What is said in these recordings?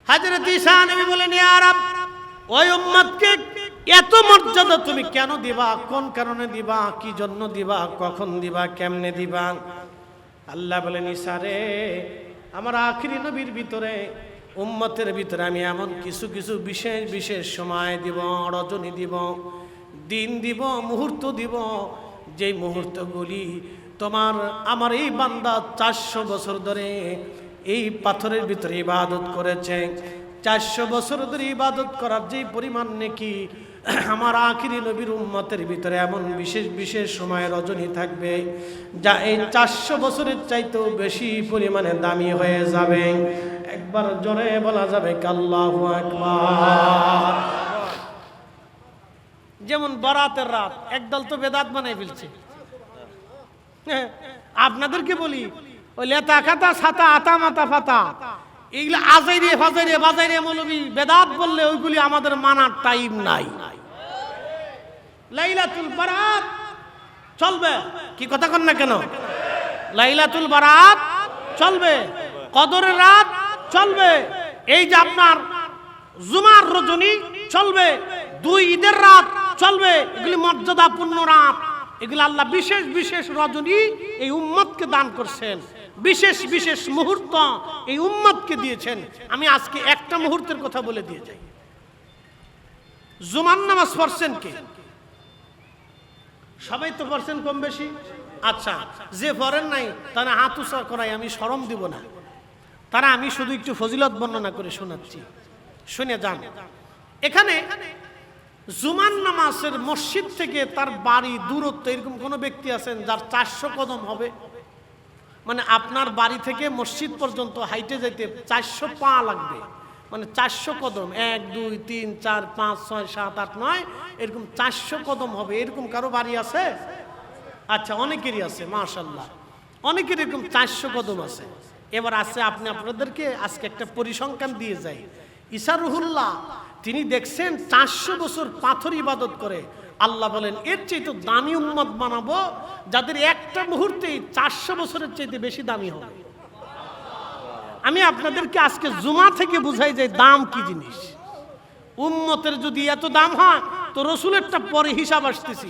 হযরত ঈসা নবী বলেন, ইয়া রাব, ওই উম্মতকে এত মর্যাদা তুমি কেন দিবা? কোন কারণে দিবা? কি জন্য দিবা? কখন দিবা? কেমনে দিবা? আল্লাহ বলেন, ঈসা রে, আমার আখিরি নবীর ভিতরে, উম্মতের ভিতরে আমি এমন কিছু কিছু বিশেষ বিশেষ সময় দিব, রজনী দিব, দিন দিব, মুহূর্ত দিব, যেই মুহূর্তগুলি তোমার আমার এই বান্দা 400 বছর ধরে এই পাথরের ভিতরে ইবাদত করেছে। 400 বছর ধরে ইবাদত করার যেই পরিমাণ নেকি আমার আখিরি নবীর উম্মতের ভিতরে এমন বিশেষ বিশেষ সময় রজনী থাকবে, যা এই 400 বছরের চাইতেও বেশি পরিমাণে দামি হয়ে যাবে। একবার জোরে বলা যাবে আল্লাহু আকবার। যেমন বরাতের রাত, একদল তো বেদাত বানাই ফেলছে। আপনাদেরকে বলি, ওই লেতা খাতা ছাতা আতা মাতা ফাতা এইগুলো আজাইরে ফাজাইরে বাজাইরে মৌলবী বেদাত বললে ওইগুলি আমাদের মানার টাইম নাই। লাইলাতুল বারাত চলবে, কি কথা কন না কেন? লাইলাতুল বারাত চলবে, কদরের রাত চলবে, এই যে আপনার জুমার রজনী চলবে, 2 ঈদের রাত চলবে। এগুলি মর্যাদাপূর্ণ রাত, এগুলো আল্লাহ বিশেষ বিশেষ রজনী এই উম্মতকে দান করছেন, বিশেষ বিশেষ মুহূর্ত এই উম্মতকে দিয়েছেন। আমি আজকে একটা মুহূর্তের কথা বলে দিয়ে যাই। জুমার নামাজ পড়ছেন কে? সবাই তো পড়ছেন কম বেশি। আচ্ছা, যে পড়েন নাই তারা হাত উঁচা করাই, আমি শরম দিব না, তারা আমি শুধু একটু ফজিলত বর্ণনা করে শোনাচ্ছি, শুনে যান। এখানে জুমার নামাজের মসজিদ থেকে তার বাড়ি দূরত্ব এরকম কোন ব্যক্তি আছেন যার 400 কদম হবে? মানে আপনার বাড়ি থেকে মসজিদ পর্যন্ত হাইটে যাইতে 400 পা লাগবে, মানে 400 কদম, 1 2 3 4 5 6 7 8 9 এরকম 400 কদম হবে। এরকম কারো বাড়ি আছে? আচ্ছা, অনেকেরই আছে, মাশাআল্লাহ, অনেকের এরকম 400 কদম আছে। এবার আছে, আপনি আপনাদেরকে আজকে একটা পরিসংখ্যান দিয়ে যাই। ঈসা রুহুল্লাহ তিনি দেখছেন 400 বছর পাথর ইবাদত করে। আল্লাহ বলেন, এর চেয়ে তো দামি উম্মত বানাবো যাদের একটা মুহূর্তে 400 বছরের চাইতে বেশি দামি হবে। আমি আপনাদেরকে আজকে জুমা থেকে বুঝাই যে দাম কি জিনিস। উম্মতের যদি এত দাম হয় তো রসুলেরটা পরে হিসাব আসতেছি,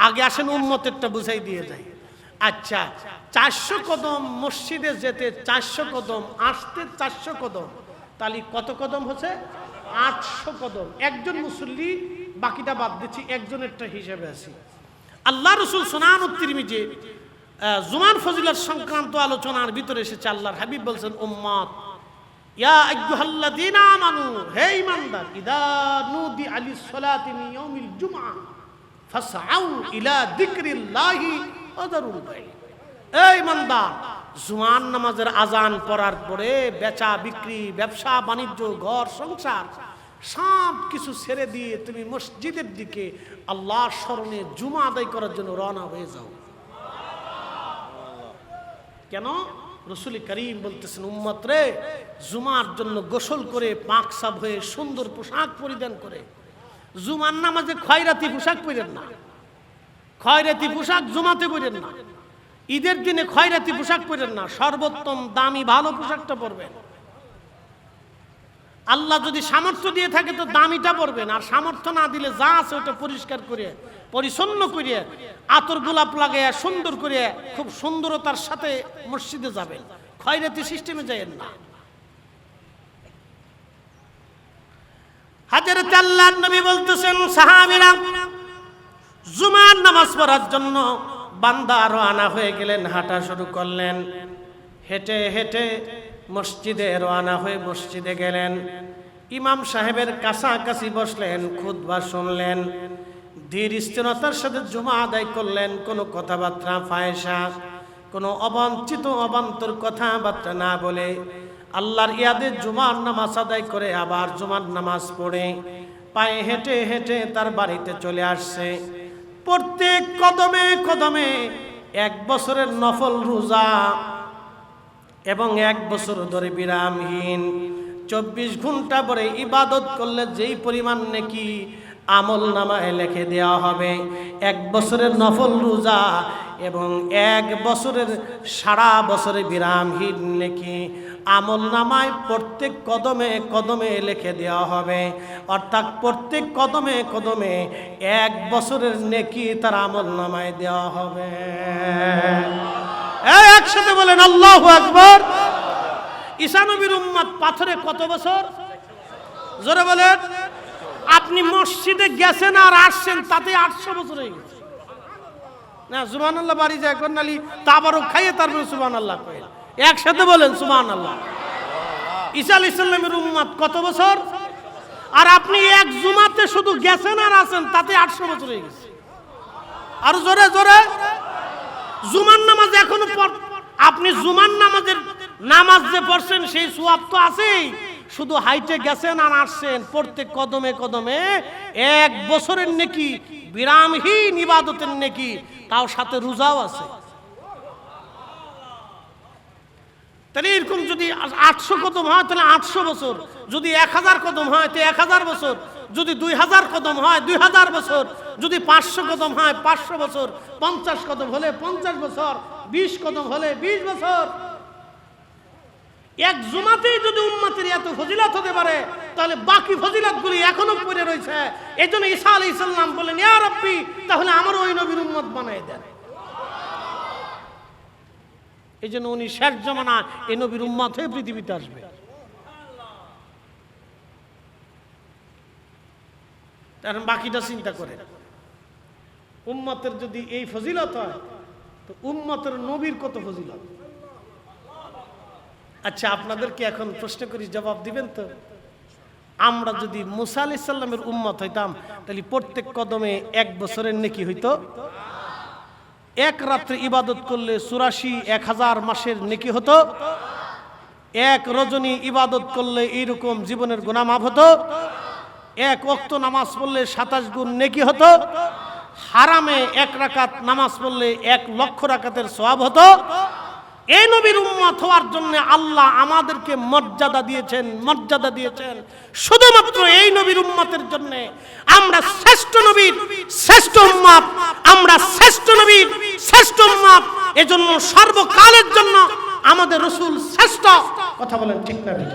আগে আসেন উম্মতেরটা বুঝাই দিয়ে যায়। আচ্ছা, 400 কদম মসজিদে যেতে 400 কদম, আসতে 400 কদম, তাহলে কত কদম হচ্ছে? 800 কদম। একজন মুসল্লি, বাকিটা বাদ দিচ্ছি, একজনেরটা হিসেবে আছি। আল্লাহ রসুল সুনান তিরমিজি জুমার ফজিলত সংক্রান্ত আলোচনার ভিতরে এসেছে, আল্লাহর হাবিব বলছেন, উম্মত ইয়া আইয়ুহাল্লাযীনা আমানু, হে ঈমানদার, ইযা নুদি আলিস সালাতি মিন ইয়াউমিল জুমআ ফাসআউ ইলা যিকরিল্লাহি ওয়া যারুল বাই। এই ঈমানদার, জুমার নামাজের আজান পড়ার পরে বেচা বিক্রি, ব্যবসা বাণিজ্য, ঘর সংসার সব কিছু ছেড়ে দিয়ে তুমি মসজিদের দিকে আল্লাহর স্মরণে জুমা আদায় করার জন্য রওনা হয়ে যাও। কেন? রাসূল করিম বলতেছেন, উম্মত রে, জুমার জন্য গোসল করে পাক সাফ হয়ে সুন্দর পোশাক পরিধান করে, জুমার নামাজে খয়রাতি পোশাক পরেন না, খয়রাতি পোশাক জুমাতে পরেন না, ঈদের দিনে খয়রাতি পোশাক পরেন না, সর্বোত্তম দামি ভালো পোশাকটা পরবেন। আল্লাহ যদি সামর্থ্য দিয়ে থাকে তো দামিটা পরবেন, আর সামর্থ্য না দিলে যা আছে ওটা পরিষ্কার করে পরিচ্ছন্ন করে আতর গোলাপ লাগাইয়া সুন্দর করে খুব সুন্দরতার সাথে মসজিদে যাবেন, খয়রাতি সিস্টেমে যাবেন না। হযরত আল্লাহর নবী বলতেছেন, সাহাবীরা জুমার নামাজ পড়ার জন্য বান্দা রওনা হয়ে গেলেন, হাঁটা শুরু করলেন, হেঁটে হেঁটে মসজিদে রওনা হয়ে মসজিদে গেলেন, ইমাম সাহেবের কাছাকাছি বসলেন, খুতবা শুনলেন, ধীর স্থিরতার সাথে জুমা আদায় করলেন, কোনো কথাবার্তা ফায়সা, কোনো অবাঞ্ছিত অবান্তর কথাবার্তা না বলে আল্লাহর ইয়াদে জুমার নামাজ আদায় করে আবার জুমার নামাজ পড়ে পায়ে হেঁটে হেঁটে তার বাড়িতে চলে আসছে। প্রত্যেক কদমে কদমে 1 বছরের নফল রোজা এবং 1 বছর ধরে বিরামহীন 24 ঘন্টা পরে ইবাদত করলে যেই পরিমাণ নেকি আমল নামায় লিখে দেওয়া হবে 1 বছরের নফল রোজা এবং 1 বছরের সারা বছরের বিরামহীন নেকি আমল নামায় প্রত্যেক কদমে কদমে লিখে দেওয়া হবে। অর্থাৎ প্রত্যেক কদমে কদমে 1 বছরের নেকি তার আমল নামায় দেওয়া হবে। একসাথে বলেন আল্লাহু আকবার। ঈসা নবীর উম্মত পাথরে কত বছর? জোরে বলেন। আপনি মসজিদে গেছেন আর আসছেন তাতে 800 বছর হয়ে গেছে না। সুবহানাল্লাহ বাড়ি যায় কন্নালি তাবারক খাইয়ে তারপরে সুবহানাল্লাহ কয়। একসাথে বলেন সুবহানাল্লাহ। ঈসা আলাইহিস সালামের উম্মত কত বছর? আর আপনি এক জুমাতে শুধু গেছেন আর আছেন তাতে 800 বছর হয়ে গেছে। আর জোরে জোরে। জুমার নামাজ এখনো আপনি জুমার নামাজের নামাজ যে পড়ছেন সেই সওয়াব তো আছেই, শুধু হাইটে গেছেন আর আসছেন প্রত্যেক কদমে কদমে 1 বছরের নেকি বিরামহীন ইবাদতের নেকি, তাও সাথে রোজাও আছে। তাহলে এরকম যদি 800 কদম হয় তাহলে 800 বছর, যদি 1000 কদম হয় তো 1000 বছর, যদি 2000 কদম হয় 2000 বছর, যদি 500 কদম হয় 500 বছর, 50 কদম হলে 50 বছর, 20 কদম হলে 20 বছর। এক জুমাতেই যদি উম্মতের এত ফজিলত হতে পারে তাহলে বাকি ফজিলতগুলি এখনো পড়ে রয়েছে। এইজন্য ঈসা আলাইহিস সালাম বলেন, ইয়া রাব্বি, তাহলে আমারও ওই নবীর উম্মত বানায় দেন। এইজন্য উনি শেষ জামানা এই নবীর উম্মত হয়ে পৃথিবীতে আসবে। এখন বাকিটা চিন্তা করে, উম্মতের যদি এই ফজিলত হয় তো উম্মতের নবীর কত ফজিলত। আচ্ছা, আপনাদেরকে এখন প্রশ্ন করি, জবাব দিবেন তো? আমরা যদি মুসা আলাইহিস সালামের উম্মত হইতাম তাহলে প্রত্যেক কদমে 1 বছরের নেকি হইতো। 1 রাত্রে ইবাদত করলে 84 1000 মাসের নেকি হতো। 1 রজনী ইবাদত করলে এইরকম জীবনের গুনাহ মাফ হতো। 1 ওয়াক্ত নামাজ পড়লে 27 গুণ নেকি হতো। হারামে 1 রাকাত নামাজ পড়লে 1 লক্ষ রাকাতের সওয়াব হতো। এই নবীর উম্মত হওয়ার জন্য আল্লাহ আমাদেরকে মর্যাদা দিয়েছেন শুধুমাত্র এই নবীর উম্মতের জন্য। আমরা শ্রেষ্ঠ নবীর শ্রেষ্ঠ উম্মত, আমরা শ্রেষ্ঠ নবীর শ্রেষ্ঠ উম্মত। এজন্য সর্বকালের জন্য আমাদের রাসূল শ্রেষ্ঠ। কথা বলেন ঠিক না ঠিক?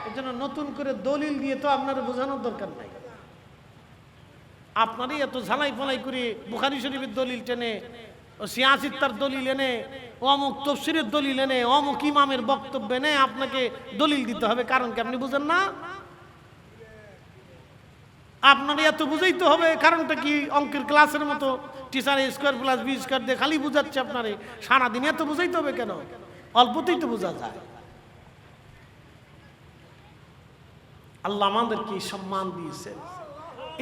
এজন্য নতুন করে দলিল দিয়ে তো আপনার বোঝানোর দরকার নাই। আপনারই এত ঝালাই ফলাই করে বুখারী শরীফের দলিল টেনে, ও সিয়াসিত্তার দলিল এনে, অমুক তফসিরের দলিল এনে, অমুক ইমামের বক্তব্য এনে আপনাকে দলিল দিতে হবে। কারণ কি আপনি বুঝেন না? আপনার এত বুঝাইতে হবে কারণটা কি? অঙ্কের ক্লাসের মতো teacher square plus B square দিয়ে খালি বুঝাচ্ছে আপনারে, সারাদিন এত বুঝাইতে হবে কেন? অল্পতেই তো বোঝা যায়। আল্লাহ আমাদেরকে সম্মান দিয়েছেন,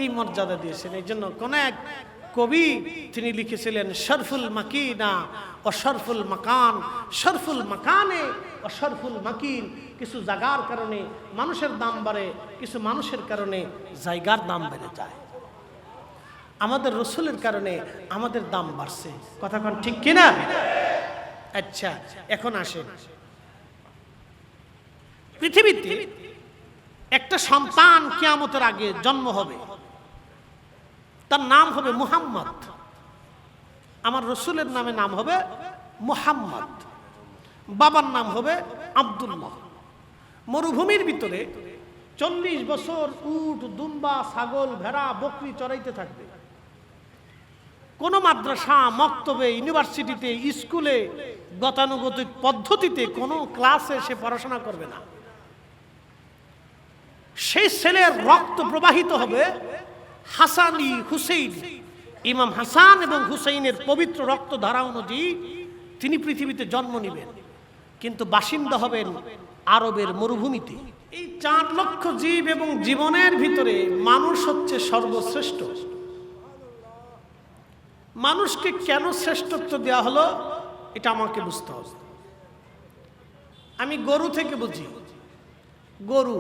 এই মর্যাদা দিয়েছেন। এই জন্য কোন এক কবি তিনি লিখেছিলেন, শরফুল মাকিনা ও শরফুল মাকান, শরফুল মাকানে ও শরফুল মাকিন। কিছু জায়গার কারণে মানুষের দাম বাড়ে, কিছু মানুষের কারণে জায়গার দাম বেড়ে যায়। আমাদের রসুলের কারণে আমাদের দাম বাড়ছে। কথা কোন ঠিক কিনা? আচ্ছা, এখন আসেন, পৃথিবীতে একটা সন্তান কিয়ামতের আগে জন্ম হবে, তার নাম হবে মুহাম্মদ। আমার রসুলের নামে নাম হবে মুহাম্মদ, বাবার নাম হবে আব্দুল্লাহ। মরুভূমির ভিতরে 40 বছর উট, দুম্বা, ছাগল, ভেড়া, বকরি চড়াইতে থাকবে। কোন মাদ্রাসা, মক্তবে, ইউনিভার্সিটিতে, স্কুলে গতানুগতিক পদ্ধতিতে কোনো ক্লাসে সে পড়াশোনা করবে না। সেই ছেলের রক্ত প্রবাহিত হবে হাসানি হুসেইন। ইমাম হাসান এবং হুসেইনের পবিত্র রক্ত ধারা অনুযায়ী তিনি পৃথিবীতে জন্ম নেবেন, কিন্তু বাসিন্দা হবেন আরবের মরুভূমিতে। এই 4 লক্ষ জীব এবং জীবনের ভিতরে মানুষ হচ্ছে সর্বশ্রেষ্ঠ। মানুষকে কেন শ্রেষ্ঠত্ব দেওয়া হলো এটা আমাকে বুঝতে হবে। আমি গরু থেকে বুঝি। গরু,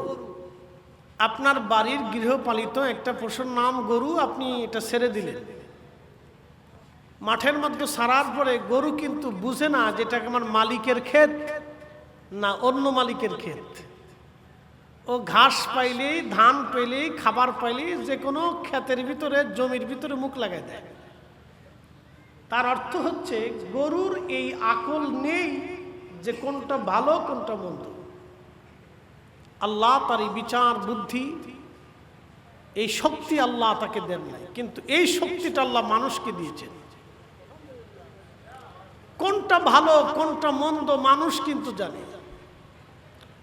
আপনার বাড়ির গৃহপালিত একটা পশুর নাম গরু, আপনি এটা ছেড়ে দিলেন, মাঠের মধ্যে ছাড়ার পরে গরু কিন্তু বুঝে না যেটা আমার মালিকের ক্ষেত না অন্য মালিকের ক্ষেত। ও ঘাস পাইলেই, ধান পাইলেই, খাবার পাইলেই যে কোনো ক্ষেতের ভিতরে, জমির ভিতরে মুখ লাগাই দেয়। তার অর্থ হচ্ছে গরুর এই আকল নেই যে কোনটা ভালো কোনটা মন্দ। আল্লাহ তার এই বিচার বুদ্ধি, এই শক্তি আল্লাহ তাকে দেন নাই, কিন্তু এই শক্তিটা আল্লাহ মানুষকে দিয়েছেন। কোনটা ভালো কোনটা মন্দ মানুষ কিন্তু জানে।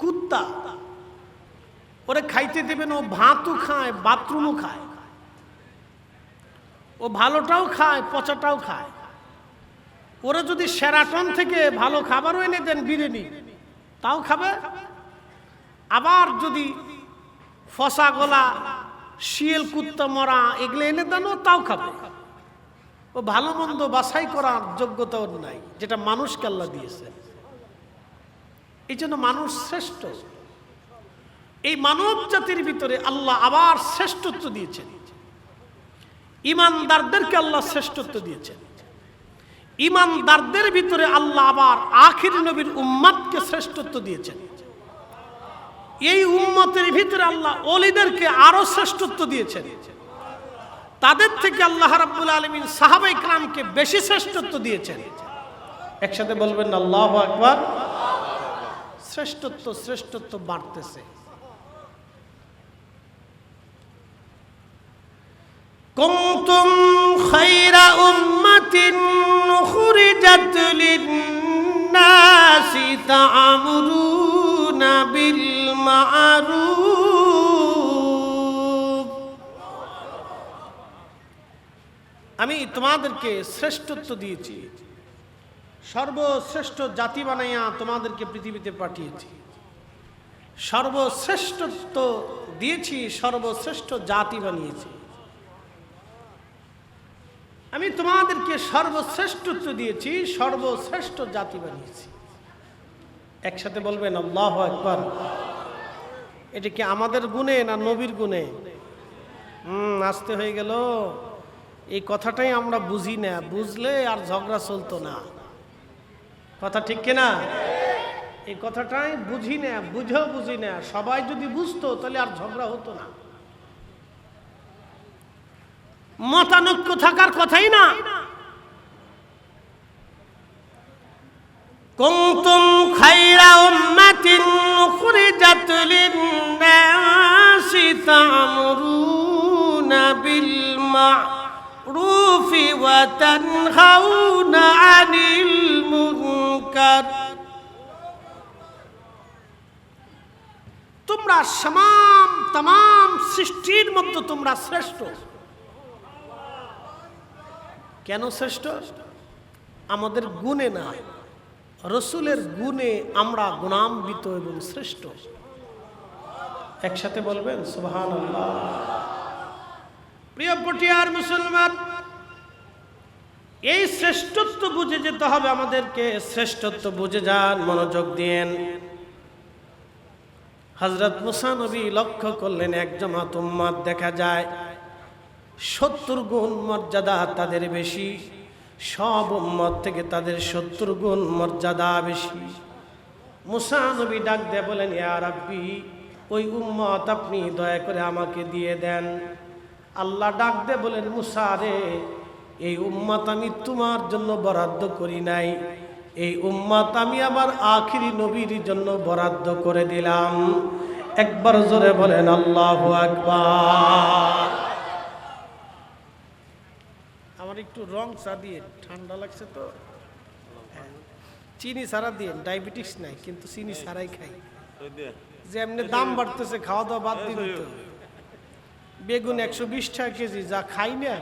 কুত্তা, ওরে খাইতে দেবেন, ও ভাতও খায়, বাথরুমও খায়, ও ভালোটাও খায়, পচাটাও খায়। ওরা যদি সেরাটন থেকে ভালো খাবারও এনে দেন, বিরিয়ানি, তাও খাবে। আবার যদি ফসা গলা, শিয়াল, কুত্তা মরা এগুলো এনে দেন, তাও খাবে। ও ভালো মন্দ বাছাই করার যোগ্যতা ওর নাই, যেটা মানুষকে আল্লাহ দিয়েছে। এই জন্য মানুষ শ্রেষ্ঠ। এই মানব জাতির ভিতরে আল্লাহ আবার শ্রেষ্ঠত্ব দিয়েছেন। ঈমানদারদেরকে আল্লাহ শ্রেষ্ঠত্ব দিয়েছেন। ঈমানদারদের ভিতরে আল্লাহ আবার আখির নবীর উম্মতকে শ্রেষ্ঠত্ব দিয়েছেন। এই উম্মতের ভিতরে আল্লাহ ওলিদেরকে আরো শ্রেষ্ঠত্ব দিয়েছেন। তাদের থেকে আল্লাহ রাব্বুল আলামিন সাহাবায়ে কেরামকে বেশি শ্রেষ্ঠত্ব দিয়েছেন। একসাথে বলবেন আল্লাহু আকবার। শ্রেষ্ঠত্ব শ্রেষ্ঠত্ব বাড়তেছে। কুনতুম খায়রা উম্মাতিন উখরিজাত লিন-নাসি তা'মুরুনা বিল মা'রুফ। আমি তোমাদেরকে শ্রেষ্ঠত্ব দিয়েছি, সর্বশ্রেষ্ঠ জাতি বানাইয়া তোমাদেরকে পৃথিবীতে পাঠিয়েছি। সর্বশ্রেষ্ঠত্ব দিয়েছি, সর্বশ্রেষ্ঠ জাতি বানিয়েছি। আমি তোমাদেরকে সর্বশ্রেষ্ঠত্ব দিয়েছি, সর্বশ্রেষ্ঠ জাতি বানিয়েছি। একসাথে বলবেন আল্লাহু আকবার। এটা কি আমাদের গুণে না নবীর গুণে? আসতে হয়ে গেল। এই কথাটাই আমরা বুঝি না, বুঝলে আর ঝগড়া চলতো না। কথা ঠিক কিনা? এই কথাটাই বুঝি না, বুঝেও বুঝি না। সবাই যদি বুঝতো তাহলে আর ঝগড়া হতো না, মতানৈক্য থাকার কথাই না। কুনতুম খায়রা উম্মাতিন উখরিজাত লিন-নাসি তা'মুরুনা বিল মা'রুফি ওয়া তানহাউনা আনিল মুনকার। তোমরা তামাম সৃষ্টির মধ্যে তোমরা শ্রেষ্ঠ। কেন শ্রেষ্ঠ? আমাদের গুণে না, রসুলের গুণে আমরা গুণান্বিত এবং শ্রেষ্ঠ। একসাথে বলবেন সুবহানাল্লাহ। প্রিয় পটিয়ার মুসলমান, এই শ্রেষ্ঠত্ব বুঝে যেতে হবে আমাদেরকে। শ্রেষ্ঠত্ব বুঝে যান, মনোযোগ দিয়েন। হযরত মুসা নবী লক্ষ্য করলেন, এক জামাত উম্মত দেখা যায় 70 গুণ মর্যাদা তাদের বেশি। সব উম্মত থেকে তাদের 70 গুণ মর্যাদা বেশি। মুসা নবী ডাক দিয়ে বলেন, ইয়া রাব্বি, ওই উম্মত আপনি দয়া করে আমাকে দিয়ে দেন। আল্লাহ ডাক দিয়ে বলেন, মুসা রে, এই উম্মত আমি তোমার জন্য বরাদ্দ করি নাই, এই উম্মত আমি আবার আখিরি নবীর জন্য বরাদ্দ করে দিলাম। একবার জোরে বলেন আল্লাহু আকবার। আমার একটু রং চা দিয়ে, ঠান্ডা লাগছে তো। চিনি ছাড়া দিয়ে, ডায়াবেটিস নাই কিন্তু চিনি ছাড়াই খাই। যে এমনি দাম বাড়তেছে, খাওয়া দাওয়া বাদ দিন তো। বেগুন 120 টাকা কেজি, যা খাই না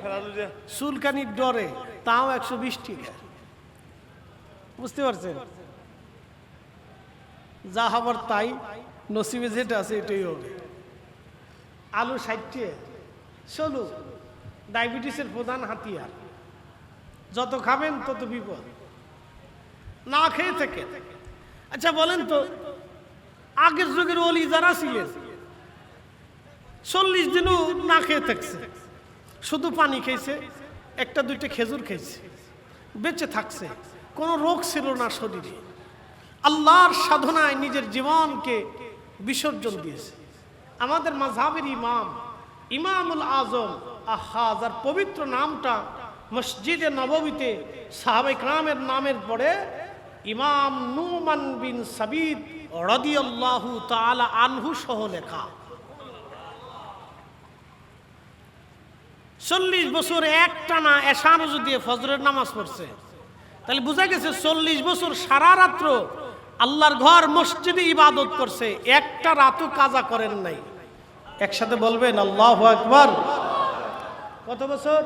চুলকানির ডরে, তাও 120 টাকা। বুঝতে পারছেন? যা হবার তাই, নসিবে যেটা আছে এটাই হবে। আলু 60 টাকা। চলু, ডায়াবেটিসের প্রধান হাতিয়ার। যত খাবেন তত বিপদ, না খেয়ে থেকে। আচ্ছা বলেন তো, আগের যুগের ওলি যারা ছিলেন 40 দিনও না খেয়ে থাকছে, শুধু পানি খেয়েছে, একটা দুইটা খেজুর খেয়েছে, বেঁচে থাকছে, কোনো রোগ ছিল না শরীরে। আল্লাহর সাধনায় নিজের জীবনকে বিসর্জন দিয়েছে। আমাদের মাযহাবের ইমাম, ইমামুল আজম। আহা, যার পবিত্র নামটা মসজিদে নববীতে সাহাবায়ে কেরামের নামের পরে ইমাম নুমান বিন সাবিত রাদিয়াল্লাহু তাআলা আনহু সহ লেখা। 40 বছর একটানা এশা নজর দিয়ে ফজরের নামাজ পড়ছে। তাহলে বোঝা গেছে 40 বছর সারা রাত্র আল্লাহর ঘর মসজিদে ইবাদত করছে, একটা রাতও কাজা করেন নাই। একসাথে বলবেন আল্লাহু আকবার। কত বছর?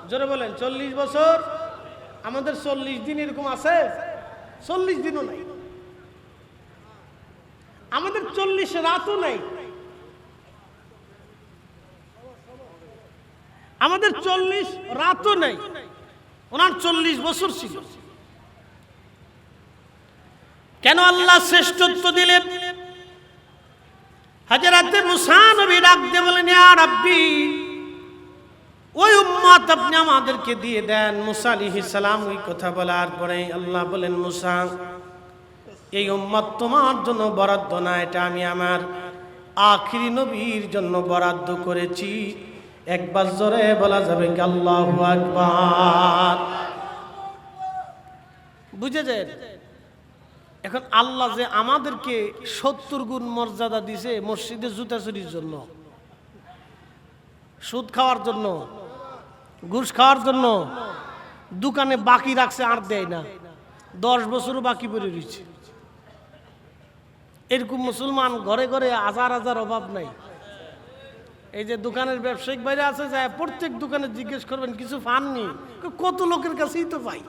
জোরে বলেন। 40 বছর। আমাদের 40 দিন এরকম আছে? 40 দিনও নাই। আমাদের 40 রাতও নাই। আমাদের 40 রাতও নাই। ওনার 40 বছর ছিল। কেন আল্লাহ শ্রেষ্ঠত্ব দিলেন? হযরতে মুসা নবী ডাক দিয়ে বলেন, ইয়া রাব্বি, ওই উম্মত আপনি আমাদেরকে দিয়ে দেন। মুসা আলাইহিস সালাম ওই কথা বলার পরে আল্লাহ বলেন, মুসা, এই উম্মত তোমার জন্য বরাদ্দ না, এটা আমি আমার আখিরি নবীর জন্য বরাদ্দ করেছি। একবার জোরে বলা যাবে কি আল্লাহু আকবার? বুঝেছেন? এখন আল্লাহ যে আমাদেরকে 70 গুণ মর্যাদা দিছে মসজিদে জুতা চুরির জন্য, সুদ খাওয়ার জন্য, ঘুষ খাওয়ার জন্য, দোকানে বাকি রাখছে আর দেয় না, 10 বছরও বাকি পড়ে রয়েছে। এরকম মুসলমান ঘরে ঘরে হাজার হাজার, অভাব নাই। এই যে দোকানের ব্যবসায়িক বাইরে আছে, যায় প্রত্যেক দোকানে জিজ্ঞেস করবেন কিছু পাননি, কত লোকের কাছেই তো পাই।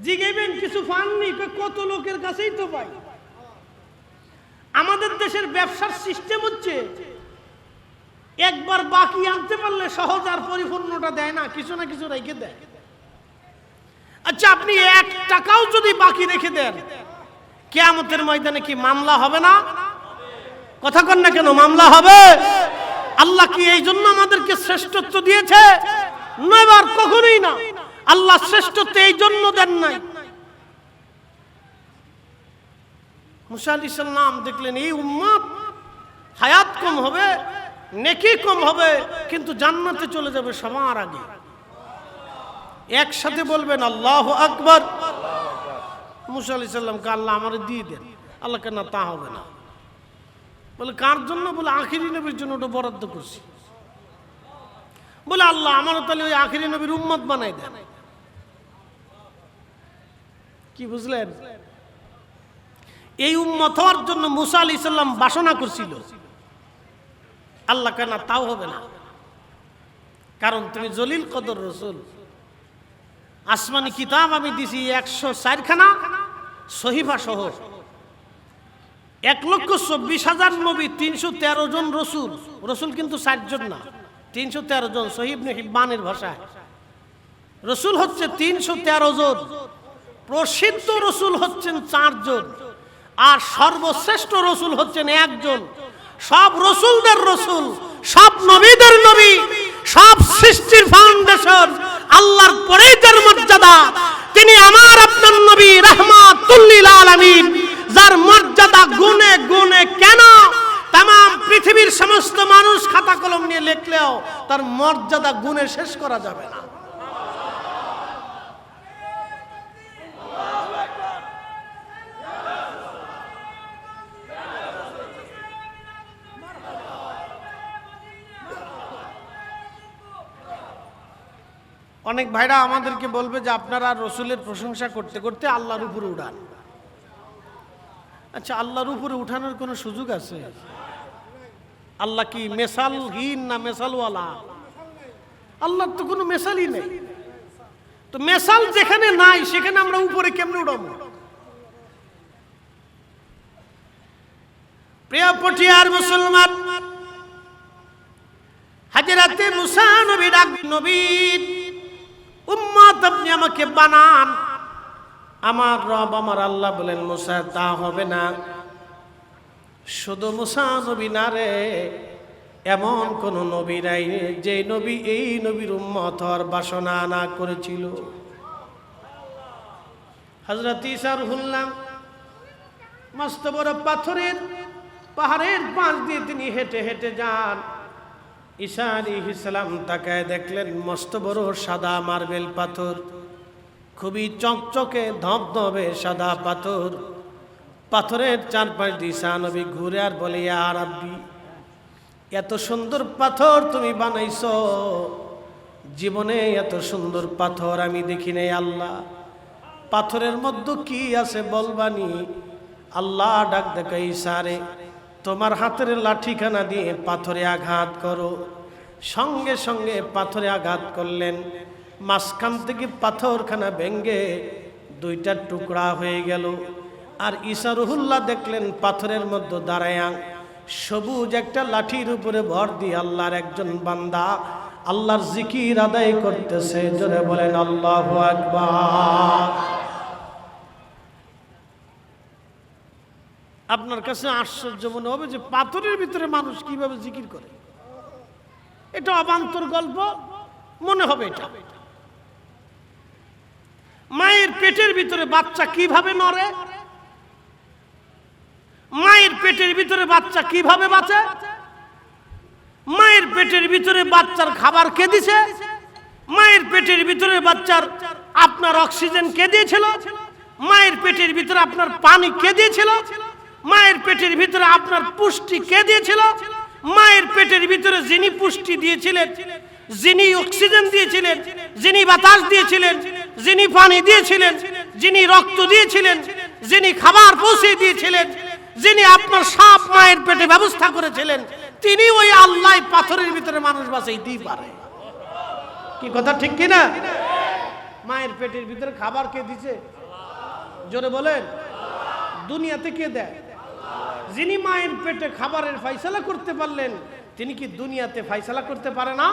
জিজ্ঞেবেন কিছু পাননি, কত লোকের কাছেই তো পাই। আমাদের দেশের ব্যবসার সিস্টেম হচ্ছে একবার বাকি আনতে পারলে সহজ আর পরিপূর্ণটা দেয় না, কিছু না কিছু রেখে দেয়। আচ্ছা, আপনি 1 টাকাও যদি বাকি রেখে দেন, কিয়ামতের ময়দানে কি মামলা হবে না? কথা কন না কেন? মামলা হবে। আল্লাহ কি এই জন্য আমাদেরকে শ্রেষ্ঠত্ব দিয়েছে? নয়বার, কখনোই না। আল্লাহ শ্রেষ্ঠত্ব এই জন্য দেন নাই। মুসা আলাইহিস সালাম দেখলেন এই উম্মত হায়াত কম হবে, নেকি কম হবে, কিন্তু জান্নাতে চলে যাবে সবার আগে। একসাথে বলবেন আল্লাহু আকবার। মুসা আলাইহিস সালামকে আল্লাহ আমারে দিয়ে দেন। আল্লাহ কেন? তা হবে না। বলে কার জন্য? বলে আখিরি নবীর জন্য ওটা বরাদ্দ করছি। বলে আল্লাহ আমার তাহলে ওই আখিরি নবীর উম্মত বানাই দেন। কি বুঝলেন? এই উম্মত হওয়ার জন্য মুসা আলাইহিস সালাম বাসনা করছিল। আল্লাহ কেন? তাও হবে না, কারণ তুমি জলিল কদর রসুল। আসমানি কিতাব আমি দিছি 104 খানা সহিফা সহ, 1,24,000 নবী, 313 জন রসুল। রসুল কিন্তু 4 জন না, 313 জন। সহিহ ইবনে হিব্বানের ভাষায় রসুল হচ্ছে 313 জন। প্রসিদ্ধ রসুল হচ্ছেন 4 জন, আর সর্বশ্রেষ্ঠ রসুল হচ্ছেন 1 জন। সব রসুলদের রসুল, সব নবীদের নবী, সব সৃষ্টির ফাউন্ডেশন আল্লাহর পরেই যার মর্যাদা, তিনি আমার আপনার নবী রাহমাতুল লিল আলামিন, যার মর্যাদা গুণে গুণে কেন तमाम পৃথিবীর সমস্ত মানুষ খাতা কলম নিয়ে লিখলেও তার মর্যাদা গুণে শেষ করা যাবে না। অনেক ভাইরা আমাদেরকে বলবে যে আপনারা রসুলের প্রশংসা করতে করতে আল্লাহর উপরে উঠান। আচ্ছা, আল্লাহর উপরে উঠানোর কোনো সুযোগ আছে? আল্লাহ কি মেসালহীন না মেসালওয়ালা? আল্লাহর তো কোনো মেসালই নেই। তো মেসাল যেখানে নাই সেখানে আমরা উপরে কেমনে উঠাবো? প্রিয় পটিয়ার মুসলমান, হযরতে মুসা নবী ডাক, নবী উম্মত আপনি আমাকে বানান। আমার রব আমার আল্লাহ বলেন, মুসা তা হবে না। শুধু মুসা নবী না রে, এমন কোন নবী নাই যে নবী এই নবীর উম্মত হওয়ার বাসনা না করেছিল। হযরত ঈসা রুহুল্লাহ মস্ত বড় পাথরের পাহাড়ের পাশ দিয়ে তিনি হেঁটে হেঁটে যান। ঈসা আলাইহিস সালাম তাকায় দেখলেন মস্ত বড় সাদা মার্বেল পাথর, খুবই চকচকে ধবধবে সাদা পাথর। পাথরের চারপাশ দিয়ে ঈসা নবী ঘুরে আর বলে, ইয়া রাব্বি, এত সুন্দর পাথর তুমি বানাইছো, জীবনে এত সুন্দর পাথর আমি দেখি নাই আল্লাহ। পাথরের মধ্যে কি আছে বলবানি? আল্লাহ ডাক দেখে, ঈসা রে, তোমার হাতের লাঠিখানা দিয়ে পাথরে আঘাত করো। সঙ্গে সঙ্গে পাথরে আঘাত করলেন, মাঝখান থেকে পাথরখানা ভেঙ্গে দুইটা টুকরা হয়ে গেল। আর ঈসা রুহুল্লাহ দেখলেন পাথরের মধ্যে দাঁড়ায়া সবুজ একটা লাঠির উপরে ভর দিয়ে আল্লাহর একজন বান্দা আল্লাহর জিকির আদায় করতেছে। জোরে বলেন আল্লাহু আকবার। আপনার কাছে আশ্চর্য মনে হবে যে পাথরের ভিতরে মানুষ কিভাবে জিকির করে। এটা অবান্তর গল্প মনে হবে। এটা মায়ের পেটের ভিতরে বাচ্চা কিভাবে নড়ে, মায়ের পেটের ভিতরে বাচ্চা কিভাবে বাঁচে, মায়ের পেটের ভিতরে বাচ্চার খাবার কে দিছে, মায়ের পেটের ভিতরে বাচ্চার আপনার অক্সিজেন কে দিয়েছিল, মায়ের পেটের ভিতরে আপনার পানি কে দিয়েছিল, মায়ের পেটের ভিতরে আপনার পুষ্টি কে দিয়েছিল, মায়ের পেটের ভিতরে যিনি পুষ্টি দিয়েছিলেন, যিনি অক্সিজেন দিয়েছিলেন, যিনি বাতাস দিয়েছিলেন, যিনি পানি দিয়েছিলেন, যিনি রক্ত দিয়েছিলেন, যিনি খাবার পৌঁছে দিয়েছিলেন, যিনি আপনার সাপ মায়ের পেটে ব্যবস্থা করেছিলেন, তিনি ওই আল্লাহ পাথরের ভিতরে মানুষ বাঁচাইতেই পারে। কি কথা ঠিক কিনা? মায়ের পেটের ভিতরে খাবার কে দিছে? জোরে বলেন। দুনিয়াতে কে দেয়? যিনি মায়ের পেটে খাবারের ফয়সালা করতে পারলেন, তিনি কি দুনিয়াতে ফয়সালা করতে পারে না?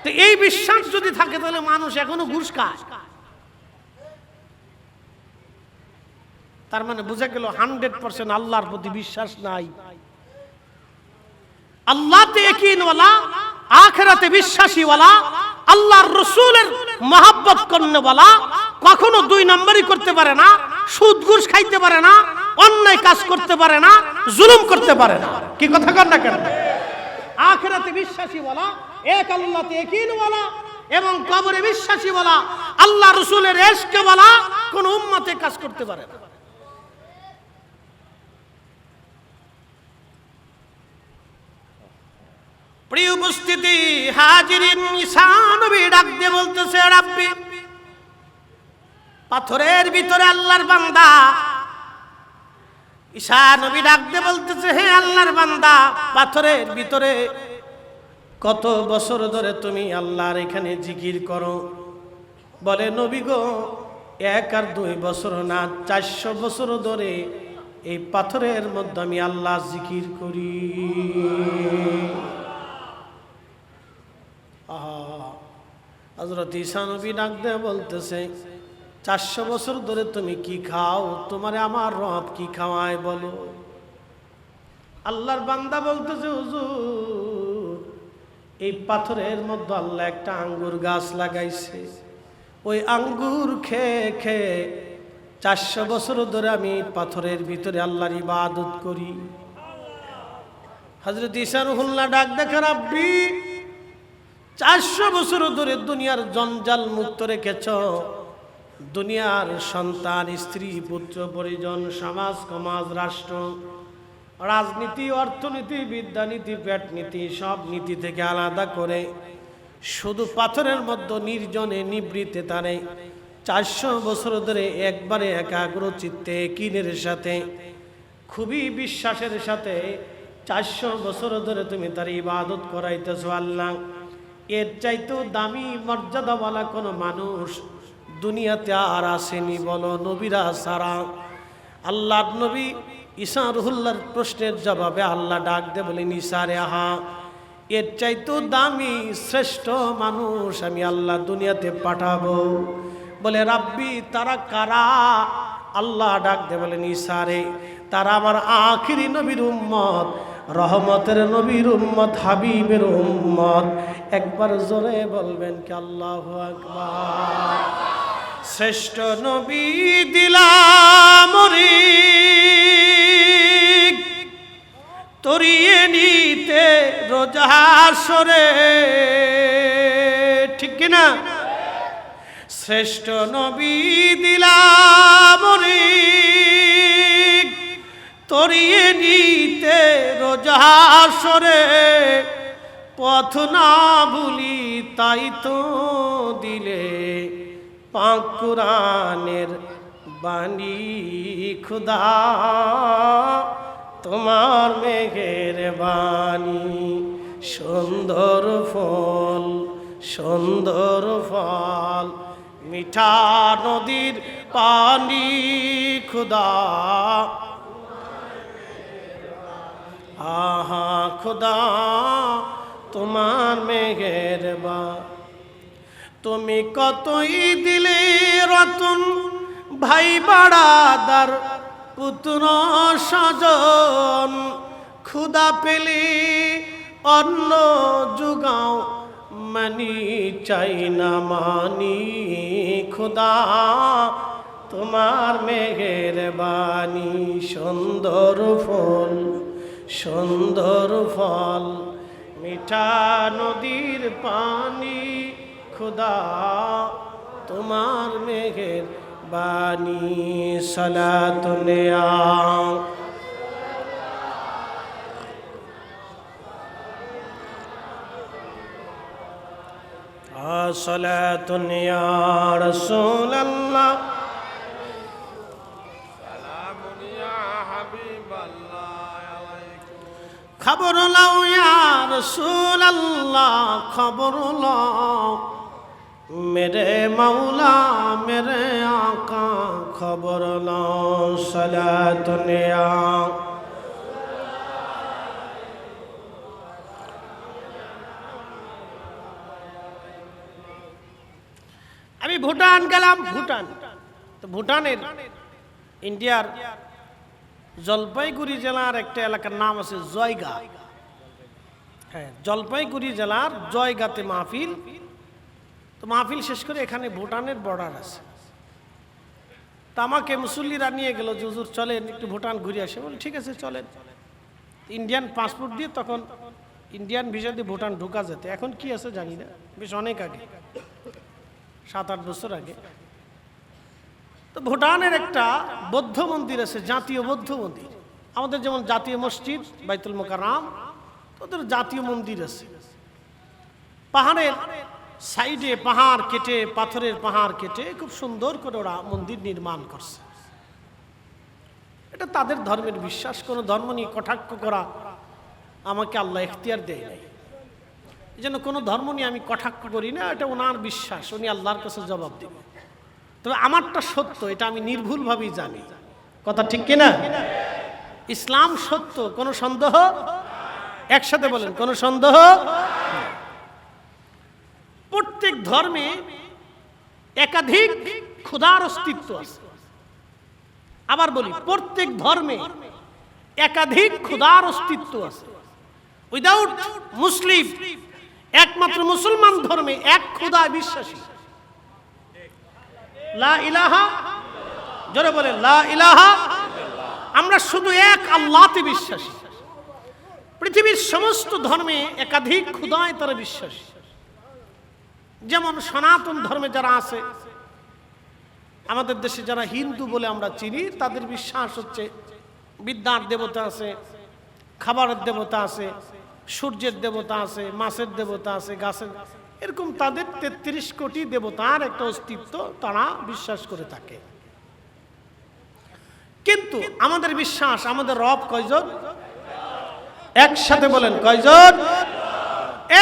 তো এই বিশ্বাস যদি থাকে তাহলে মানুষ এখনো ঘুষ খায়। তার মানে বোঝা গেল 100% আল্লাহর প্রতি বিশ্বাস নাই। আল্লাহতে ইয়াকিনওয়ালা, আখিরাতে বিশ্বাসীওয়ালা, আল্লাহর রাসূলের মহব্বত করনেওয়ালা কখনো দুই নম্বরই করতে পারে না, সুদ ঘুষ খাইতে পারে না, অন্যায় কাজ করতে পারে না, জুলুম করতে পারে না। কি কথা কর না কেন? আখিরাতে বিশ্বাসীওয়ালা, এক আল্লাহতে ইয়াকিনওয়ালা এবং কবরে বিশ্বাসীওয়ালা, আল্লাহ রাসূলের ইশকওয়ালা কোন উম্মতে কাজ করতে পারে না। প্রিয় উপস্থিতি, হাজিরিন, ঈসা নবী ডাক দিয়ে বলতেছে, রাব্বি, পাথরের ভিতরে আল্লাহর বান্দা। ঈসা নবী ডাক দিয়ে বলতেছে, হে আল্লাহর বান্দা, পাথরের ভিতরে কত বছর ধরে তুমি আল্লাহর এখানে জিকির করো? বলে, নবী গো, 1 আর 2 বছর না, 400 বছর ধরে এই পাথরের মধ্যে আমি আল্লাহ জিকির করি। হযরত ঈসা নবী ডাক দিয়ে বলতেছে, 400 বছর ধরে তুমি কি খাও? তোমারে আমার রব কি খাওয়ায় বলো? আল্লাহর বান্দা বলতেছে, হুজুর, এই পাথরের মধ্যে আল্লাহ একটা আঙ্গুর গাছ লাগাইছে, ওই আঙ্গুর খেয়ে খেয়ে 400 বছর ধরে আমি পাথরের ভিতরে আল্লাহর ইবাদত করি। হযরত ঈসা রুহুল্লাহ ডাক দেখে, রাব্বি, 400 বছর ধরে দুনিয়ার জঞ্জাল মুক্ত রেখেছ, দুনিয়ার সন্তান, স্ত্রী, পুত্র, পরিজন, সমাজ, সমাজ, রাষ্ট্র, রাজনীতি, অর্থনীতি, বিদ্যানীতি, পেট নীতি, সব নীতি থেকে আলাদা করে শুধু পাথরের মধ্যে নির্জনে নিবৃতে তারে 400 বছর ধরে একবারে একাগ্র চিত্তে কিনের সাথে খুবই বিশ্বাসের সাথে 400 বছর ধরে তুমি তার ইবাদত করাইতেছো। আল্লাহ, এর চাইতেও দামি মর্যাদাওয়ালা কোনো মানুষ দুনিয়াতে আর আসেনি বলো, নবীরা সারা। আল্লাহর নবী ঈসা রুহুল্লাহর প্রশ্নের জবাবে আল্লাহ ডাক দে বলেন, ঈসা রে, আহা, এর চাইতেও দামি শ্রেষ্ঠ মানুষ আমি আল্লাহ দুনিয়াতে পাঠাবো। বলে, রাব্বি, তারা কারা? আল্লাহ ডাক দে বলেন, ঈসা রে, তারা আমার আখিরি নবীর উম্মত, রহমতের নবীর উম্মত, হাবিবের উম্মত। একবার জোরে বলবেন কি আল্লাহু আকবার। শ্রেষ্ঠ নবী দিলাম তরিয়ে নিতে রোজ হাসরে, ঠিক কিনা? শ্রেষ্ঠ নবী দিলাম তরিয়ে নিতে রোজ হাসরে, পথ না ভুলি তাই তো দিলে পাক কুরআনের বাণী খুদা, তোমার মেঘের বাণী। সুন্দর ফল সুন্দর ফল, মিঠা নদীর পানি খুদা, আহা খুদা তোমার মেঘের বাণী। তুমি কতই দিলে রতন ভাই বাড়াদার পুত্র স্বজন, ক্ষুধা পেলে অন্ন জুগাও মানি চাই না মানি খুদা, তোমার মেঘের বাণী। সুন্দর ফল সুন্দর ফল, মিঠা নদীর পানি খুদা, তোমার মেঘের বাণী। সালাতুন ইয়া সালাতুন ইয়া রাসূলুল্লাহ, সালামুন ইয়া হাবিবাল্লাহ আলাইকুম। খবর লও ইয়া রাসূলুল্লাহ, খবর লও মেরে মৌলা মেরে আকা, খবর লও। সালাতুন ইয়া আমি ভুটান গেলাম। ভুটান তো ভুটানের ইন্ডিয়ার জলপাইগুড়ি জেলার একটা এলাকার নাম আছে জয়গা। হ্যাঁ, জলপাইগুড়ি জেলার জয়গাতে মাহফিল। তো মাহফিল শেষ করে এখানে ভুটানের বর্ডার আছে। তা আমাকে মুসল্লিরা নিয়ে গেল, যে হুজুর চলেন একটু ভুটান ঘুরে আসে। বলে ঠিক আছে চলেন। ইন্ডিয়ান পাসপোর্ট দিয়ে, তখন ইন্ডিয়ান ভিসা দিয়ে ভুটান ঢোকা যেত। এখন কি আছে জানি না, বেশ অনেক আগে, 7-8 বছর আগে। তো ভুটানের একটা বৌদ্ধ মন্দির আছে, জাতীয় বৌদ্ধ মন্দির। আমাদের যেমন জাতীয় মসজিদ বাইতুল মোকাররম, ওদের জাতীয় মন্দির আছে। পাহাড়ের সাইডে পাহাড় কেটে, পাথরের পাহাড় কেটে খুব সুন্দর করে ওরা মন্দির নির্মাণ করছে। এটা তাদের ধর্মের বিশ্বাস। কোনো ধর্ম নিয়ে কটাক্ষ করা আমাকে আল্লাহ এখতিয়ার দেয় নাই, এই জন্য কোনো ধর্ম নিয়ে আমি কটাক্ষ করি না। এটা ওনার বিশ্বাস, উনি আল্লাহর কাছে জবাব দেবেন। তবে আমারটা সত্য, এটা আমি নির্ভুলভাবেই জানি। কথা ঠিক কিনা? ইসলাম সত্য, কোনো সন্দেহ? একসাথে বলেন, কোনো সন্দেহ? প্রত্যেক ধর্মে একাধিক খোদার অস্তিত্ব আছে। আবার বলি, প্রত্যেক ধর্মে একাধিক খোদার অস্তিত্ব আছে। উইদাউট মুসলিম, একমাত্র মুসলমান ধর্মে এক খোদায় বিশ্বাসী। লা ইলাহা, জোরে বলেন লা ইলাহা। আমরা শুধু এক আল্লাহতে বিশ্বাসী। পৃথিবীর সমস্ত ধর্মে একাধিক খোদায় তারা বিশ্বাসী। যেমন সনাতন ধর্মে যারা আছে, আমাদের দেশে যারা হিন্দু বলে আমরা চিনি, তাদের বিশ্বাস হচ্ছে বিদ্যার দেবতা আছে, খাবারের দেবতা আছে, সূর্যের দেবতা আছে, মাছের দেবতা আছে, গাছের, এরকম তাদের 33 কোটি দেবতার একটা অস্তিত্ব তারা বিশ্বাস করে থাকে। কিন্তু আমাদের বিশ্বাস, আমাদের রব কয়জন? একসাথে বলেন, কয়জন?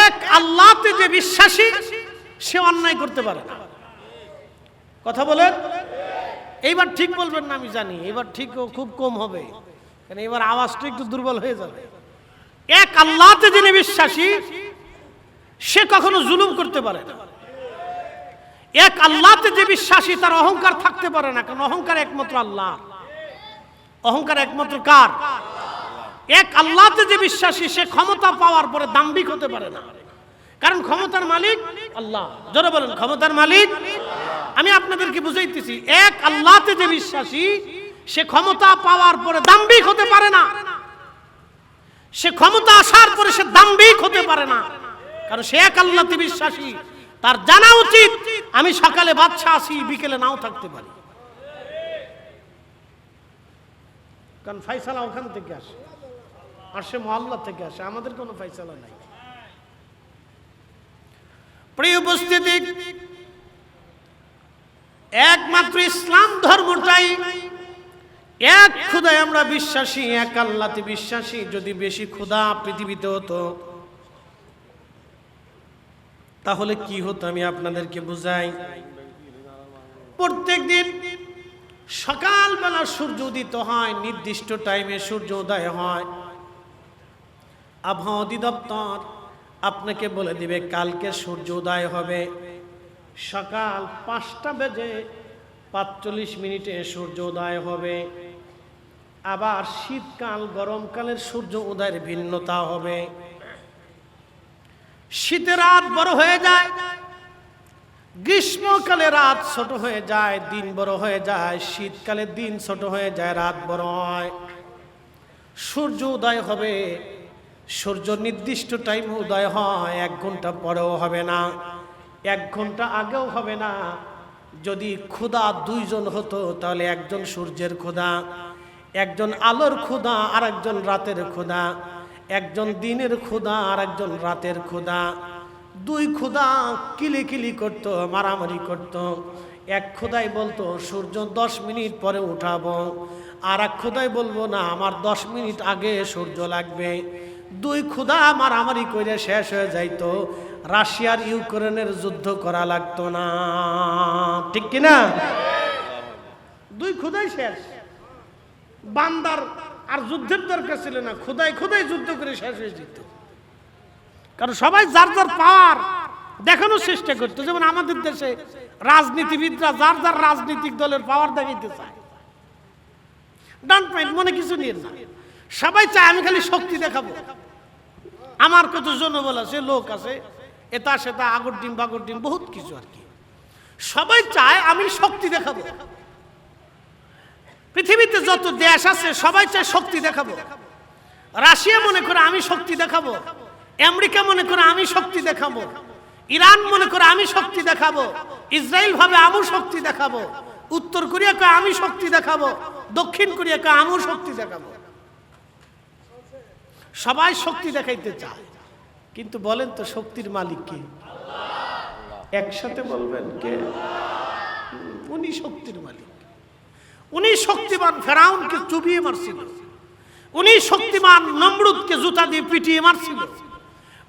এক আল্লাহতে যে বিশ্বাসী, সে অন্যায় করতে পারে না। কথা বলেন। এইবার ঠিক বলবেন না আমি জানি, এবার ঠিক খুব কম হবে, কারণ এবার আওয়াজটা একটু দুর্বল হয়ে যাবে। এক আল্লাহতে যিনি বিশ্বাসী, সে কখনো জুলুম করতে পারে না। এক আল্লাহতে যে বিশ্বাসী, তার অহংকার থাকতে পারে না, কারণ অহংকার একমাত্র আল্লাহ। অহংকার একমাত্র কার? এক আল্লাহতে যে বিশ্বাসী, সে ক্ষমতা পাওয়ার পরে দাম্ভিক হতে পারে না, কারণ ক্ষমতার মালিক আল্লাহ। জোরে বলেন, ক্ষমতার মালিক। আমি আপনাদেরকে বুঝাইতেছি, এক আল্লাহতে যে বিশ্বাসী, সে ক্ষমতা পাওয়ার পরে দাম্ভিক হতে পারে না। সে ক্ষমতা আসার পরে সে দাম্ভিক হতে পারে না, কারণ সে এক আল্লাহতে বিশ্বাসী। তার জানা উচিত আমি সকালে বাদশা আসি, বিকেলে নাও থাকতে পারি, কারণ ফাইসালা ওখান থেকে আসে, আর সে মহল্লা থেকে আসে, আমাদের কোনো ফাইসালা নাই। প্রিয় উপস্থিতি, একমাত্র ইসলাম ধর্মটাই এক খোদায় আমরা বিশ্বাসী, এক আল্লাহতে বিশ্বাসী। যদি বেশি খোদা পৃথিবীতে হতো তাহলে কি হতো আমি আপনাদেরকে বুঝাই। প্রত্যেক দিন সকালবেলা সূর্য উদিত হয়, নির্দিষ্ট টাইমে সূর্য উদয় হয়। আবহাওয়া অধিদপ্তর আপনাকে বলে দিবে কালকে সূর্য উদয় হবে সকাল 5:45 সূর্য উদয় হবে। আবার শীতকাল গরমকালের সূর্য উদয়ের ভিন্নতা হবে। শীতে রাত বড় হয়ে যায়, গ্রীষ্মকালে রাত ছোট হয়ে যায়, দিন বড় হয়ে যায়। শীতকালে দিন ছোট হয়ে যায়, রাত বড় হয়। সূর্য উদয় হবে, সূর্য নির্দিষ্ট টাইমে উদয় হয়, 1 ঘন্টা পরেও হবে না, 1 ঘন্টা আগেও হবে না। যদি ক্ষুধা 2 জন হতো তাহলে একজন সূর্যের ক্ষুধা, একজন আলোর ক্ষুধা, আর একজন রাতের ক্ষুধা, একজন দিনের ক্ষুধা আর একজন রাতের ক্ষুধা। 2 ক্ষুধা কিলিকিলি করত, মারামারি করত। এক ক্ষুধাই বলতো সূর্য 10 মিনিট পরে উঠাবো, আর এক ক্ষুধাই বলবো না আমার 10 মিনিট আগে সূর্য লাগবে। 2 ক্ষুধা মারামারি করে শেষ হয়ে যাইতো, রাশিয়ার ইউক্রেনের যুদ্ধ করা লাগতো না, ঠিক কিনা? 2 ক্ষুধাই শেষ। বান্দার আর যুদ্ধের দরকার ছিল না, খোদাই খোদাই যুদ্ধ করে শেষ হয়ে যেত। কারণ সবাই যার যার পাওয়ার দেখানোর চেষ্টা করতো। যেমন আমাদের দেশে রাজনীতিবিদরা যার যার রাজনৈতিক দলের পাওয়ার দেখাইতে চায়। ডোন্ট মাইন্ড, মনে কিছু নিয়ে না, সবাই চায় আমি খালি শক্তি দেখাবো। আমার কত জনবল আছে, লোক আছে, এটা সেটা, আগর ডিম বাগর ডিম, বহুত কিছু আর কি। সবাই চায় আমি শক্তি দেখাবো। পৃথিবীতে যত দেশ আছে সবাই চায় শক্তি দেখাবো। রাশিয়া মনে করে আমি শক্তি দেখাবো, আমেরিকা মনে করে আমি শক্তি দেখাবো, ইরান মনে করে আমি শক্তি দেখাবো, ইসরায়েল ভাবে আমি শক্তি দেখাবো, উত্তর কোরিয়াকে আমি শক্তি দেখাবো, দক্ষিণ কোরিয়াকে আমি শক্তি দেখাবো। সবাই শক্তি দেখাইতে চায়, কিন্তু বলেন তো শক্তির মালিক কে? একসাথে বলবেন কে? উনি শক্তির মালিক। উনি শক্তিমান ফেরাউনকে চুবিয়ে মারছিল, উনি শক্তিমান নমরুদকে জুতা দিয়ে পিটিয়ে মারছিল,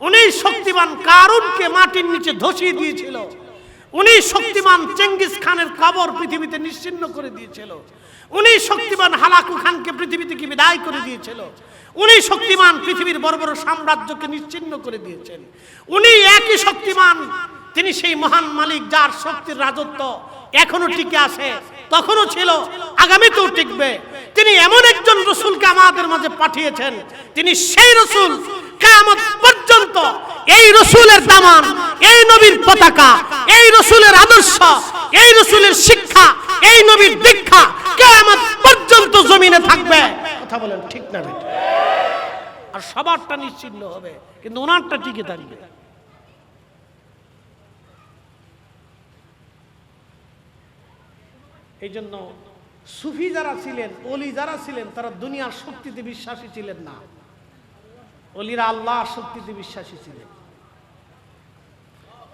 উনি শক্তিমান কারুনকে মাটির নিচে ধসিয়ে দিয়েছিল, উনি শক্তিমান চেঙ্গিস খানের কবর পৃথিবীতে নিশ্চিহ্ন করে দিয়েছিল, উনি শক্তিমান হালাকু খানকে পৃথিবী থেকে বিদায় করে দিয়েছিল, উনি শক্তিমান পৃথিবীর বড় বড় সাম্রাজ্যকে নিশ্চিহ্ন করে দিয়েছেন। উনি একই শক্তিমান, তিনি সেই মহান মালিক যার শক্তির রাজত্ব এখনো টিকে আছে, তখনও ছিল, আগামীতেও টিকবে। তিনি এমন একজন রসুলকে আমাদের মাঝে পাঠিয়েছেন, তিনি সেই রসুল কিয়ামত পর্যন্ত এই রসুলের দামান, এই নবীর পতাকা, এই রসুলের আদর্শ, এই রসুলের শিক্ষা, এই নবীর দীক্ষা কিয়ামত পর্যন্ত জমিনে থাকবে। কথা বলেন ঠিক না? আর সবারটা নিশ্চিহ্ন হবে, কিন্তু ওনারটা টিকে থাকবে। এই জন্য সুফি যারা ছিলেন, ওলি যারা ছিলেন, তারা দুনিয়ার শক্তিতে বিশ্বাসী ছিলেন না। ওলিরা আল্লাহর শক্তিতে বিশ্বাসী ছিলেন।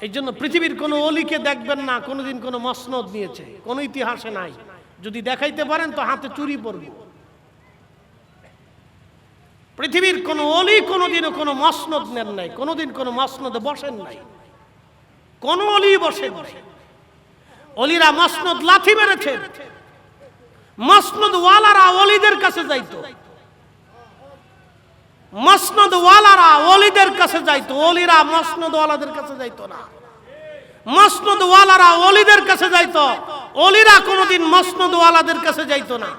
এই জন্য পৃথিবীর কোনো ওলিকে দেখবেন না কোনোদিন কোনো মসনদ নিয়েছে, কোনো ইতিহাসে নাই। যদি দেখাইতে পারেন তো হাতে চুরি পড়বে। পৃথিবীর কোনো ওলি কোনোদিনও কোনো মসনদ নেন নাই, কোনোদিন কোনো মসনদে বসেন নাই, কোনো ওলি বসেন নাই। ওলিরা মসনদ লাথি মেরেছেন, মসনদ ওয়ালারা ওলিদের কাছে যাইতো, মসনদ ওয়ালারা ওলিদের কাছে যাইতো, ওলিরা মসনদ ওয়ালাদের কাছে যাইতো না। মসনদ ওয়ালারা ওলিদের কাছে যাইতো, ওলিরা কোনোদিন মসনদ ওয়ালাদের কাছে যাইতো না।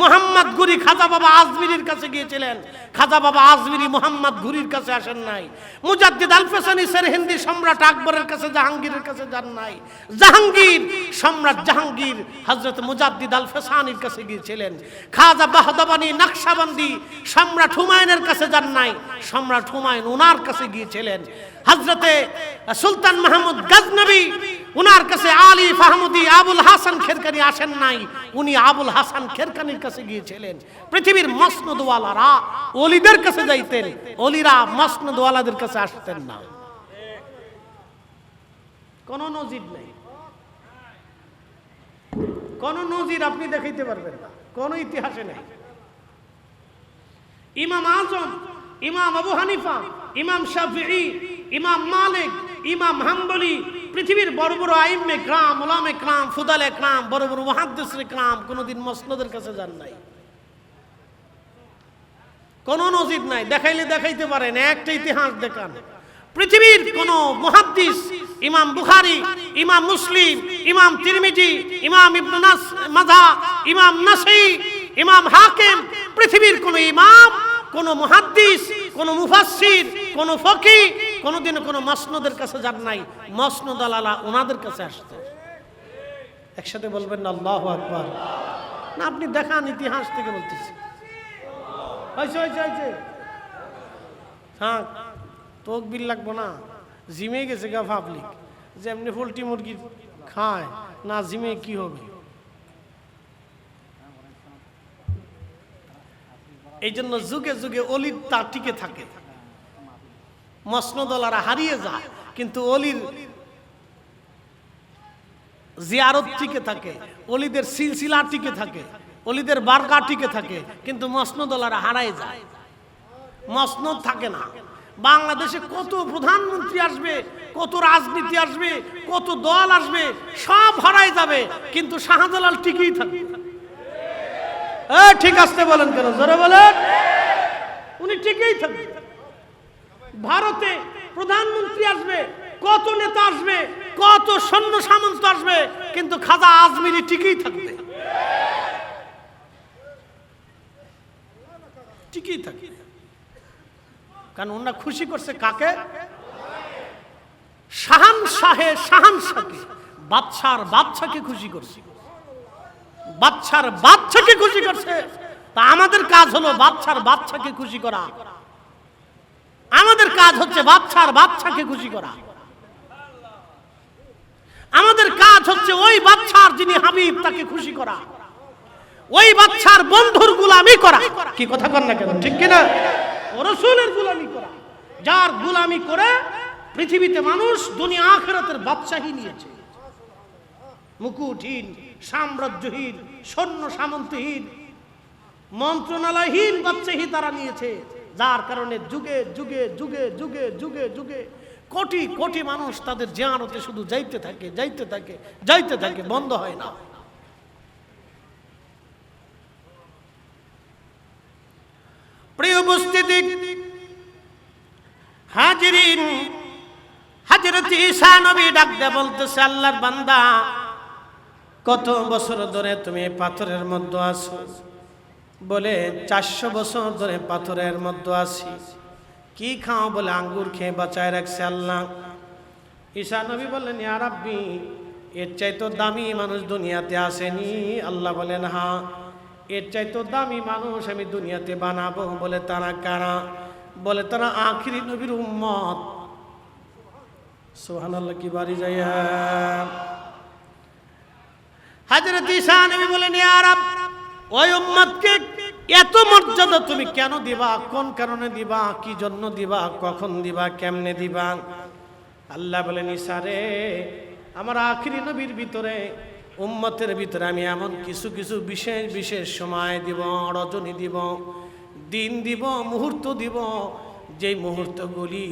মুহাম্মদ ঘুরি খাজা বাবা আজমিরির কাছে গিয়েছিলেন, খাজা বাবা আজমিরি মুহাম্মদ ঘুরির কাছে আসেন নাই। মুজাদ্দিদ আল ফেসানি হিন্দি সম্রাট আকবরের কাছে জাহাঙ্গীরের কাছে যান নাই। জাহাঙ্গীর সম্রাট জাহাঙ্গীর হযরত মুজাদ্দিদ আল ফেসানির কাছে গিয়েছিলেন। খাজা বাহদাবানি নকশবন্দি সম্রাট হুমায়ুনের কাছে যান নাই, সম্রাট হুমায়ুন ওনার কাছে গিয়েছিলেন। হযরতে সুলতান মাহমুদ গজনবী উনার কাছে আলী ফাহমুদি আবুল হাসান খেরকানি আসেন নাই, উনি আবুল হাসান খেরকানির কাছে গিয়েছিলেন। পৃথিবীর মসনদওয়ালারা ওলিদের কাছে যাইতেন, ওলিরা মসনদওয়ালাদের কাছে আসতেন না। কোন নজির নেই, কোন নজির আপনি দেখাইতে পারবেন না, কোন ইতিহাসে নেই। ইমাম আজম, ইমাম আবু হানিফা, ইমাম শাফিঈ, ইমাম মালিক, ইমাম হাম্বলি, পৃথিবীর বড় বড় আইম্মে کرام, উলামে کرام, ফুদালে کرام, বড় বড় মুহাদ্দিসে کرام কোনদিন মসনদের কাছে যান নাই। কোন নজির নাই, দেখাইলে দেখাইতে পারেন, একটা ইতিহাস দেখান। পৃথিবীর কোন মুহাদ্দিস, ইমাম বুখারী, ইমাম মুসলিম, ইমাম তিরমিজি, ইমাম ইবনে মাজাহ, ইমাম নাসাই, ইমাম হাকিম, পৃথিবীর কোন ইমাম, কোন মুহাদ্দিস, কোন মুফাসসির, কোন ফকিহ কোনদিন কোন মসনদের কাছে যান নাই। মসনদ আলালা ওনাদের কাছে আসতো। একসাথে বলবেন না আল্লাহু আকবার। না আপনি দেখান, ইতিহাস থেকে বলতেছি। হ্যাঁ তকবীর লাগবো না, জিমে গেছে গা পাবলিক, যেমনি পোল্ট্রি মুরগি খায় না, জিমে কি হবে? এই জন্য যুগে যুগে অলির তা টিকে থাকে, মসনদওয়ালারা হারিয়ে যায়, কিন্তু অলির জিয়ারত টিকে থাকে, অলিদের সিলসিলা টিকে থাকে, অলিদের বারকা টিকে থাকে, কিন্তু মসনদওয়ালারা হারায় যায়, মসনদ থাকে না। বাংলাদেশে কত প্রধানমন্ত্রী আসবে, কত রাজনীতি আসবে, কত দল আসবে, সব হারায় যাবে, কিন্তু শাহজালাল টিকেই থাকবে। ঠিক আসতে বলেন কেন, জোরে বলেন। উনি টিকেই থাকবে। ভারতে প্রধানমন্ত্রী আসবে, কত নেতা আসবে, কত সৈন্য সামন্ত আসবে, কিন্তু খাজা আজমিরি টিকেই থাকবে, টিকেই থাকবে। কারণ ওনারা খুশি করছে কাকে? শাহানশাহে শাহানশাহকে, বাদশার বাদশাকে খুশি করছে, বাদশার বাদশাকে খুশি করছে। তা আমাদের কাজ হলো বাদশার বাদশাকে খুশি করা, আমাদের কাজ হচ্ছে বাদশার বাদশাকে খুশি করা, আমাদের কাজ হচ্ছে ওই বাদশার যিনি হাবিব তাকে খুশি করা, ওই বাদশার বন্ধুর গোলামি করা। কি কথা কন না কেন, ঠিক কিনা? রাসূলের গোলামি করা, যার গোলামি করে পৃথিবীতে মানুষ দুনিয়া আখিরাতের বাদশাহী নিয়েছে। মুকুটহীন, সাম্রাজ্যহীন, সৈন্য সামন্তহীন, মন্ত্রণালয়হীন বাদশাহী তারা নিয়েছে, যার কারণে যুগে যুগে যুগে যুগে যুগে যুগে কোটি কোটি মানুষ তাদের জিয়ারতে শুধু যাইতে থাকে, যাইতে থাকে, যাইতে থাকে, বন্ধ হয় না। প্রিয় উপস্থিতি, হাজিরিন, হযরত ঈসা নবী ডাক দিয়ে বলতেছে, আল্লাহর বান্দা, কত বছর ধরে তুমি পাথরের মধ্যে আছো? বলে 400 বছর ধরে পাথরের মধ্যে আছি। কি খাও? বলে আঙ্গুর খেয়ে বাঁচায় রাখছে আল্লাহ। ঈসা নবী বললেন, ইয়া রাব্বি, এর চাইতো দামি মানুষ দুনিয়াতে আসেনি? আল্লাহ বলেন, হ্যাঁ, এর চাইতো দামি মানুষ আমি দুনিয়াতে বানাবো। বলে তারা কারা? বলে তারা আখিরি নবীর উম্মত। সুবহানাল্লাহ, কি বাড়ি যায়। হযরত ঈসা নবী বলেন, ইয়া রাব, ওই উম্মতকে এত মর্যাদা তুমি কেন দিবা? কোন কারণে দিবা? কি জন্য দিবা? কখন দিবা? কেমনে দিবা? আল্লাহ বলেন, ঈসা রে, আমার আখিরি নবীর ভিতরে, উম্মতের ভিতরে আমি এমন কিছু কিছু বিশেষ বিশেষ সময় দিব, রজনী দিব, দিন দিব, মুহূর্ত দিব, যেই মুহূর্তগুলি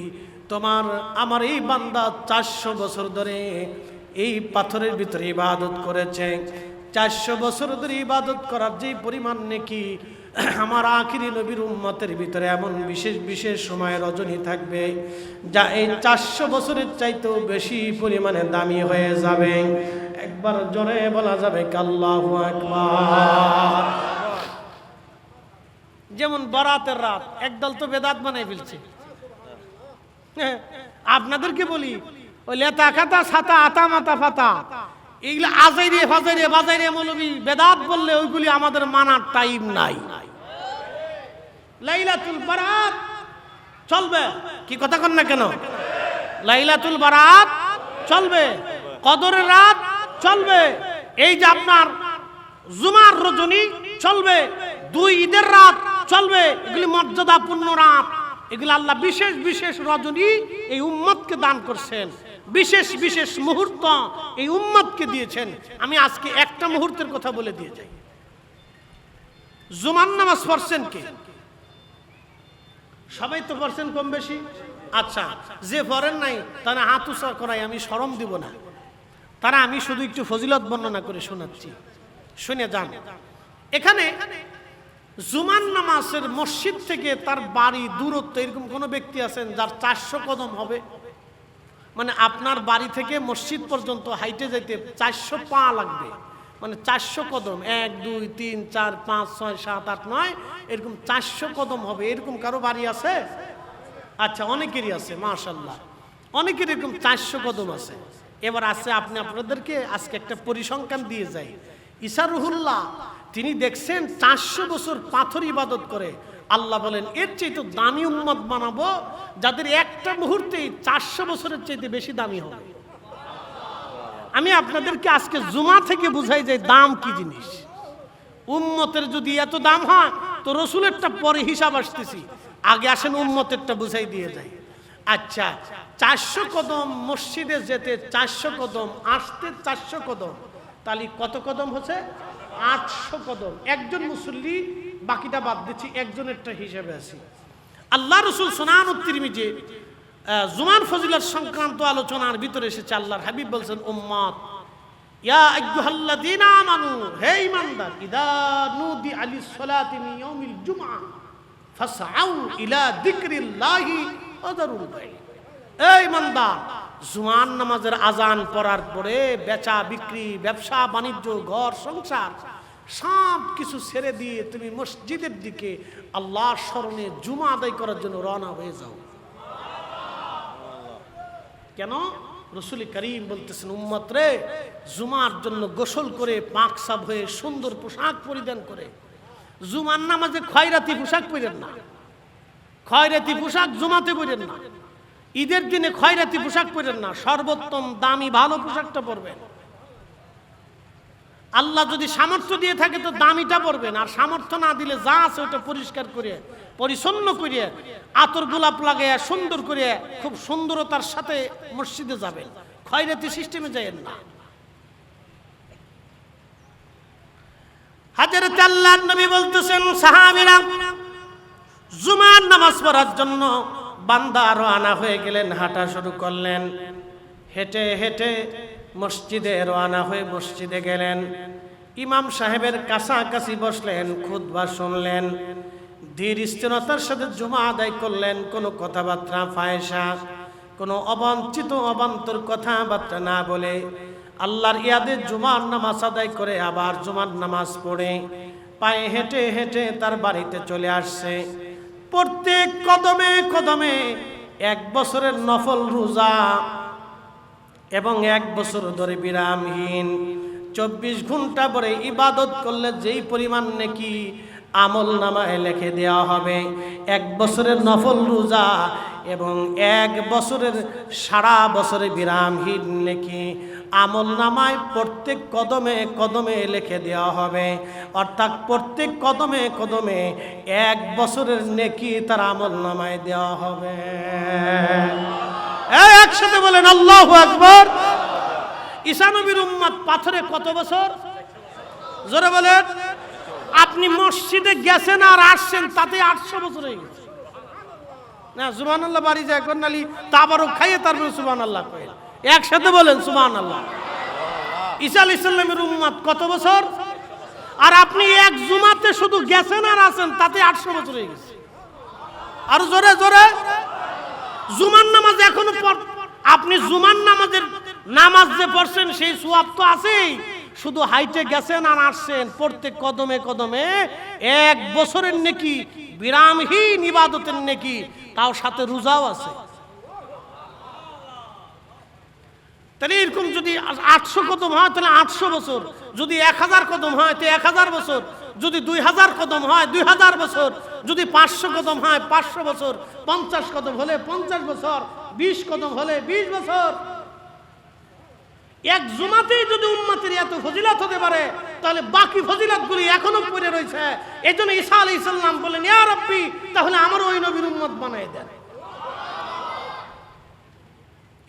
তোমার আমার এই বান্দা 400 বছর ধরে এই পাথরের ভিতরে ইবাদত করেছে। 400 বছর ধরে ইবাদত করার যে পরিমাণ নাকি আমার আখিরি নবীর উম্মতের ভিতরে এমন বিশেষ বিশেষ সময় রজনী থাকবে, যা এই 400 বছরের চাইতেও বেশি পরিমাণে দামি হয়ে যাবে। একবার জোরে বলা যাবে আল্লাহু আকবার। যেমন বরাতের রাত একদল তো বেদাত বানাই ফেলছে। আপনাদেরকে বলি ওই লেতা খাতা ছাতা আতা মাতা ফাতা এইগুলো আজাইরে ফাজাইরে বাজাইরে মৌলবী বেদাত বললে ওইগুলি আমাদের মানার টাইম নাই। লাইলাতুল বারাত চলবে, কি কথা কন না কেন? লাইলাতুল বারাত চলবে, কদরের রাত চলবে, এই যে আপনার জুমার রজনী চলবে, দুই ঈদের রাত চলবে, এগুলি মর্যাদাপূর্ণ রাত, এগুলো আল্লাহ বিশেষ বিশেষ রজনী এই উম্মতকে দান করছেন, বিশেষ বিশেষ মুহূর্ত এই উম্মতকে দিয়েছেন। আমি আজকে একটা মুহূর্তের কথা বলে দিয়ে যাই। জুমার নামাজ পড়ছেন কে? সবাই তো পড়ছেন কম বেশি। আচ্ছা, যে পড়েন নাই তারা হাত উঁচা করাই আমি শরম দিব না, তারা আমি শুধু একটু ফজিলত বর্ণনা করে শোনাচ্ছি, শুনে যান। এখানে জুমার নামাজের মসজিদ থেকে তার বাড়ি দূরত্ব এরকম কোন ব্যক্তি আছেন যার 400 কদম হবে? মানে আপনার বাড়ি থেকে মসজিদ পর্যন্ত হাইটে যাইতে 400 পা লাগবে, মানে 400 কদম, 1 2 3 4 5 6 7 8 9 এরকম 400 কদম হবে। এরকম কারো বাড়ি আছে? আচ্ছা, অনেকেরই আছে, মাশাআল্লাহ, অনেকের এরকম 400 কদম আছে। এবার আছে আপনি আপনাদেরকে আজকে একটা পরিসংখ্যান দিয়ে যাই। ঈসা রুহুল্লাহ তিনি দেখছেন 400 বছর পাথর ইবাদত করে, আল্লাহ বলেন এর চেয়ে তো দামি উম্মত বানাবো যাদের একটা মুহূর্তেই 400 বছরের চাইতে বেশি দামি হবে। আমি আপনাদেরকে আজকে জুমা থেকে বুঝাই যে দাম কি জিনিস। উম্মতের যদি এত দাম হয় তো রসুলেরটা পরে হিসাব আসতেছি, আগে আসেন উম্মতেরটা বুঝাই দিয়ে যায়। আচ্ছা, 400 কদম মসজিদে যেতে 400 কদম, আসতে 400 কদম, তাহলে কত কদম হচ্ছে? 800 কদম। একজন মুসল্লি, বাকিটা বাদ দিচ্ছি, একজনেরটা হিসেবে আছি। আল্লাহ রসুল সুনানুত তিরমিজি জুমার ফজিলত সংক্রান্ত আলোচনার ভিতরে এসেছে, আল্লাহর হাবিব বলছেন, উম্মত ইয়া আইয়ুহাল্লাযীনা আমানু, হে ঈমানদার, ইযা নুদি আলিস সালাতি মিন ইয়াউমিল জুমআ ফাসআউ ইলা যিকরিল্লাহি ওয়া যারুল বাই। এই ঈমানদার, জুমার নামাজের আজান পড়ার পরে বেচা বিক্রি, ব্যবসা বাণিজ্য, ঘর সংসার সব কিছু ছেড়ে দিয়ে তুমি মসজিদের দিকে আল্লাহর স্মরণে জুমা আদায় করার জন্য রওনা হয়ে যাও। কেন? রাসূল করিম বলতেছেন, উম্মত রে, জুমার জন্য গোসল করে পাক সাফ হয়ে সুন্দর পোশাক পরিধান করে, জুমার নামাজে খয়রাতি পোশাক পরেন না, খয়রাতি পোশাক জুমাতে পরেন না, ঈদের দিনে খয়রাতি পোশাক পরেন না, সর্বোত্তম দামি ভালো পোশাকটা পরবেন। আল্লাহ যদি সামর্থ্য দিয়ে থাকে তো দামিটা পরবেন, আর সামর্থ্য না দিলে যা আছে ওটা পরিষ্কার করে পরিচ্ছন্ন করে আতর গোলাপ লাগাইয়া সুন্দর করে খুব সুন্দরতার সাথে মসজিদে যাবেন, খয়রাতি সিস্টেমে যাবেন না। হযরত আল্লাহর নবী বলতেছেন, সাহাবীরা জুমার নামাজ পড়ার জন্য বান্দা রওনা হয়ে গেলেন, হাঁটা শুরু করলেন, হেঁটে হেঁটে মসজিদে রওনা হয়ে মসজিদে গেলেন, ইমাম সাহেবের কাছাকাছি বসলেন, খুতবা শুনলেন, ধীর স্থিরতার সাথে জুমা আদায় করলেন, কোনো কথাবার্তা ফায়সা, কোনো অবাঞ্ছিত অবান্তর কথাবার্তা না বলে আল্লাহর ইয়াদে জুমার নামাজ আদায় করে আবার জুমার নামাজ পড়ে পায়ে হেঁটে হেঁটে তার বাড়িতে চলে আসছে। প্রত্যেক কদমে কদমে 1 বছরের নফল রোজা এবং 1 বছর ধরে বিরামহীন 24 ঘন্টা পরে ইবাদত করলে যেই পরিমাণ নেকি আমল নামায় লিখে দেওয়া হবে, 1 বছরের নফল রোজা এবং 1 বছরের সারা বছরে বিরামহীন নেকি আমল নামায় প্রত্যেক কদমে কদমে লিখে দেওয়া হবে। অর্থাৎ প্রত্যেক কদমে কদমে 1 বছরের নেকি তার আমল নামায় দেওয়া হবে। একসাথে বলেন আল্লাহু আকবার। ঈসা নবীর উম্মত পাথরে কত বছর? জোরে বলেন। আপনি মসজিদে গেছেন আর আসছেন তাতে 800 বছর হয়ে গেছে না। সুবহানাল্লাহ বাড়ি যায় কোন নালি তাবারক খাইয়ে তারপর সুবহানাল্লাহ কয়, একসাথে বলেন সুবহানাল্লাহ। ঈসা আলাইহিস সালামের উম্মত কত বছর? আর আপনি এক জুমাতে শুধু গেছেন আর আছেন তাতে 800 বছর হয়ে গেছে। আর জোরে জোরে। জুমার নামাজ এখনো আপনি জুমার নামাজের নামাজ যে পড়ছেন সেই সওয়াব তো আছেই, শুধু হাইটে গেছেন আর আসছেন, প্রত্যেক কদমে কদমে 1 বছরের নেকি, বিরামহীন ইবাদতের নেকি, তাও সাথে রোজাও আছে। তাহলে এরকম যদি 800 কদম হয় তাহলে 800 বছর, যদি 1000 কদম হয় তো 1000 বছর, যদি 2000 কদম হয় 2000 বছর, যদি 500 কদম হয় 500 বছর, 50 কদম হলে 50 বছর, 20 কদম হলে 20 বছর। এক জুমাতেই যদি উম্মতের এত ফজিলত হতে পারে, তাহলে বাকি ফজিলতগুলি এখনো পড়ে রয়েছে। এজন্য ঈসা আলাইহিস সালাম বলেন, ইয়া রাব্বি, তাহলে আমার ওই নবীর উম্মত বানায় দেন।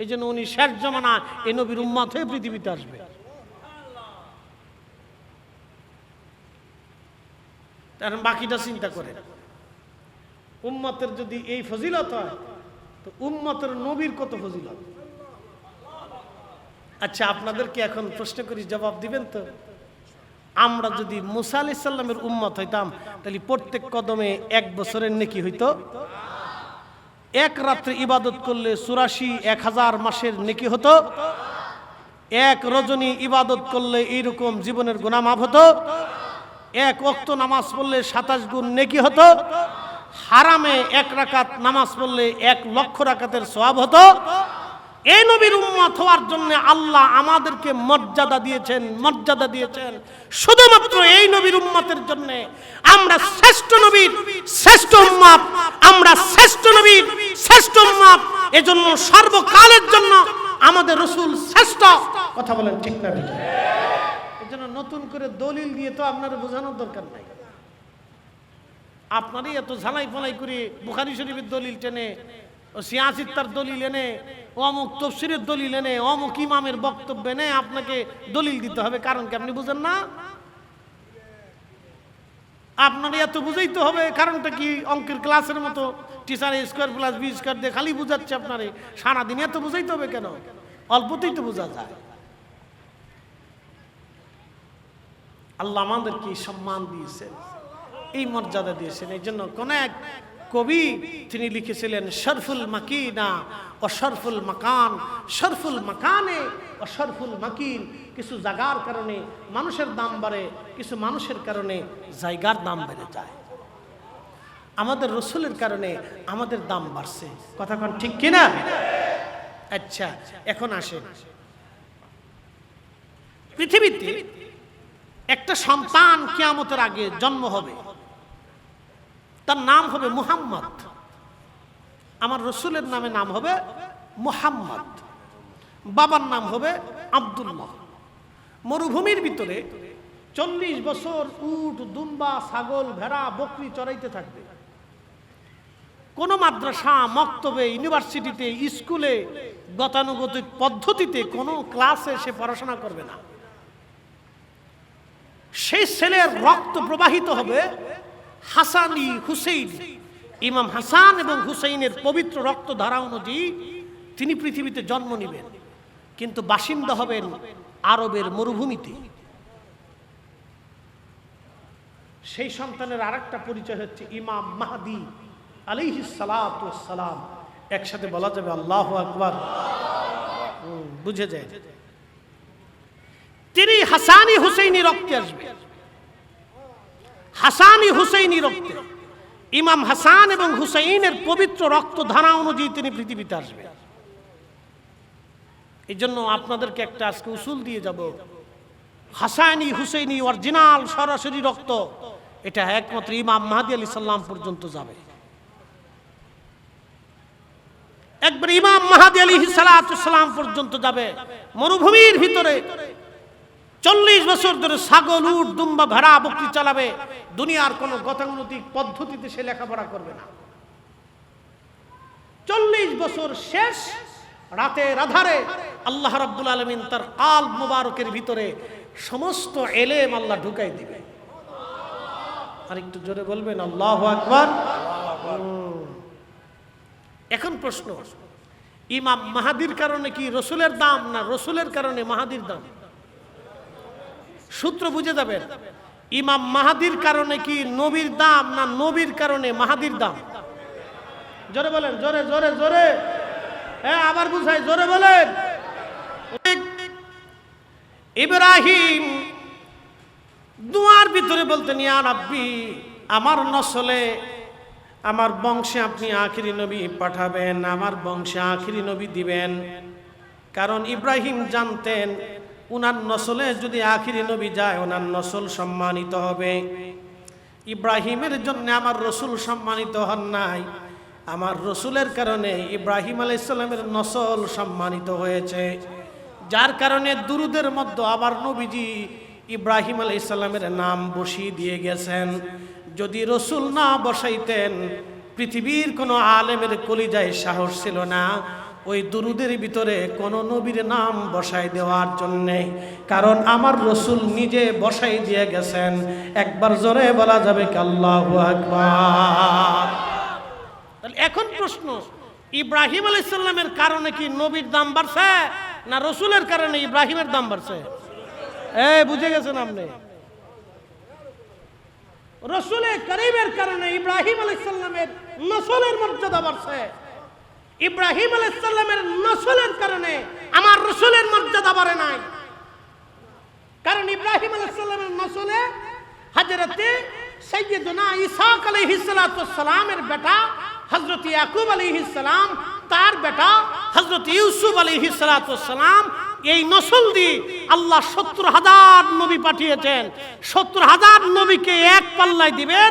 এই জন্য উনি শেষ জামানা এই নবীর উম্মত হয়ে পৃথিবীতে আসবে। কারণ বাকিটা চিন্তা করেন, উম্মতের যদি এই ফজিলত হয় তো উম্মতের নবীর কত ফজিলত। আচ্ছা, আপনাদেরকে এখন প্রশ্ন করি, জবাব দিবেন তো? আমরা যদি মুসা আলাইহিস সালামের উম্মত হইতাম তাহলে প্রত্যেক কদমে 1 বছরের নেকি হইতো। এক রাত্রে ইবাদত করলে 84,000 মাসের নেকি হতো। এক রজনী ইবাদত করলে এইরকম জীবনের গুনাহ মাফ হতো। এক ওয়াক্ত নামাজ পড়লে 27 গুণ নেকি হতো। হারামে 1 রাকাত নামাজ পড়লে 1 লক্ষ রাকাতের সওয়াব হতো। এই নবীর উম্মত হওয়ার জন্য আল্লাহ আমাদেরকে মর্যাদা দিয়েছেন শুধুমাত্র এই নবীর উম্মতের জন্য। আমরা শ্রেষ্ঠ নবীর শ্রেষ্ঠ উম্মত, আমরা শ্রেষ্ঠ নবীর শ্রেষ্ঠ উম্মত। এজন্য সর্বকালের জন্য আমাদের রাসূল শ্রেষ্ঠ। কথা বলেন ঠিক না ঠিক? এজন্য নতুন করে দলিল দিয়ে তো আপনার বোঝানোর দরকার নাই। আপনারই এত ঝালাই ফালাই করে বুখারী শরীফের দলিল টেনে, ও সিয়াসিত্তার দলিল এনে, অমুক তফসিরের দলিল এনে, অমুক ইমামের বক্তব্য এনে আপনাকে দলিল দিতে হবে। কারণ কি আপনি বুঝেন না? আপনার এত বুঝাইতে হবে কারণটা কি? অঙ্কের ক্লাসের মতো টিচার A² + B² দিয়ে খালি বুঝাচ্ছে আপনারে সারাদিন, এত বুঝাইতে হবে কেন? অল্পতেই তো বোঝা যায়। আল্লাহ আমাদেরকে সম্মান দিয়েছেন, এই মর্যাদা দিয়েছেন। এই জন্য কোন এক কবি তিনি লিখেছিলেন, শরফুল মাকিনা ও শরফুল মাকান, শরফুল মাকানে ও শরফুল মাকিন। কিছু জায়গার কারণে মানুষের দাম বাড়ে, কিছু মানুষের কারণে জায়গার দাম বেড়ে যায়। আমাদের রসুলের কারণে আমাদের দাম বাড়ছে। কথা কোন ঠিক কিনা? আচ্ছা, এখন আসেন, পৃথিবীতে একটা সন্তান কিয়ামতের আগে জন্ম হবে, তার নাম হবে মুহাম্মদ। আমার রসুলের নাম হবে মুহাম্মদ, বাবার নাম হবে আব্দুল্লাহ। মরুভূমির ভিতরে 40 বছর উট, দুম্বা, ছাগল, ভেড়া, বকরি চড়াইতে থাকবে। কোন মাদ্রাসা, মক্তবে, ইউনিভার্সিটিতে, স্কুলে গতানুগতিক পদ্ধতিতে কোনো ক্লাসে সে পড়াশোনা করবে না। সেই ছেলের রক্ত প্রবাহিত হবে হাসানি হুসেইন। ইমাম হাসান এবং হুসেইনের পবিত্র রক্ত ধারা অনুযায়ী তিনি পৃথিবীতে জন্ম নেবেন, কিন্তু বাসিন্দা হবেন আরবের মরুভূমিতে। সেই সন্তানের আরেকটা পরিচয় হচ্ছে ইমাম মাহদী আলাইহিস সালাতু ওয়াস সালাম। একসাথে বলা যাবে আল্লাহু আকবার, বুঝে যায়। তিনি হাসানি হুসেইনি রক্তে আসবে, হাসানি হুসেইনি রক্তে। ইমাম হাসান এবং হুসাইনের পবিত্র রক্ত ধারা অনুযায়ী তিনি পৃথিবীতে আসবে। এই জন্য আপনাদেরকে একটা আজকে উসুল দিয়ে যাব, হাসানি হুসেইনি অরিজিনাল সরাসরি রক্ত, এটা একমাত্র ইমাম মাহদী আলাইহিস সালাম পর্যন্ত যাবে। একবার ইমাম মাহদী আলাইহিস সালাম পর্যন্ত যাবে। মরুভূমির ভিতরে 40 বছর ধরে ছাগল, উট, দুম্বা, ভেড়া, বকরি চালাবে। দুনিয়ার কোনো গতানুগতিক পদ্ধতিতে সে লেখাপড়া করবে না। 40 বছর শেষ রাতের আধারে আল্লাহ রাব্বুল আলামিন তার কালব মুবারকের ভিতরে সমস্ত এলেম আল্লাহ ঢুকাই দিবে। আর একটু জোরে বলবেন আল্লাহু আকবার। এখন প্রশ্ন, ইমাম মাহদীর কারণে কি রসুলের দাম, না রসুলের কারণে মাহদীর দাম? সূত্র বুঝে যাবেন। ইমাম মাহদীর কারণে কি নবীর দাম, না নবীর কারণে মাহদীর দাম? জোরে বলেন, জোরে জোরে জোরে। হ্যাঁ, আবার বুঝাই, জোরে বলেন। ইব্রাহিম দুয়ার ভিতরে বলতেন, ইয়া রাব্বি, আমার নসলে, আমার বংশে আপনি আখিরি নবী পাঠাবেন, আমার বংশে আখিরি নবী দিবেন। কারণ ইব্রাহিম জানতেন উনার নসলে যদি আখিরি নবী যায় ওনার নসল সম্মানিত হবে। ইব্রাহিমের জন্য আমার রসুল সম্মানিত হন নাই, আমার রসুলের কারণে ইব্রাহিম আলাইহিস সালামের নসল সম্মানিত হয়েছে। যার কারণে দুরুদের মধ্যে আবার নবীজি ইব্রাহিম আলাইহিস সালামের নাম বসিয়ে দিয়ে গেছেন। যদি রসুল না বসাইতেন পৃথিবীর কোনো আলেমের কলিজায় সাহস ছিল না ওই দুরুদের ভিতরে কোন নবীর নাম বসাই দেওয়ার জন্যে। কারণ আমার রসুল নিজে বসাই দিয়ে গেছেন। একবার জোরে বলা যাবে কি আল্লাহু আকবার। এখন প্রশ্ন, ইব্রাহিম আলাইহিস সালামের কারণে কি নবীর দাম বাড়ছে না রসুলের কারণে ইব্রাহিমের দাম বাড়ছে? বুঝে গেছেন আপনি? রসুলে করিমের কারণে ইব্রাহিম আলাইহিস সালামের নসলের মর্যাদা বাড়ছে। ইব্রাহিম আলাইহিস সালামের নসলের কারণে আমার রসুলের মর্যাদা বাড়ে নাই। কারণ ইব্রাহিম আলাইহিস সালামের নসলে হযরতে সাইয়্যিদুনা ঈসা আলাইহিস সালাতু ওয়াস সালামের বেটা হযরত ইয়াকুব আলাইহিস সালাম, তার বেটা হযরত ইউসুফ আলাইহিস সালাতু ওয়াস সালাম, এই নসল দিয়ে আল্লাহ ৭০,০০০ নবী পাঠিয়েছেন। ৭০,০০০ নবীকে এক পাল্লায় দিবেন।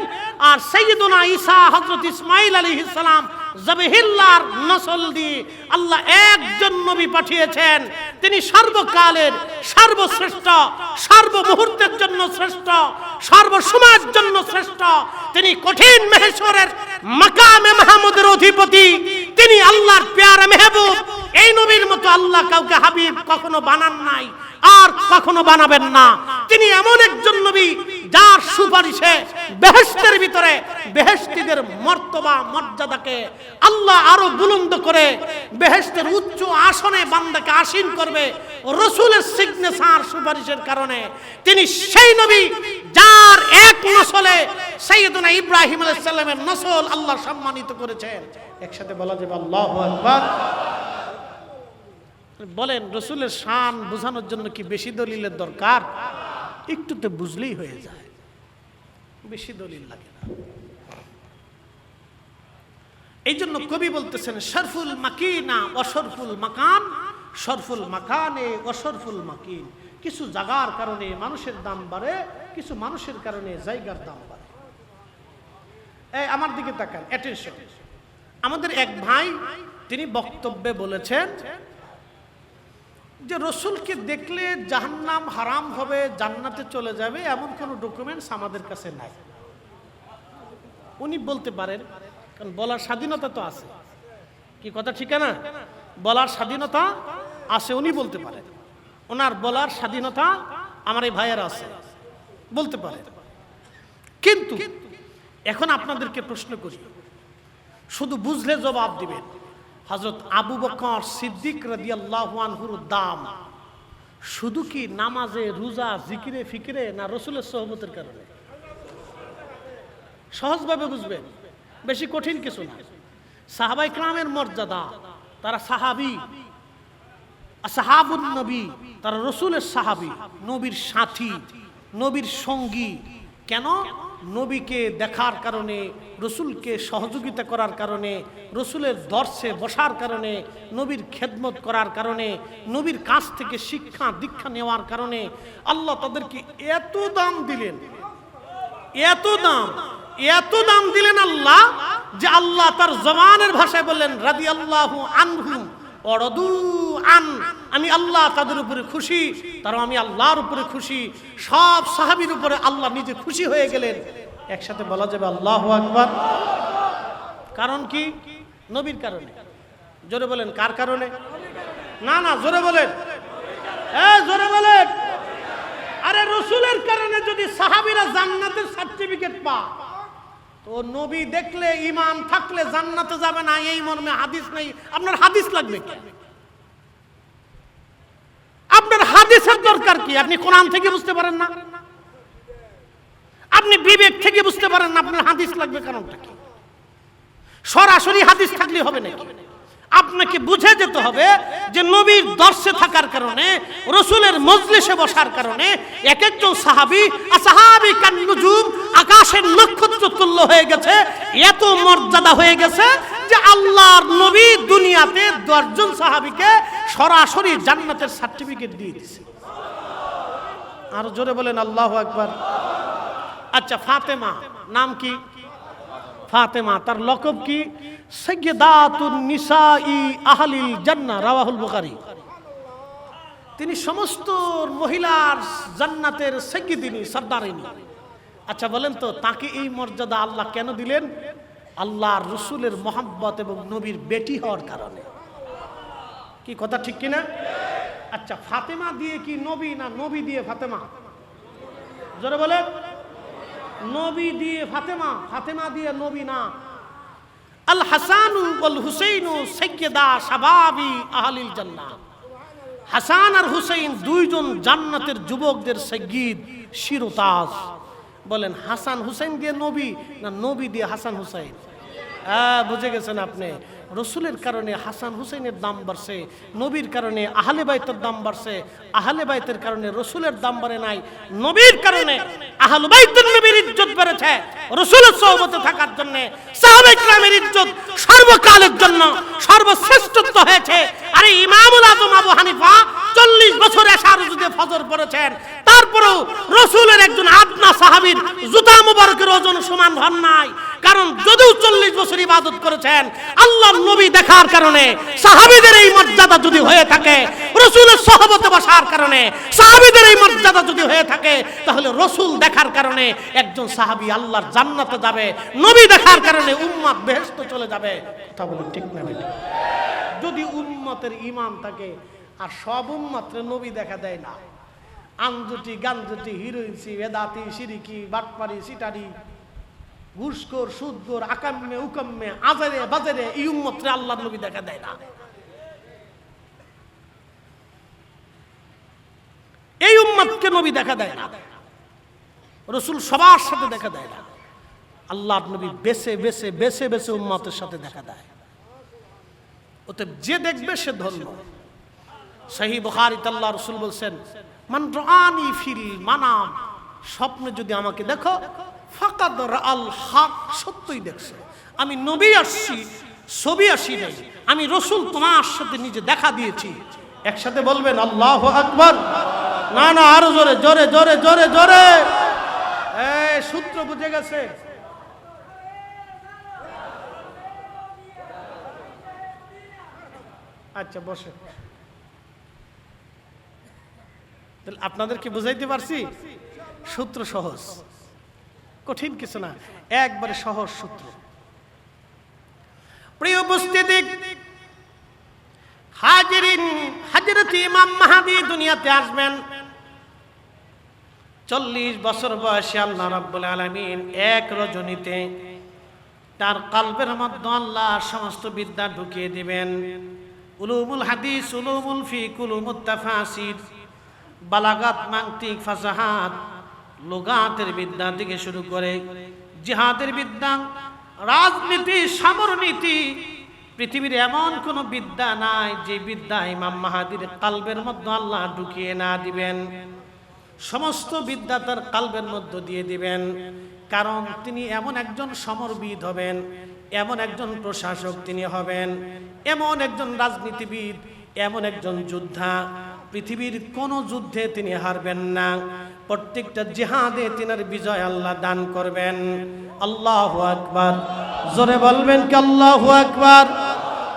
আর সাইয়্যিদুনা ঈসা হযরত ইসমাঈল আলাইহিস সালাম যাবিহিল্লাহর নসল দিয়ে আল্লাহ একজন নবী পাঠিয়েছেন। তিনি সর্বকালের সর্বশ্রেষ্ঠ, সর্বমুহূর্তের জন্য শ্রেষ্ঠ, সর্বসময়ের জন্য শ্রেষ্ঠ। তিনি কঠিন মেহেশ্বরের মাকামে মাহমুদের অধিপতি। তিনি আল্লাহর পেয়ারা মেহবুব। এই নবীর মতো আল্লাহ কাউকে হাবিব কখনো বানান নাই, আর কখনো বানাবেন না। তিনি এমন একজন নবী যার সুপারিশে বেহেশতের ভিতরে বেহেশতীদের মর্তবা মর্যাদাকে আল্লাহ আরো বুলন্দ করে বেহেশতের উচ্চ আসনে বান্দাকে আসীন করবে রসুলের সিগনেচার সুপারিশের কারণে। তিনি সেই নবী যার এক নসলে সাইয়্যিদুনা ইব্রাহিম আলাইহিস সালামের নসল আল্লাহ সম্মানিত করেছেন। একসাথে বলা যাবে আল্লাহু আকবার। বলেন, রসুলের শান বোঝানোর জন্য কি বেশি দলিলের দরকার? একটুতে বুঝলেই হয়ে যায়, বেশি দলিল লাগে না। এই জন্য কবি বলতেছেন, শরফুল মাকিনা অশরফুল মাকান, শরফুল মাকানে অশরফুল মাকিন। কিছু জায়গার কারণে মানুষের দাম বাড়ে, কিছু মানুষের কারণে জায়গার দাম বাড়ে। আমার দিকে তাকান, অ্যাটেনশন। আমাদের এক ভাই তিনি বক্তব্যে বলেছেন যে রসুলকে দেখলে জাহান্নাম হারাম হবে, জান্নাতে চলে যাবে, এমন কোনো ডকুমেন্টস আমাদের কাছে নাই। উনি বলতে পারেন, কারণ বলার স্বাধীনতা তো আছে। কি কথা ঠিক না? বলার স্বাধীনতা আছে, উনি বলতে পারেন। ওনার বলার স্বাধীনতা আমার এই ভাইয়ের আছে, বলতে পারে। কিন্তু এখন আপনাদেরকে প্রশ্ন করি, শুধু বুঝলে জবাব দিবেন। হযরত আবু বকর সিদ্দিক রাদিয়াল্লাহু আনহুর দাম শুধু কি নামাজে, রোজা, জিকিরে, ফিকিরে, না রসুলের সোহবতের কারণে? সহজভাবে বুঝবেন, বেশি কঠিন কিছু না। সাহাবায়ে কেরামের মর্যাদা, তারা সাহাবী, আসহাবুন নবী, তারা রসুলের সাহাবী, নবীর সাথী, নবীর সঙ্গী। কেন? নবীকে দেখার কারণে, রসুলকে সহযোগিতা করার কারণে, রসুলের দর্শে বসার কারণে, নবীর খেদমত করার কারণে, নবীর কাছ থেকে শিক্ষা দীক্ষা নেওয়ার কারণে আল্লাহ তাদেরকে এত দাম দিলেন, এত দাম দিলেন আল্লাহ, যে আল্লাহ তার জবানের ভাষায় বললেন রাদিয়াল্লাহু আনহুম অরদু আন, আমি আল্লাহ তাদের উপরে খুশি, তারা আমি আল্লাহর উপরে খুশি। সব সাহাবীর উপরে আল্লাহ নিজে খুশি হয়ে গেলেন। একসাথে বলা যাবে আল্লাহু আকবার। কারণ কি? নবীর কারণে। জোরে বলেন, কার কারণে? না না, জোরে বলেন, জোরে বলেন। আরে রসুলের কারণে যদি সাহাবীরা জান্নাতের সার্টিফিকেট পায়, তো নবী দেখলে ঈমান থাকলে জান্নাতে যাবে না, এই মর্মে হাদিস নেই। আপনার হাদিস লাগবে কি? আপনার হাদিসের দরকার কি? আপনি কোরআন থেকে বুঝতে পারেন না, আপনি বিবেক থেকে বুঝতে পারেন না, আপনার হাদিস লাগবে কারণটা কি? সরাসরি হাদিস থাকলে হবে নাকি? আপনাকে বুঝে যেতে হবে যে নবীর দর্শে থাকার কারণে, রসুলের মজলিসে বসার কারণে এক একজন সাহাবী আসহাবী কান নুজুম, আকাশের নক্ষত্র তুল্য হয়ে গেছে, এত মর্যাদা হয়ে গেছে যে আল্লাহর নবী দুনিয়াতে 10 জন সাহাবীকে সরাসরি জান্নাতের সার্টিফিকেট দিয়ে দিয়েছে। আর জোরে বলেন আল্লাহু আকবার। আচ্ছা, ফাতেমা নাম কি? ফাতেমা, তার লকব কি? সাইয়্যিদাতুন নিসাই আহলিল জান্নাহ, রাওয়াহুল বুখারী। তিনি সমস্ত মহিলার জান্নাতের সাইয়্যিদিনী, সরদারিনী। আচ্ছা বলেন তো, তাকে এই মর্যাদা আল্লাহ কেন দিলেন? আল্লাহর রাসূলের মহব্বত এবং নবীর বেটি হওয়ার কারণে। কি কথা ঠিক কিনা? আচ্ছা, ফাতেমা দিয়ে কি নবী, না নবী দিয়ে ফাতেমা? জোরে বলেন। নবী দিয়ে ফাতেমা, ফাতেমা দিয়ে নবী না। আল হাসানু ওয়াল হুসাইনু সাইয়্যিদা শাবাবি আহলিল জান্নাহ। হাসান আর হুসাইন দুইজন জান্নাতের যুবকদের সাইয়্যিদ, শিরোতাজ। বলেন, হাসান হুসাইন দিয়ে নবী, না নবী দিয়ে হাসান হুসাইন? বুঝে গেছেন আপনি। রসুলের কারণে হাসান হুসাইনের দাম বাড়ছে, নবীর কারণে আহলে বাইতের দাম বাড়ছে, আহলে বাইতের কারণে রসুলের দাম বাড়ে নাই, নবীর কারণে আহলে বাইতের নবীর ইজ্জত বেড়েছে। রসুলের সোহবতে থাকার জন্য সাহাবায়ে কেরামের ইজ্জত সর্বকালের জন্য সর্বশ্রেষ্ঠত্ব হয়েছে। আরে ইমামুল আজম আবু হানিফা 40 বছর এশার যুগে ফজর পড়েছেন, তারপরেও রসুলের একজন আদনা সাহাবীর জুতা মুবারকের ওজন সমান হন নাই। কারণ যদিও 40 বছর ইবাদত করেছেন, আল্লাহর নবী দেখার কারণে সাহাবীদের এই মর্যাদা যদি হয়ে থাকে, রাসূলের সোহবতে বসার কারণে সাহাবীদের এই মর্যাদা যদি হয়ে থাকে, তাহলে রাসূল দেখার কারণে একজন সাহাবী আল্লাহর জান্নাতে যাবে, নবী দেখার কারণে উম্মত বেহেশতে চলে যাবে। কথা বলেন ঠিক না বেঠিক? যদি উম্মতের ঈমান থাকে, আর সব উম্মতরে নবী দেখা দেয় না, আঞ্জুটি গাঞ্জুটি হিরোইনসি বেদাতি শিরিকি বাটপারি সিটারি ঘুষখোর সুদখোর আকাম্মে উকাম্মে আজারে বাজারে এই উম্মতরে আল্লাহর নবী দেখা দেয় না। এই উম্মতকে নবী দেখা দেয় না, রাসূল সবার সাথে দেখা দেয় না। আল্লাহর নবী বেছে বেছে বেছে বেছে উম্মতের সাথে দেখা দেয়। ওতে যে দেখবে সে ধন্য। সহিহ বুখারীতে আল্লাহর রাসূল বলেন, মান রাআনি ফিল মানাম, স্বপ্নে যদি আমাকে দেখো, ফাকাদ রাআল হক, সত্যই দেখছো। আমি নবী আসছি, ছবি আসি নাই, আমি রাসূল তোমার সাথে নিজে দেখা দিয়েছি। একসাথে বলবেন আল্লাহু আকবার। না না, আরো জোরে জোরে জোরে জোরে জোরে। এই সূত্র বুঝে গেছে? আচ্ছা বসে। আপনাদেরকে বুঝাইতে পারছি? সূত্র সহজ, কঠিন কিছু না, একবারে সহজ সূত্র। প্রিয় উপস্থিতি, হাজিরিন, হযরত ইমাম মাহদী দুনিয়াতে আসবেন। 40 বছর বয়সে আল্লাহ রাব্বুল আলামিন এক রজনীতে তার কলবের মধ্যে আল্লাহ সমস্ত বিদ্যা ঢুকিয়ে দিবেন। উলুমুল হাদিস, উলুমুল ফিক, উলুমুত তাফাসির, বালাগাত, মান্তিক, ফাসাহাত, লুগাতের বিদ্যা থেকে শুরু করে জিহাদের বিদ্যা, রাজনীতি, সমরনীতি, পৃথিবীর এমন কোন বিদ্যা নাই যে বিদ্যা ইমাম মাহদীর কলবের মধ্যে আল্লাহ ঢুকিয়ে না দিবেন। সমস্ত বিদ্যা তার কলবের মধ্যে দিয়ে দিবেন, কারণ তিনি এমন একজন সমরবিদ হবেন, এমন একজন প্রশাসক তিনি হবেন, এমন একজন রাজনীতিবিদ, এমন একজন যোদ্ধা, পৃথিবীর কোন যুদ্ধে তিনি হারবেন না। প্রত্যেকটা জিহাদে তিনার বিজয় আল্লাহ দান করবেন। আল্লাহু আকবার। জোরে বলবেন কি আল্লাহু আকবার?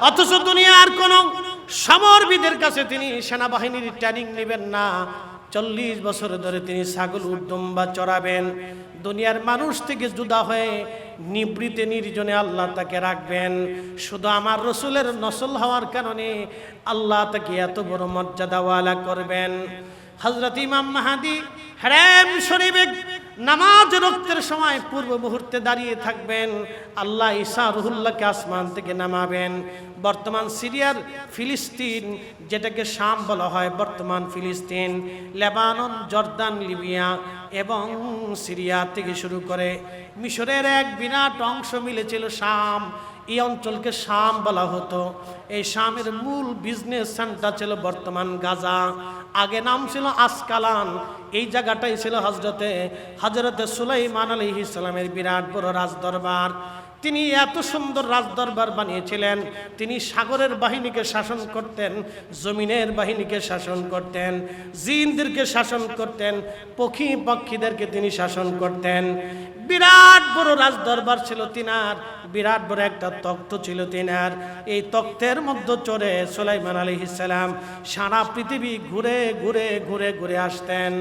অথচ দুনিয়ার কোন সমরবিদের কাছে তিনি সেনাবাহিনীর ট্রেনিং নেবেন না। 40 বছর ধরে তিনি ছাগল উদ্দম্বা চড়াবেন, দুনিয়ার মানুষ থেকে জুদা হয়ে নিবৃতে নির্জনে আল্লাহ তাকে রাখবেন। শুধু আমার রাসূলের নসল হওয়ার কারণে আল্লাহ তাকে এত বড় মর্যাদাওয়ালা করবেন। হযরত ইমাম মাহদী হারাম শরীফে নামাজের রক্তের সময় পূর্ব মুহূর্তে দাঁড়িয়ে থাকবেন, আল্লাহ ঈসা রুহুল্লাহকে আসমান থেকে নামাবেন। বর্তমান সিরিয়ার ফিলিস্তিন, যেটাকে শাম বলা হয়, বর্তমান ফিলিস্তিন, লেবানন, জর্দান, লিবিয়া এবং সিরিয়া থেকে শুরু করে মিশরের এক বিরাট অংশ মিলেছিল শাম। এই অঞ্চলকে শাম বলা হতো। এই শামের মূল বিজনেস সেন্টার ছিল বর্তমান গাজা। আগে নাম ছিল আসকালান। এই জায়গাটাই ছিল হজরতে সুলাইমান আলাইহিস সালামের বিরাট বড় রাজদরবার। তিনি এত সুন্দর রাজদরবার বানিয়েছিলেন। তিনি সাগরের বাহিনীকে শাসন করতেন, জমিনের বাহিনীকে শাসন করতেন, জিনদেরকে শাসন করতেন, পক্ষী পক্ষীদেরকে তিনি শাসন করতেন। বিরাট বড় রাজদরবার ছিল তিনার, বিরাট বড় একটা তখ্ত ছিল তিনার। এই তখ্তের মধ্যে চড়ে সুলাইমান আলাইহিস সালাম সারা পৃথিবী ঘুরে ঘুরে ঘুরে ঘুরে আসতেন।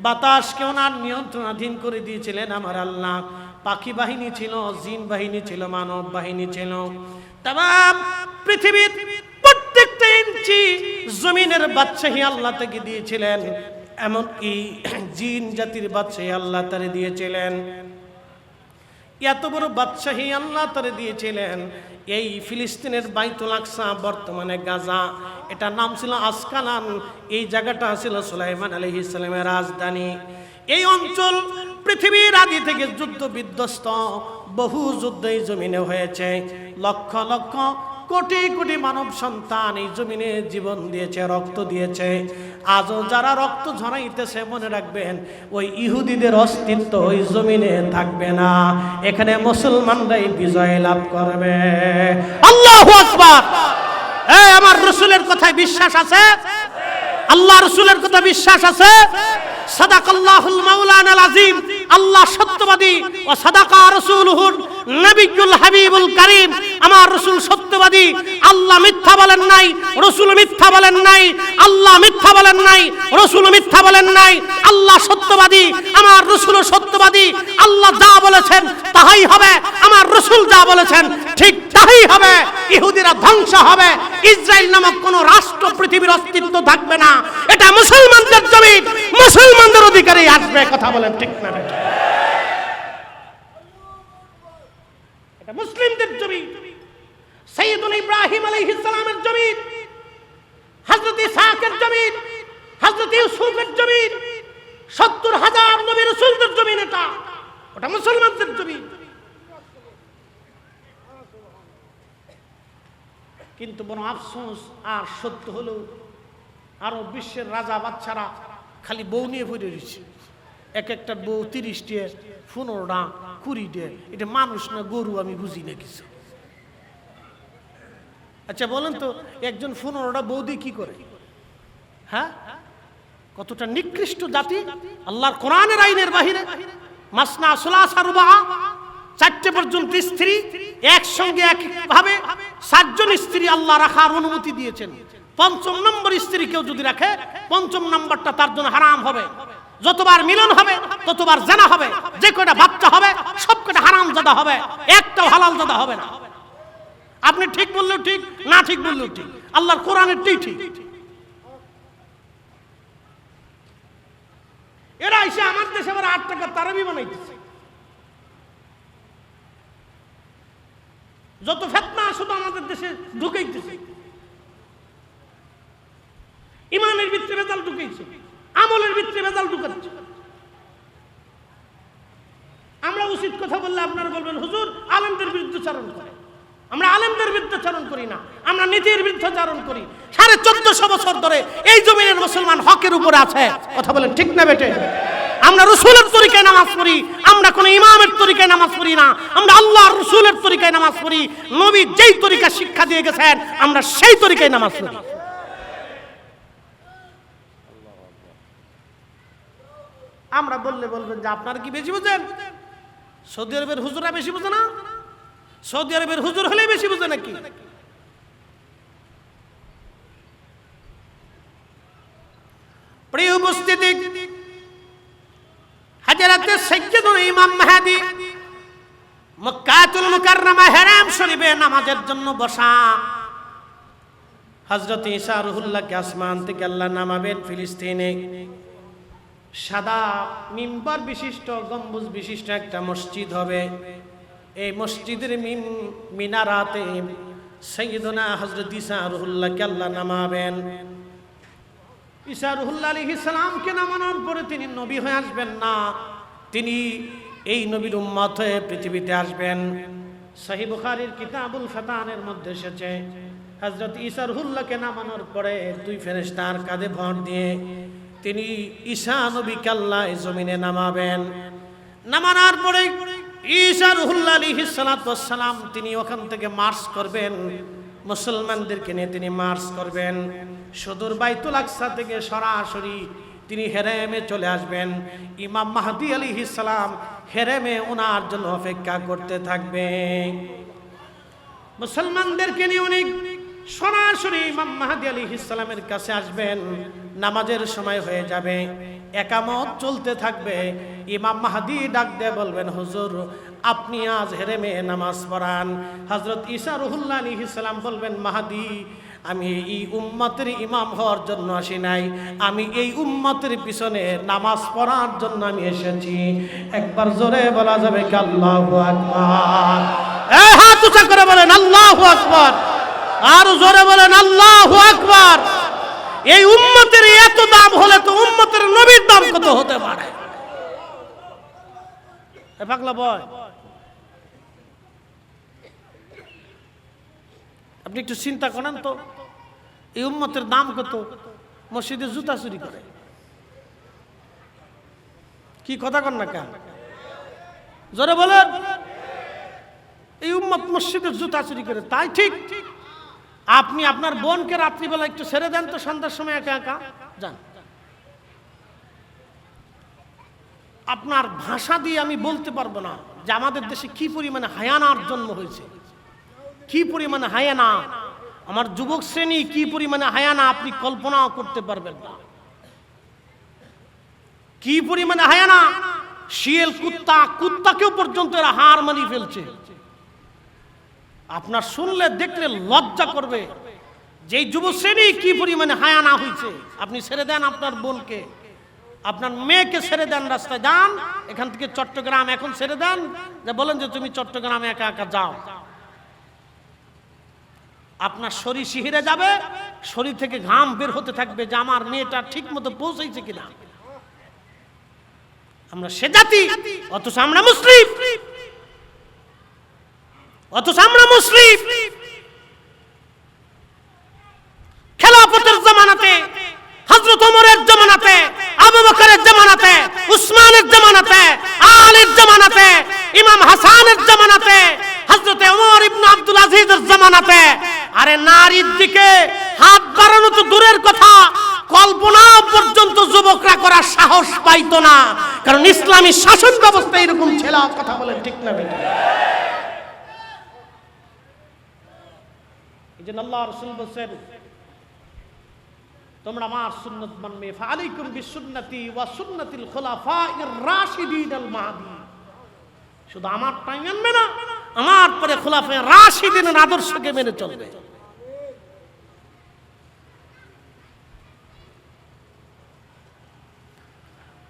বাতাসকে ওনার নিয়ন্ত্রণাধীন করে দিয়েছিলেন আমার আল্লাহ। পাখি বাহিনী ছিল, জিন বাহিনী ছিল, মানব বাহিনী ছিল। তামাম পৃথিবীর প্রত্যেকটা ইঞ্চি জমিনের বাদশাহী আল্লাহ তাকে দিয়েছিলেন। এমনকি জিন জাতির বাদশাহী আল্লাহ তারে দিয়েছিলেন। এত বড় বাদশাহী আল্লাহ তারে দিয়েছিলেন। এই ফিলিস্তিনের বাইতুল আকসা, বর্তমানে গাজা, এটা নাম ছিল আসকালান। এই জায়গাটা ছিল সুলাইমান আলাইহিস সালামের রাজধানী। এই অঞ্চল পৃথিবীর আদি থেকে যুদ্ধ বিধ্বস্ত, বহু যুদ্ধ এই জমিনে হয়েছে। লক্ষ লক্ষ কোটি কোটি মানব সন্তান এই জমিনে জীবন দিয়েছে, রক্ত দিয়েছে। আজও যারা রক্ত ঝরাইতেছে, মনে রাখবেন ওই ইহুদিদের অস্তিত্ব ওই জমিনে থাকবে না। এখানে মুসলমানরাই বিজয় লাভ করবে। আল্লাহু আকবার। আমার রাসূলের কথায় বিশ্বাস আছে? আল্লাহ রাসূলের কথা বিশ্বাস আছে? সাদাকাল্লাহুল মাওলানাল আযীম। আল্লাহ সত্যবাদী, ও সাদাকা রাসূলুহুন নবিয়ুল হাবিবুল কারীম। আমার রাসূল সত্যবাদী। আল্লাহ মিথ্যা বলেন নাই, রাসূল মিথ্যা বলেন নাই। আল্লাহ মিথ্যা বলেন নাই, রাসূল মিথ্যা বলেন নাই। আল্লাহ সত্যবাদী, আমার রাসূলও সত্যবাদী। আল্লাহ যা বলেছেন তাই হবে, আমার রাসূল যা বলেছেন ঠিক তাই হবে। ইহুদিরা ধ্বংস হবে, ইসরায়েল নামক কোন রাষ্ট্র পৃথিবীর অস্তিত্ব থাকবে না। এটা মুসলমানদের জমি, মুসলমানদের অধিকারে আসবে। কথা বলেন ঠিক না? এটা মুসলিমদের জমি। সাইয়্যিদুনা ইব্রাহিম আলাইহিস সালামের জমি, হযরত ইসহাকের জমি, হযরত ইউসুফের জমি, ৭০,০০০ নবী রাসূলদের জমি। এটা ওটা মুসলমানদের জমি। কিন্তু বড় আফসোস আর সত্য হলো, আরো বিশ্বের রাজা বাচ্চারা খালি বউ নিয়ে পড়ে রয়েছে। এক একটা বউ ৩০টা, ১৫টা, ২০টা। এটা মানুষ না গরু, আমি বুঝি না কিছু। আচ্ছা বলেন তো, একজন ১৫টা বউ দিয়ে কি করে? হ্যাঁ, কতটা নিকৃষ্ট জাতি। আল্লাহর কোরআনের আইনের বাহিরে মাসনা সুলাসা রুবা, ৪টে পর্যন্ত স্ত্রী, একসঙ্গে একভাবে ৭ জন স্ত্রী আল্লাহ রাখার অনুমতি দিয়েছেন। ৫ম নম্বর স্ত্রী কেউ যদি রাখে, ৫ম নম্বরটা তার জন্য হারাম হবে। যতবার মিলন হবে ততবার জানা হবে। যে কয়টা বাচ্চা হবে সব কয়টা হারাম জাদা হবে, একটাও হালাল জাদা হবে না। আপনি ঠিক বললেও ঠিক, না ঠিক বললেও ঠিক, আল্লাহর কোরআনের ঠিক। এরা এসে আমার দেশে আবার ৮ টাকা তারাবি বানাইতেছে। যত ফিতনা শুধু আমাদের দেশে ঢুকাইতেছে। ইমানের ভিতরে ভেজাল ঢুকাইছে, আমলের ভিতরে ভেজাল ঢুকাচ্ছে। আমরা উচিত কথা বললে আপনারা বলবেন হুজুর আলেমদের বিরুদ্ধে চারণ করে। আমরা আলেমদের বিরুদ্ধে চারণ করি না, আমরা নীতির বিরুদ্ধে চারণ করি। ১৪৫০ বছর ধরে এই জমিনের মুসলমান হকের উপরে আছে। কথা বলেন ঠিক না বেটে? আমরা রাসূলের তরিকায় নামাজ পড়ি, আমরা কোন ইমামের তরিকায় নামাজ পড়ি না। আমরা আল্লাহর রাসূলের তরিকায় নামাজ পড়ি। নবী যেই তরিকা শিক্ষা দিয়ে গেছেন আমরা সেই তরিকায় নামাজ পড়ি। আমরা বললে বলবেন যে আপনারা কি বেশি বুঝেন? সৌদি আরবের হুজুরা বেশি বুঝে না? সৌদি আরবের হুজুর হলে বেশি বুঝে নাকি? প্রিয় উপস্থিতি, হযরত সাইয়্যিদুনা ইমাম মাহদী মক্কাতুল মুকাররমা হারাম শরীফে নামাজের জন্য বসা। হযরত ঈসা রুহুল্লাহকে আসমান থেকে আল্লাহ নামাবেন ফিলিস্তিনে। সাদা মিম্বার বিশিষ্ট গম্বুজ বিশিষ্ট একটা মসজিদ হবে। এই মসজিদের মিনারাতে সাইয়্যিদুনা হযরত ঈসা রুহুল্লাহকে আল্লাহ নামাবেন। ঈসা রুহুল্লাহ আলাইহিস সালামকে নামানোর পরে তিনি নবী হয়ে আসবেন না, তিনি এই নবীর উম্মত হয়ে পৃথিবীতে আসবেন। সহিহ বুখারীর কিতাবুল ফাতানের মধ্যে এসেছে, হযরত ঈসা রুহুল্লাহকে নামানোর পরে দুই ফেরেশতার কাঁধে ভর দিয়ে তিনি ঈসা নবীকে আল্লাহ এই জমিনে নামাবেন। নামানোর পরে ঈসা রুহুল্লাহ আলাইহিস সালাতু ওয়াস সালাম তিনি ওখান থেকে মার্চ করবেন, মুসলমানদেরকে নিয়ে তিনি মার্চ করবেন। সুদূর বাইতুল আকসা থেকে সরাসরি তিনি হেরেমে চলে আসবেন। ইমাম মাহদী আলাইহিস সালাম হেরেমে ওনার জন্য অপেক্ষা করতে থাকবে। মুসলমানদেরকে নিয়ে উনি সরাসরি ইমাম মাহদী আলাইহিস সালামের কাছে আসবেন। নামাজের সময় হয়ে যাবে, একামত চলতে থাকবে। ইমাম মাহদী ডাক দিয়ে বলবেন, হুজুর আপনি আজ হেরেমে নামাজ পড়ান। হযরত ঈসা রুহুল্লাহ আলাইহিস সালাম বলবেন, মাহদী আমি এই উম্মতের ইমাম হওয়ার জন্য আসি নাই, আমি এই উম্মতের পিছনে নামাজ পড়ার জন্য আমি এসেছি। একবার জোরে বলা যাবে কি আল্লাহু আকবার? এই হাত উঁচা করে বলেন আল্লাহু আকবার, আর জোরে বলেন আল্লাহু আকবার। এই উম্মতের এত দাম হলে তো উম্মতের নবীর দাম কত হতে পারে? এ পাগলা বয়, আপনি একটু চিন্তা করেন তো, এই উম্মতের দাম কত? মসজিদে জুতা চুরি করে, কি কথা কন না কেন? জোরে বলেন, এই উম্মত মসজিদের জুতা চুরি করে, তাই ঠিক। আপনি আপনার বোনকে রাত্রিবেলা একটু ছেড়ে দেন তো, সন্ধ্যার সময় একা একা যান। আপনার ভাষা দিয়ে আমি বলতে পারবো না যে আমাদের দেশে কি পরিমাণে হায়ানার জন্ম হয়েছে, কি পরিমাণে হায়ানা, আমার যুবক শ্রেণী কি পরিমাণে হায়ানা আপনি কল্পনাও করতে পারবেন না। কি পরিমাণে হায়ানা, শিয়াল কুত্তাকেও পর্যন্ত এরা হার মানিয়ে ফেলছে। আপনার শুনলে দেখলে লজ্জা করবে যে যুব শ্রেণী কি পরিমাণে হায়ানা হয়েছে। আপনি ছেড়ে দেন আপনার বোনকে, আপনার মেয়েকে ছেড়ে দেন, রাস্তায় যান, এখান থেকে চট্টগ্রাম এখন ছেড়ে দেন, যে বলেন যে তুমি চট্টগ্রামে একা একা যাও। আপনার শরীর শিহরে যাবে, শরীর থেকে ঘাম বের হতে থাকবে যে আমার মেয়েটা ঠিক মতো পৌঁছেছে কিনা। আমরা সে জাতি, অথচ আমরা মুসলিম, অথচ আমরা মুসলিম। খেলাফতের জামানাতে, হযরত ওমরের জামানাতে, আবু বকরের জামানাতে, উসমানের জামানাতে, আলীর জামানাতে, ইমাম হাসানের জামানাতে, হযরত ওমর ইবনে আব্দুল আজিজের জামানাতে আরে নারীর দিকে হাত বাড়ানো তো দূরের কথা, কল্পনা পর্যন্ত যুবকরা করার সাহস পাইতো না, কারণ ইসলামী শাসন ব্যবস্থা এরকম ছিল। কথা বলেন ঠিক না বেঠিক? এইজন্য আল্লাহ রাসূল বলেন, তোমরা আমার সুন্নাত মানবে, ফাআলাইকুম বিসুন্নতি ওয়া সুন্নাতিল খুলাফাইর রাশিদিন আল মাহদি। শুধু আমার টাইম মানবে না, আমার পরে খুলাফায়ে রাশিদিনের আদর্শকে মেনে চলবে।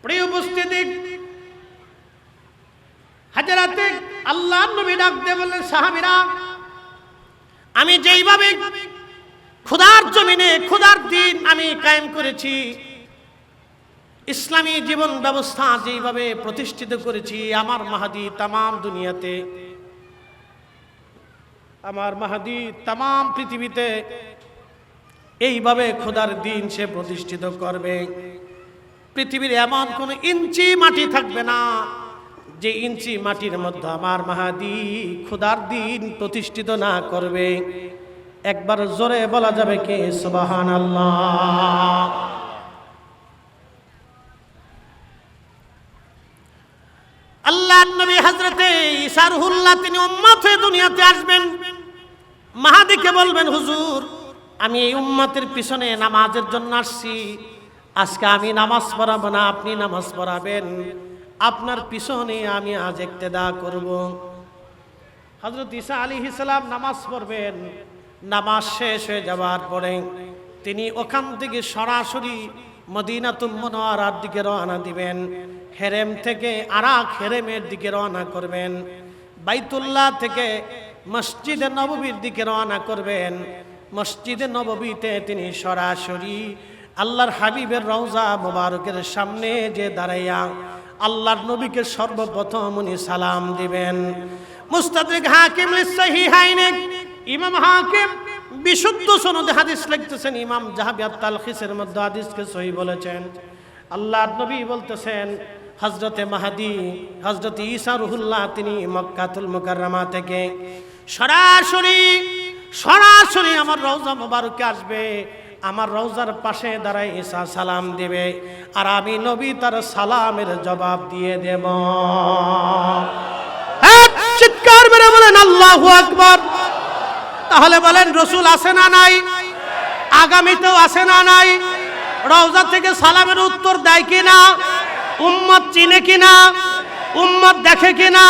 প্রিয় উপস্থিতি, হাজরাতে আল্লাহর নবী ডাক দিয়ে বললেন, সাহাবীরা আমি যেইভাবে খোদার জমিনে খোদার দিন আমি কায়েম করেছি, ইসলামী জীবন ব্যবস্থা যেইভাবে প্রতিষ্ঠিত করেছি, আমার মাহদী তামাম দুনিয়াতে, আমার মাহদী তামাম পৃথিবীতে এইভাবে খোদার দিন সে প্রতিষ্ঠিত করবে। পৃথিবীর এমন কোন ইঞ্চি মাটি থাকবে না যে ইঞ্চি মাটির মধ্যে আমার মাহদী খোদার দিন প্রতিষ্ঠিত না করবে। একবার জোরে বলা যাবে কি সুবহানাল্লাহ? আল্লাহর নবী হযরতে ঈসা রুহুল্লাহ তিনি উম্মত হয়ে দুনিয়াতে আসবেন। মাহদীকে বলবেন, হুজুর আমি এই উম্মতের পিছনে নামাজের জন্য আসছি, আজকে আমি নামাজ পড়াবো না, আপনি নামাজ পড়াবেন, আপনার পিছনে আমি আজ ইক্তেদা করব। হযরত ঈসা আলাইহিস সালাম নামাজ পড়বেন। নামাজ শেষ হয়ে যাওয়ার পরে তিনি ওখান থেকে সরাসরি মদিনাতুল মুনাওয়ারার দিকে রওনা দিবেন। হেরেম থেকে আরাক হেরেমের দিকে রওনা করবেন। বাইতুল্লাহ থেকে মসজিদে নববীর দিকে রওনা করবেন। মসজিদে নববীতে তিনি সরাসরি আল্লাহর হাবিবের রওজা মোবারকের সামনে যে দাঁড়াইয়া আল্লাহর নবীকে সর্বপ্রথম উনি সালাম দিবেন। মুস্তাদরিক হাকিম লিসহিহাইনে ইমাম হাকিম বিশুদ্ধ সনদে হাদিস লিখতেছেন, ইমাম যাহাবী আত-তালখিসের মধ্যে হাদিসকে সহিহ বলেছেন। আল্লাহর নবী বলতেছেন, হযরতে মাহদী হযরত ঈসা রুহুল্লাহ তিনি মক্কাতুল মুকাররমা থেকে সরাসরি আমার রওজা মোবারকে আসবে, আমার রওজার পাশে দাঁড়ায় ঈসা সালাম দেবে, আর আমি নবী তার সালামের জবাব দিয়ে দেব। হ্যাঁ, চিৎকার মেরে বলেন আল্লাহু আকবার। তাহলে বলেন রাসূল আছে না নাই? আগামীতেও আছে না নাই? রওজা থেকে সালামের উত্তর দেয় কিনা? উম্মত চিনে কিনা? উম্মত দেখে কিনা?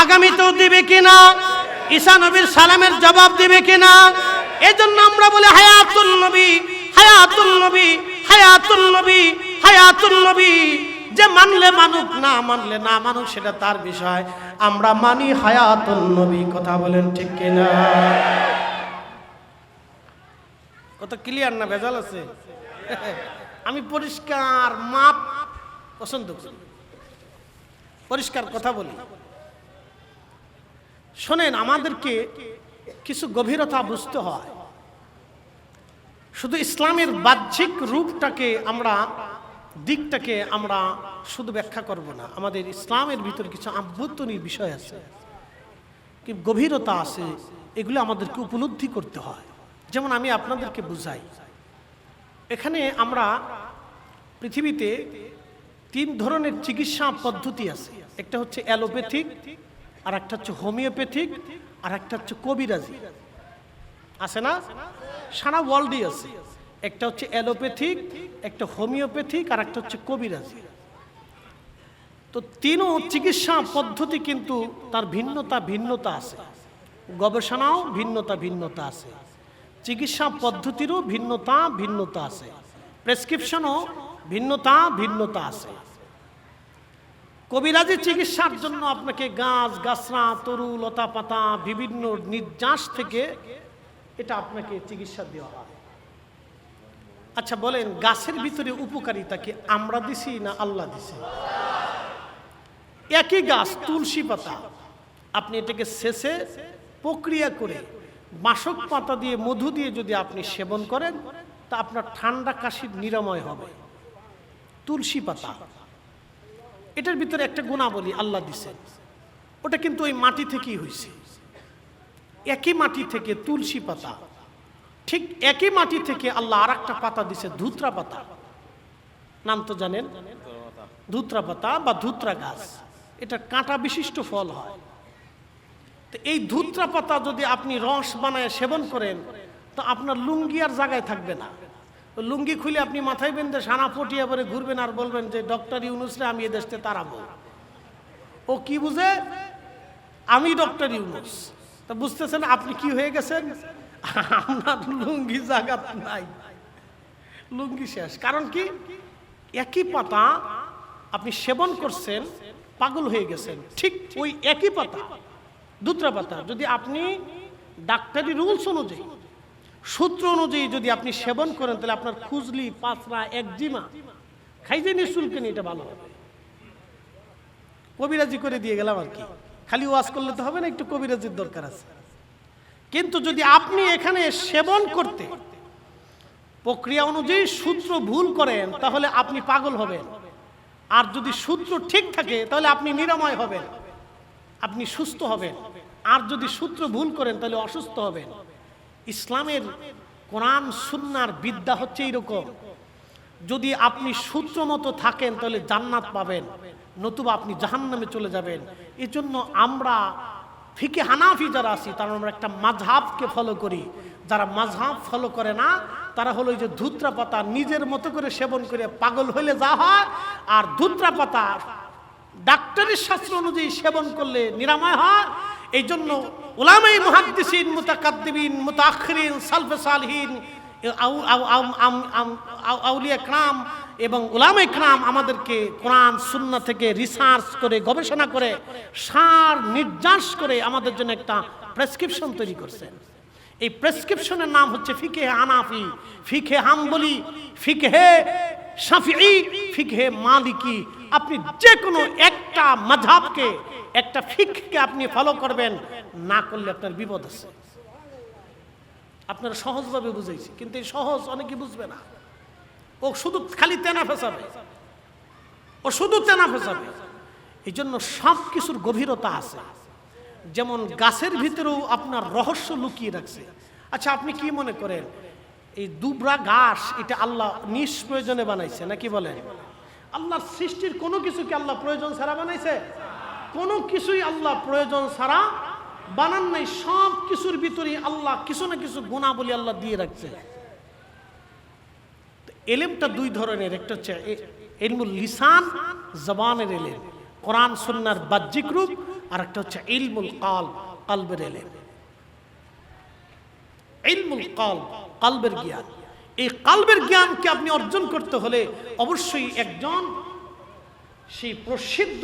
আগামীতেও দিবে কিনা? ঈসা নবীর সালামের জবাব দিবে কিনা? এজন্য আমরা বলি হায়াতুন নবী, হায়াতুন নবী, হায়াতুন নবী, হায়াতুন নবী। যে মানলে মানুক, না মানলে না মানুক, সেটা তার বিষয়। আমরা মানি হায়াতুন নবী। কথা বলেন ঠিক কিনা? কত ক্লিয়ার না? ভেজাল আছে? আমি পরিষ্কার মাপ পছন্দ করি, পরিষ্কার কথা বলি। শোনেন, আমাদেরকে কিছু গভীরতা বুঝতে হয়। শুধু ইসলামের বাহ্যিক রূপটাকে আমরা, দিকটাকে আমরা শুধু ব্যাখ্যা করব না। আমাদের ইসলামের ভিতরে কিছু আভ্যন্তরীণ বিষয় আছে, কি গভীরতা আছে, এগুলো আমাদেরকে উপলব্ধি করতে হয়। যেমন আমি আপনাদেরকে বুঝাই, এখানে আমরা পৃথিবীতে 3 ধরনের চিকিৎসা পদ্ধতি আছে। একটা হচ্ছে অ্যালোপ্যাথিক, আর একটা হচ্ছে হোমিওপ্যাথিক, আর একটা হচ্ছে কবিরাজি। আছে না? সারা ওয়ার্ল্ডই আছে। একটা হচ্ছে অ্যালোপ্যাথিক, একটা হোমিওপ্যাথিক, আর একটা হচ্ছে কবিরাজি। তো 3 চিকিৎসা পদ্ধতি কিন্তু তার ভিন্নতা আছে। গবেষণাও ভিন্নতা আছে, চিকিৎসা পদ্ধতিরও ভিন্নতা আছে, প্রেসক্রিপশনও ভিন্নতা আছে। কবিরাজি চিকিৎসার জন্য আপনাকে গাছ গাছরা, তরু লতা পাতা, বিভিন্ন নির্যাস থেকে এটা আপনাকে চিকিৎসা দেওয়া হয়। আচ্ছা বলেন, গাছের ভিতরে উপকারিতা কি আমরা দিছি না আল্লাহ দিছে? একই গাছ তুলসী পাতা, আপনি এটাকে শেষে প্রক্রিয়া করে বাসক পাতা দিয়ে, মধু দিয়ে যদি আপনি সেবন করেন, তা আপনার ঠান্ডা কাশির নিরাময় হবে। তুলসী পাতা, এটার ভিতরে একটা গুণাবলী আল্লাহ দিছেন, ওটা কিন্তু ওই মাটি থেকেই হয়েছে। একই মাটি থেকে তুলসী পাতা, ঠিক একই মাটি থেকে আল্লাহ আর একটা পাতা দিছে, ধুত্রা পাতা। নাম তো জানেন, ধুত্রা পাতা বা ধুত্রা গাছ। এটা কাঁটা বিশিষ্ট ফল হয়। তো এই ধুত্রা পাতা যদি আপনি রস বানায় সেবন করেন, তো আপনার লুঙ্গি আর জায়গায় থাকবে না। লুঙ্গি খুলে আপনি মাথায় বেঁধে সানা পটিয়া পরে ঘুরবেন আর বলবেন যে ডক্টর ইউনুসরে আমি এ দেশে তাড়াবো। ও কি বুঝে? আমি ডক্টর ইউনুস। তা বুঝতেছেন আপনি কি হয়ে গেছেন? আপনার লুঙ্গি জায়গা নাই, লুঙ্গি শেষ। কারণ কি? একই পাতা আপনি সেবন করছেন, পাগল হয়ে গেছেন। ঠিক ওই একই পাতা, ধুত্রা পাতা, যদি আপনি ডাক্তারি রুলস অনুযায়ী, সূত্র অনুযায়ী যদি আপনি সেবন করেন, তাহলে আপনার খুজলি, পাঁচরা, একজিমা, খাইজে নিঃশুল্কে নিয়ে এটা ভালো হবে। কবিরাজি করে দিয়ে গেলাম আর কি, খালি ওয়াজ করলে তো হবে না, একটু কবিরাজির দরকার আছে। কিন্তু যদি আপনি এখানে সেবন করতে প্রক্রিয়া অনুযায়ী সূত্র ভুল করেন, তাহলে আপনি পাগল হবেন। আর যদি সূত্র ঠিক থাকে, তাহলে আপনি নিরাময় হবেন, আপনি সুস্থ হবেন। আর যদি সূত্র ভুল করেন, তাহলে অসুস্থ হবেন। ইসলামের কোরআন সুন্নাহর বিদ্যা হচ্ছে এইরকম, যদি আপনি সূত্র মতো থাকেন তাহলে জান্নাত পাবেন, নতুবা আপনি জাহান্নামে চলে যাবেন। এজন্য আমরা ফিকে হানাফি যারা আছি, তারা আমরা একটা মাযহাবকে ফলো করি। যারা মাযহাব ফলো করে না, তারা হলো এই যে ধুত্রা পাতা নিজের মতো করে সেবন করে পাগল হইলে যা হয়, আর ধুত্রা পাতা ডাক্তারের শাস্ত্র অনুযায়ী সেবন করলে নিরাময় হয়। এই জন্য উলামায়ে মুহাদ্দিসিন, মুতাকাদ্দিমিন, মুতাআখিরিন, সালফে সালিহিন আউলিয়া کرام এবং উলামায়ে کرام আমাদেরকে কোরআন সুন্নাহ থেকে রিসার্চ করে গবেষণা করে সার নির্যাস করে আমাদের জন্য একটা প্রেসক্রিপশন তৈরি করছেন। এই প্রেসক্রিপশনের নাম হচ্ছে ফিকহে হানাফি, ফিকহে হাম্বলি, ফিকহে শাফিঈ, ফিকহে মালিকি। আপনি যে কোনো একটা মাযহাবকে, একটা ফিকহকে আপনি ফলো করবেন, না করলে আপনার বিপদ আছে। আপনারা সহজভাবে বুঝাইছি, কিন্তু এই সহজ অনেকে বুঝবে না। ও শুধু খালি তেনা ফেসাবে, ও শুধু তেনা ফেসাবে। এই জন্য সব কিছুর গভীরতা আছে। যেমন গাছের ভিতরেও আপনার রহস্য লুকিয়ে রাখছে। আচ্ছা, আপনি কি মনে করেন এই দুবরা ঘাস এটা আল্লাহ নিষ্প্রয়োজনে বানাইছে নাকি বলেন? আল্লাহর সৃষ্টির কোনো কিছুকে আল্লাহ প্রয়োজন ছাড়া বানাইছে? কোনো কিছুই আল্লাহ প্রয়োজন ছাড়া বানান নাই। সব কিছুর ভিতরে আল্লাহ কিছু না কিছু গুণাবলী আল্লাহ দিয়ে রাখছে। এলেমটা দুই ধরনের, একটা হচ্ছে ইলমুল লিসান, জবানের এলেম, কোরআন সুন্নাহর বাহ্যিক রূপ, আর একটা হচ্ছে ইলমুল কলব, কলবের এলেম। ইলমুল কলব, কলবের জ্ঞান। এই কলবের জ্ঞানকে আপনি অর্জন করতে হলে অবশ্যই একজন সেই প্রসিদ্ধ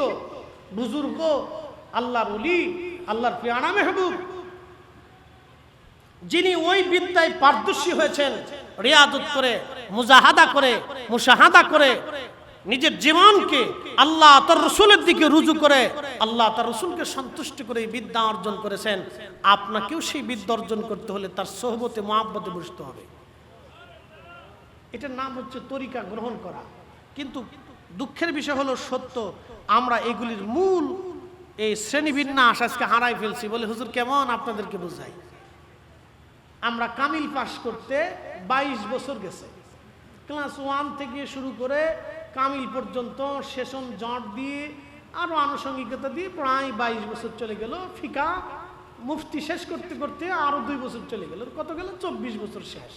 বুজুর্গ, আল্লাহর ওলি, আল্লাহর পিয়ারা মেহবুব, যিনি ওই বিদ্যায় পারদর্শী হয়েছেন, রিয়াদত করে, মুজাহাদা করে, মুশাহাদা করে, নিজের জীবনকে আল্লাহ তার রসুলের দিকে রুজু করে, আল্লাহ তার রসুলকে সন্তুষ্ট করে এই বিদ্যা অর্জন করেছেন। আপনাকেও সেই বিদ্যা অর্জন করতে হলে তার সোহবতে মহাব্বতে বসতে হবে। এটার নাম হচ্ছে তরিকা গ্রহণ করা। কিন্তু দুঃখের বিষয় হলো সত্য, আমরা এগুলির মূল এই শ্রেণীবিন্যাস আজকে হারাই ফেলছি। বলে হুজুর কেমন আপনাদেরকে বোঝাই? আমরা কামিল পাস করতে 22 বছর গেছে। ক্লাস 1 থেকে শুরু করে কামিল পর্যন্ত সেশন জট দিয়ে আরো আনুষঙ্গিকতা দিয়ে প্রায় 22 বছর চলে গেল। ফিকা মুফতি শেষ করতে করতে আরো 2 বছর চলে গেল। কত গেল? 24 বছর শেষ।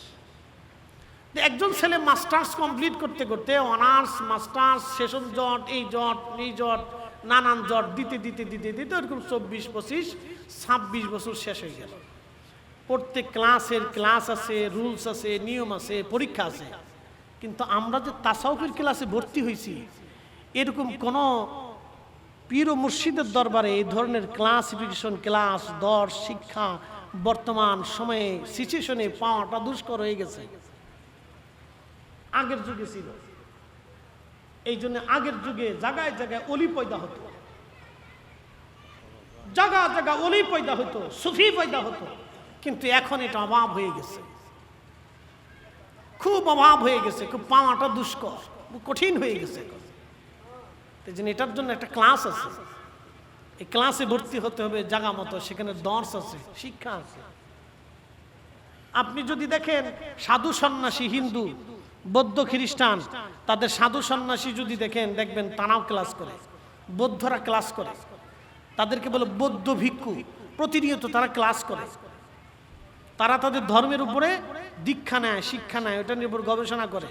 একজন ছেলে মাস্টার্স কমপ্লিট করতে করতে অনার্স, মাস্টার্স, সেশন জট, এই জট, এই জট, নানান জট দিতে দিতে দিতে দিতে এরকম 24, 25, 26 বছর শেষ হয়ে গেল। প্রত্যেক ক্লাসের ক্লাস আছে, রুলস আছে, নিয়ম আছে, পরীক্ষা আছে। কিন্তু আমরা যে তাসাউফের ক্লাসে ভর্তি হয়েছি, এরকম কোনো পীর ও মুর্শিদের দরবারে এই ধরনের ক্লাসিফিকেশন, ক্লাস, দর, শিক্ষা বর্তমান সময়ে সিচুয়েশনে পাওয়াটা দুষ্কর হয়ে গেছে। আগের যুগে ছিল। এই জন্য আগের যুগে জায়গায় জায়গায় অলি পয়দা হতো, জায়গা জায়গা অলি পয়দা হতো, সুফি পয়দা হতো। কিন্তু এখন এটা অভাব হয়ে গেছে, খুব অভাব হয়ে গেছে, খুব পাওয়াটা দুষ্কর, কঠিন হয়ে গেছে। এই জন্য এটার জন্য একটা ক্লাস আছে, এই ক্লাসে ভর্তি হতে হবে জায়গা মতো। সেখানে দর্শ আছে, শিক্ষা আছে। আপনি যদি দেখেন সাধু সন্ন্যাসী, হিন্দু, বৌদ্ধ, খ্রিস্টান, তাদের সাধু সন্ন্যাসী যদি দেখেন, দেখবেন তারাও ক্লাস করে, বৌদ্ধরা ক্লাস করে, তাদেরকে বলে বৌদ্ধ ভিক্ষু। প্রতিনিয়ত তারা ক্লাস করে, তারা তাদের ধর্মের উপরে দীক্ষা নেয়, শিক্ষা নেয়, ওটার উপর গবেষণা করে।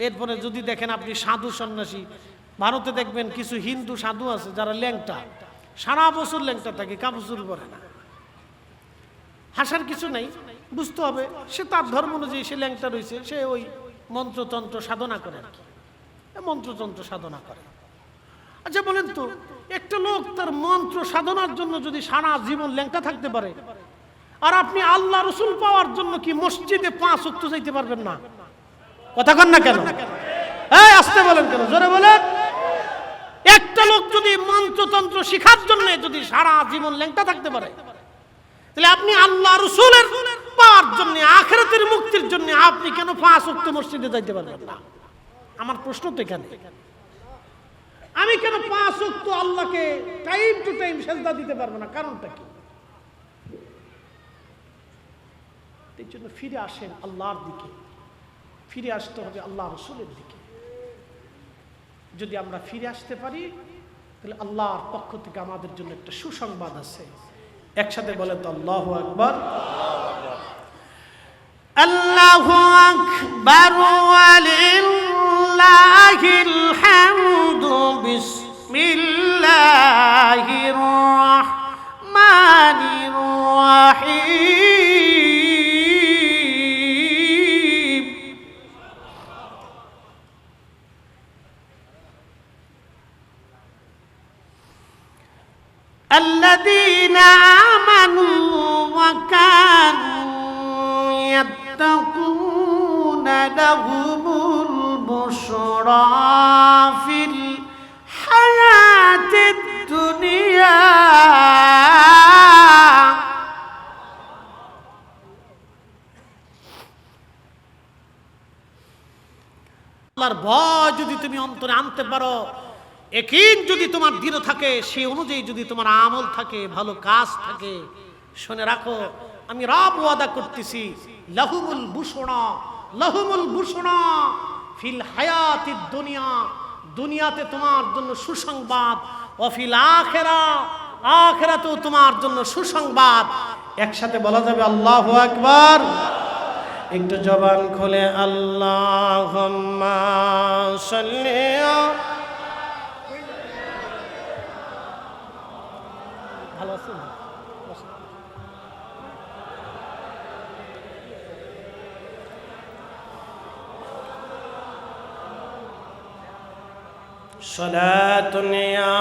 এরপরে যদি দেখেন আপনি সাধু সন্ন্যাসী, ভারতে দেখবেন কিছু হিন্দু সাধু আছে যারা ল্যাংটা, সারা বছর ল্যাংটা থাকে, কাপড় পরে না। হাসার কিছু নাই, বুঝতে হবে সে তার ধর্ম অনুযায়ী সে ল্যাংটা রয়েছে, সে ওই মন্ত্রতন্ত্র সাধনা করে আর কি, মন্ত্রতন্ত্র সাধনা করে। আচ্ছা বলেন তো, একটা লোক তার মন্ত্র সাধনার জন্য যদি সারা জীবন ল্যাংটা থাকতে পারে, আর আপনি আল্লাহ রসুল পাওয়ার জন্য কি মসজিদে 5 ওয়াক্ত যাইতে পারবেন না? কথা কন না কেন? এই আসতে বলেন কেন? জোরে বলেন। একটা লোক যদি মন্ত্রতন্ত্র শিখার জন্য যদি সারা জীবন ল্যাংটা থাকতে পারে, তাহলে আপনি আল্লাহ রসুলের পাওয়ার জন্য, আখিরাতের মুক্তির জন্য আপনি কেন 5 ওয়াক্ত মসজিদে যাইতে পারবেন না? আমার প্রশ্ন তো এখানে। আমি কেন 5 ওয়াক্ত আল্লাহকে টাইম টু টাইম সেজদা দিতে পারবো না? কারণটা কি? এই জন্য ফিরে আসেন আল্লাহর দিকে, ফিরে আসতে হবে আল্লাহ রসুলের দিকে। যদি আমরা ফিরে আসতে পারি, তাহলে আল্লাহর পক্ষ থেকে আমাদের জন্য একটা সুসংবাদ আছে। একসাথে বলেন তো আল্লাহু আকবার। আল্লাহু আকবার ওয়া লিল্লাহিল হামদু। বিসমিল্লাহির রাহমানির রাহিম। الذين آمنوا وكانوا يتقون لهم البشرى في الحياة الدنيا আল্লাহর ভয় যদি তুমি অন্তরে আনতে পারো, ইয়াকিন যদি তোমার দৃঢ় থাকে, সেই অনুযায়ী যদি তোমার আমল থাকে, ভালো কাজ থাকে, শুনে রাখো আমি রব ওয়াদা করতেছি, লাহুমুল বুশরা ফিল হায়াতিদ দুনিয়া, দুনিয়াতে তোমার জন্য সুসংবাদ, ওয়া ফিল আখিরাতেও তোমার জন্য সুসংবাদ। একসাথে বলা যাবে আল্লাহু আকবার। একটু জবান খুলে আল্লাহুম্মা সাল্লি ভালো আছেন? সালাতুন ইয়া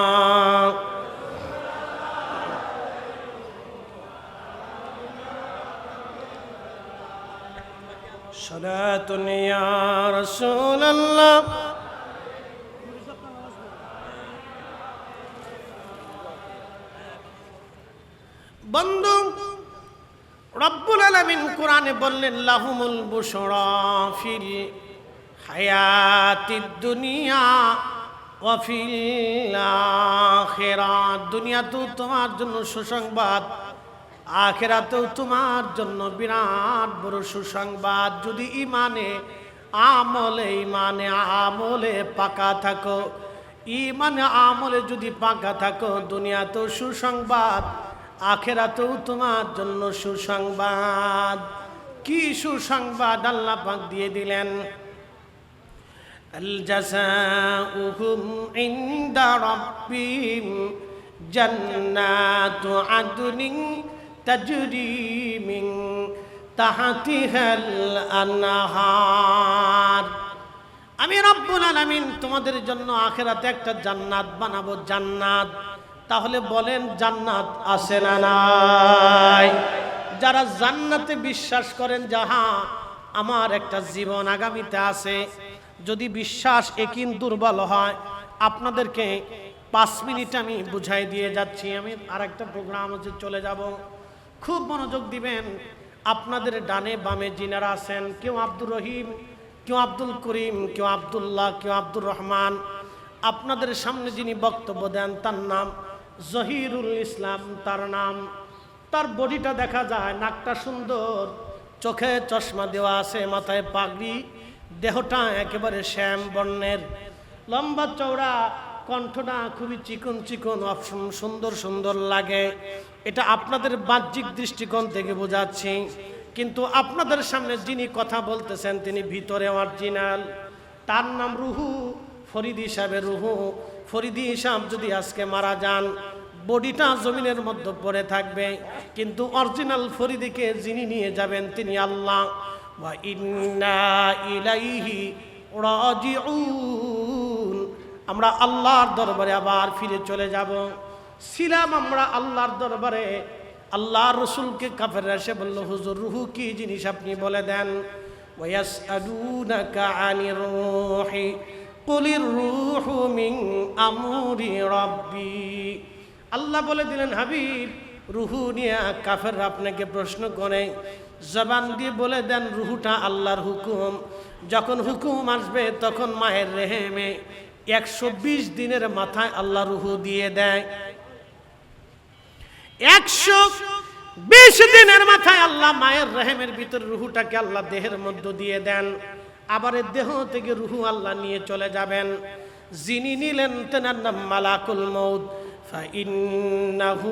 সালাতুন ইয়া রাসূলুল্লাহ। বন্ধু, রব্বুল আলামিন কোরআনে বললেন লাহুমুল বুশরা ফিল হায়াতিদ দুনিয়া ওয়া ফিল আখিরাত, দুনিয়াতেও তোমার জন্য সুসংবাদ, আখিরাতেও তোমার জন্য বিরাট বড় সুসংবাদ। যদি ইমানে আমলে পাকা থাকো, ইমানে আমলে যদি পাকা থাকো, দুনিয়াতেও সুসংবাদ, আখিরাতেও তোমার জন্য সুসংবাদ। কি সুসংবাদ আল্লাহ পাক দিয়ে দিলেন? আল জাযাউহুম ইনদা রাব্বিহিম জান্নাতু আদনিন তাজরি মিন তাহতিহাল আনহার। আমি রব্বুল আলামিন তোমাদের জন্য আখিরাতে একটা জান্নাত বানাবো, জান্নাত। তাহলে বলেন জান্নাত আছে না নাই? যারা জান্নাতে বিশ্বাস করেন যে হ্যাঁ আমার একটা জীবন আগামীতে আছে, যদি বিশ্বাস ইয়াকিন দুর্বল হয়, আপনাদেরকে 5 মিনিট আমি বুঝাই দিয়ে যাচ্ছি। আমি আরেকটা প্রোগ্রাম হচ্ছে চলে যাব, খুব মনোযোগ দিবেন। আপনাদের ডানে বামে যিনারা আছেন, কেউ আব্দুর রহিম, কেউ আব্দুল করিম, কেউ আব্দুল্লাহ, কেউ আব্দুর রহমান, আপনাদের সামনে যিনি বক্তব্য দেন তার নাম জহিরুল ইসলাম, তার নাম। তার বডিটা দেখা যায়, নাকটা সুন্দর, চোখে চশমা দেওয়া আছে, মাথায় পাগড়ি, দেহটা একেবারে শ্যাম বর্ণের, লম্বা চওড়া, কণ্ঠটা খুবই চিকন চিকন, সুন্দর সুন্দর লাগে। এটা আপনাদের বাহ্যিক দৃষ্টিকোণ থেকে বোঝাচ্ছি, কিন্তু আপনাদের সামনে যিনি কথা বলতেছেন তিনি ভিতরে অরিজিনাল। তার নাম রুহু ফরিদি সাহেবের রুহু ফরিদি সাহেব যদি আজকে মারা যান, বডিটা জমিনের মধ্যে পড়ে থাকবে, কিন্তু অরিজিনাল ফরিদিকে যিনি নিয়ে যাবেন তিনি আল্লাহ। ওয়া ইন্না ইলাইহি রাজিউন, আমরা আল্লাহর দরবারে আবার ফিরে চলে যাব। ছিলাম আমরা আল্লাহর দরবারে, আল্লাহর রাসূলকে কাফেররা এসে বলল, হুজুর রুহু কি জিনিস আপনি বলে দেন। ওয়ায়াসআলুনাকা আনির রূহি কুলির রূহু মিন আমরি রাব্বি। আল্লাহ বলে দিলেন, হাবিব রুহু নিয়ে কাফেররা আপনাকে প্রশ্ন করে, জবান দিয়ে বলে দেন রুহুটা আল্লাহর হুকুম। যখন হুকুম আসবে তখন মায়ের রেহেমে 120 দিনের মাথায় আল্লাহ রুহু দিয়ে দেয়। 120 দিনের মাথায় আল্লাহ মায়ের রেহেমের ভিতর রুহুটাকে আল্লাহ দেহের মধ্যে দিয়ে দেন। আবার এই দেহ থেকে রুহু আল্লাহ নিয়ে চলে যাবেন। যিনি নিলেন তেনার নাম মালাকুল মউত। ফাইন্নাহু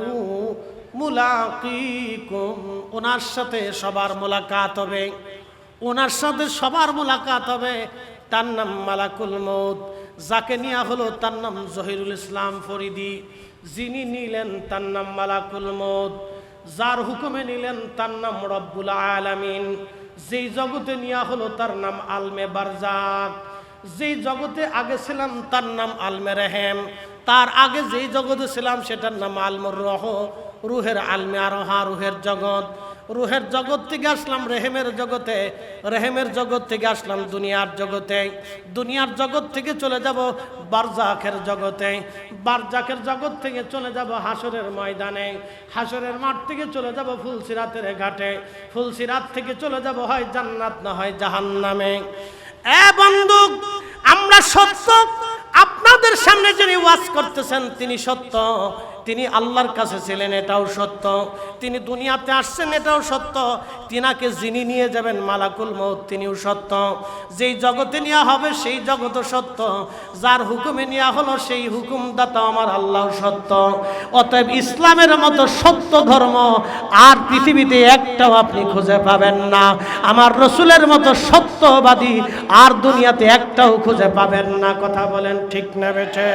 মুলাকিকুম, ওনার সাথে সবার মোলাকাত হবে, ওনার সাথে সবার মোলাকাত হবে। তার নাম মালাকুল মউত। যাকে নেওয়া হলো তার নাম জহিরুল ইসলাম ফরিদি। যিনি নিলেন তার নাম মালাকুল মউত। যার হুকুমে নিলেন তার নাম রব্বুল আলামিন। যেই জগতে নেওয়া হলো তার নাম আলমে বারজাক। যেই জগতে আগে ছিলাম তার নাম আলমে রেহেম। তার আগে যেই জগতে ছিলাম সেটার নাম আলমুর রহ, রুহের আলমে আরোহা, রুহের জগৎ। রুহের জগৎ থেকে আসলাম রেহেমের জগতে, রেহেমের জগৎ থেকে আসলাম দুনিয়ার জগতে, দুনিয়ার জগৎ থেকে চলে যাব বারজাখের জগতে, বারজাখের জগৎ থেকে চলে যাব হাসরের ময়দানে, হাসরের মাঠ থেকে চলে যাব ফুলসিরাতের ঘাটে, ফুলসিরাত থেকে চলে যাব হয় জান্নাত না হয় জাহান্নামে। এ বন্ধু, আমরা সত্য, আপনাদের সামনে যিনি ওয়াজ করতেছেন তিনি সত্য, তিনি আল্লাহর কাছে ছিলেন এটাও সত্য, তিনি দুনিয়াতে আসছেন এটাও সত্য, তিনাকে যিনি নিয়ে যাবেন মালাকুল মউত তিনিও সত্য, যেই জগতে নেওয়া হবে সেই জগৎও সত্য, যার হুকুমে নেওয়া হলো সেই হুকুমদাতা আমার আল্লাহ সত্য। অতএব ইসলামের মতো সত্য ধর্ম আর পৃথিবীতে একটাও আপনি খুঁজে পাবেন না, আমার রসুলের মতো সত্যবাদী আর দুনিয়াতে একটাও খুঁজে পাবেন না। কথা বলেন ঠিক না বেঠে?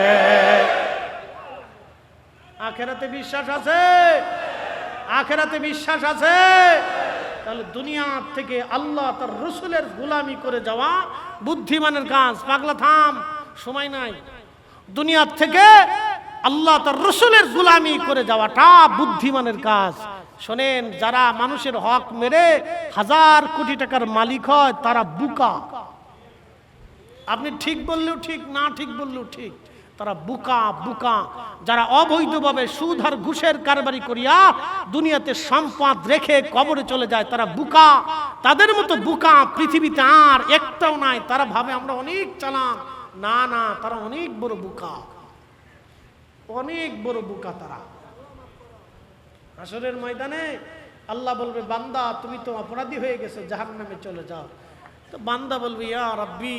আখেরাতে বিশ্বাস আছে? আখেরাতে বিশ্বাস আছে? তাহলে দুনিয়া থেকে আল্লাহ তার রসুলের গোলামি করে যাওয়া বুদ্ধিমানের কাজ। পাগলা থাম, সময় নাই। দুনিয়া থেকে আল্লাহ তার রসুলের গোলামি করে যাওয়াটা বুদ্ধিমানের কাজ। শোনেন, যারা মানুষের হক মেরে 1000 কোটি টাকার মালিক হয় তারা বুকা। আপনি ঠিক বললেও ঠিক, না ঠিক বললেও ঠিক, তারা বুকা। বুকা যারা অবৈধভাবে সুদ আর ঘুষের কারবারি করিয়া দুনিয়াতে সম্পদ রেখে কবরে চলে যায় তারা বুকা। তাদের মতো বুকা পৃথিবীতে আর একটাও নাই। তারা ভাবে আমরা অনেক চালাক, না না, তারা অনেক বড় বুকা, অনেক বড় বুকা তারা। হাসরের ময়দানে আল্লাহ বলবে, বান্দা তুমি তো অপরাধী হয়ে গেছো, জাহান্নামে চলে যাও। তো বান্দা বলবে, ইয়া রাব্বি,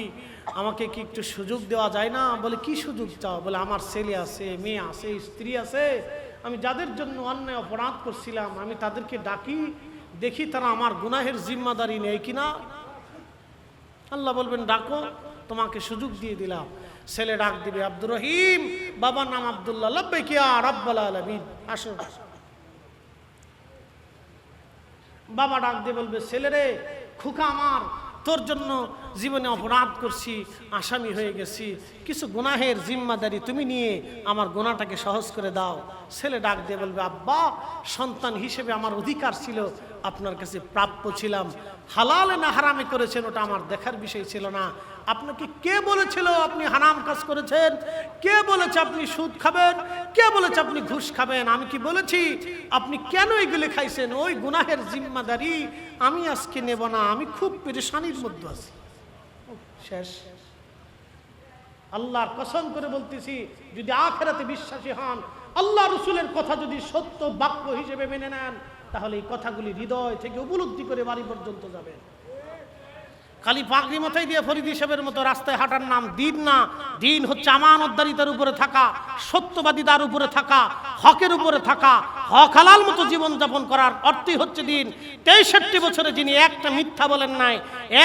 আমাকে কি একটু সুযোগ দেওয়া যায় না? বলে, কি সুযোগ চাও? বলে, আমার ছেলে আছে, মেয়ে আছে, স্ত্রী আছে, আমি যাদের জন্য অন্যায় অপরাধ করছিলাম আমি তাদেরকে ডাকি, দেখি তারা আমার গুনাহের জিম্মাদারি নেই কিনা। আল্লাহ বলবেন, ডাকো, তোমাকে সুযোগ দিয়ে দিলাম। ছেলে ডাক দিবে, আব্দুর রহিম, বাবার নাম আব্দুল্লাহ, লাব্বাইক ইয়া রাব্বাল আলামিন, আসো। বাবা ডাক দিয়ে বলবে, ছেলেরে, খুকা আমার, তোর জন্য জীবনে অপরাধ করছি, আসামি হয়ে গেছি, কিছু গুনাহের জিম্মাদারি তুমি নিয়ে আমার গুনাহটাকে সহজ করে দাও। ছেলে ডাক দিয়ে বলবে, আব্বা, সন্তান হিসেবে আমার অধিকার ছিল, আপনার কাছে প্রাপ্য ছিলাম, হালালে না হারামে করেছেন ওটা আমার দেখার বিষয় ছিল না। আপনাকে কে বলেছিল আপনি হারাম কাজ করেছেন? কে বলেছে আপনি সুদ খাবেন? কে বলেছে আপনি ঘুষ খাবেন? আমি কি বলেছি? আপনি কেন এগুলো খাইছেন? ওই গুনাহের জিম্মাদারি আমি আজকে নেব না, আমি খুব পেরেশানির মধ্যে আছি। শেষ। আল্লাহর কসম করে বলতেছি, যদি আখিরাতে বিশ্বাসী হন, আল্লাহ রসুলের কথা যদি সত্য বাক্য হিসেবে মেনে নেন, তাহলে এই কথাগুলি হৃদয় থেকে উপলব্ধি করে বাড়ি পর্যন্ত যাবে। খালি পাগড়ি মাথায় দিয়ে ফরিদি সাহেবের মতো রাস্তায় হাঁটার নাম দিন না। দিন হচ্ছে আমানতদারিতার উপরে থাকা, সত্যবাদিতার উপরে থাকা, হকের উপরে থাকা, হক হালাল মতো জীবনযাপন করার অর্থই হচ্ছে দিন। 63 বছরে যিনি একটা মিথ্যা বলেন নাই,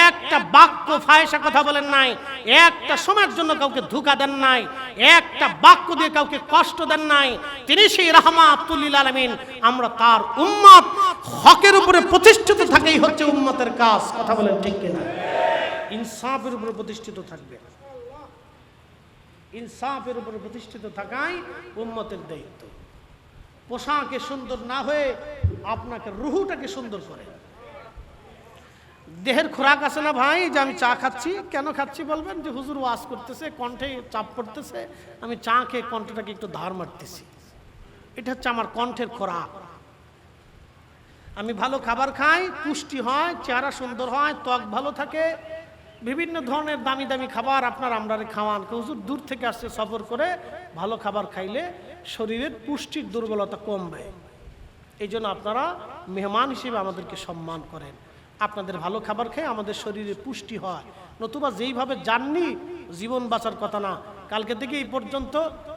একটা বাক্য ফায়সা কথা বলেন নাই, একটা সময়ের জন্য কাউকে ধোঁকা দেন নাই, একটা বাক্য দিয়ে কাউকে কষ্ট দেন নাই, তিনি সেই রাহমাতুল লিল আলামিন। আমরা তার উম্মত। হকের উপরে প্রতিষ্ঠিত থাকেই হচ্ছে উম্মতের কাজ। কথা বলেন ঠিক কিনা? ইনসাফের উপরে প্রতিষ্ঠিত থাকবে, ইনসাফের উপরে প্রতিষ্ঠিত থাকাই উম্মতের দায়িত্ব। পোশাকে সুন্দর না হয়ে আপনাকে রুহুটাকে সুন্দর করে। দেহের খোরাক আছে না ভাই, যে আমি চা খাচ্ছি, কেন খাচ্ছি বলবেন? যে হুজুর ওয়াজ করতেছে, কণ্ঠে চাপ পড়তেছে, আমি চা খেয়ে কণ্ঠটাকে একটু ধার মারতেছি, এটা হচ্ছে আমার কণ্ঠের খোরাক। আমি ভালো খাবার খাই, পুষ্টি হয়, চেহারা সুন্দর হয়, ত্বক ভালো থাকে, বিভিন্ন ধরনের দামি দামি খাবার আপনার আমরা খাওয়ান। হুজুর দূর থেকে আসছে সফর করে, ভালো খাবার খাইলে শরীরের পুষ্টির দুর্বলতা কমবে। এই জন্য আপনারা মেহমান হিসেবে আমাদেরকে সম্মান করেন। আপনাদের ভালো খাবার খেয়ে আমাদের শরীরে পুষ্টি হয়, নতুবা যেইভাবে জাননি জীবন বাঁচার কথা না। কালকে থেকে এই পর্যন্ত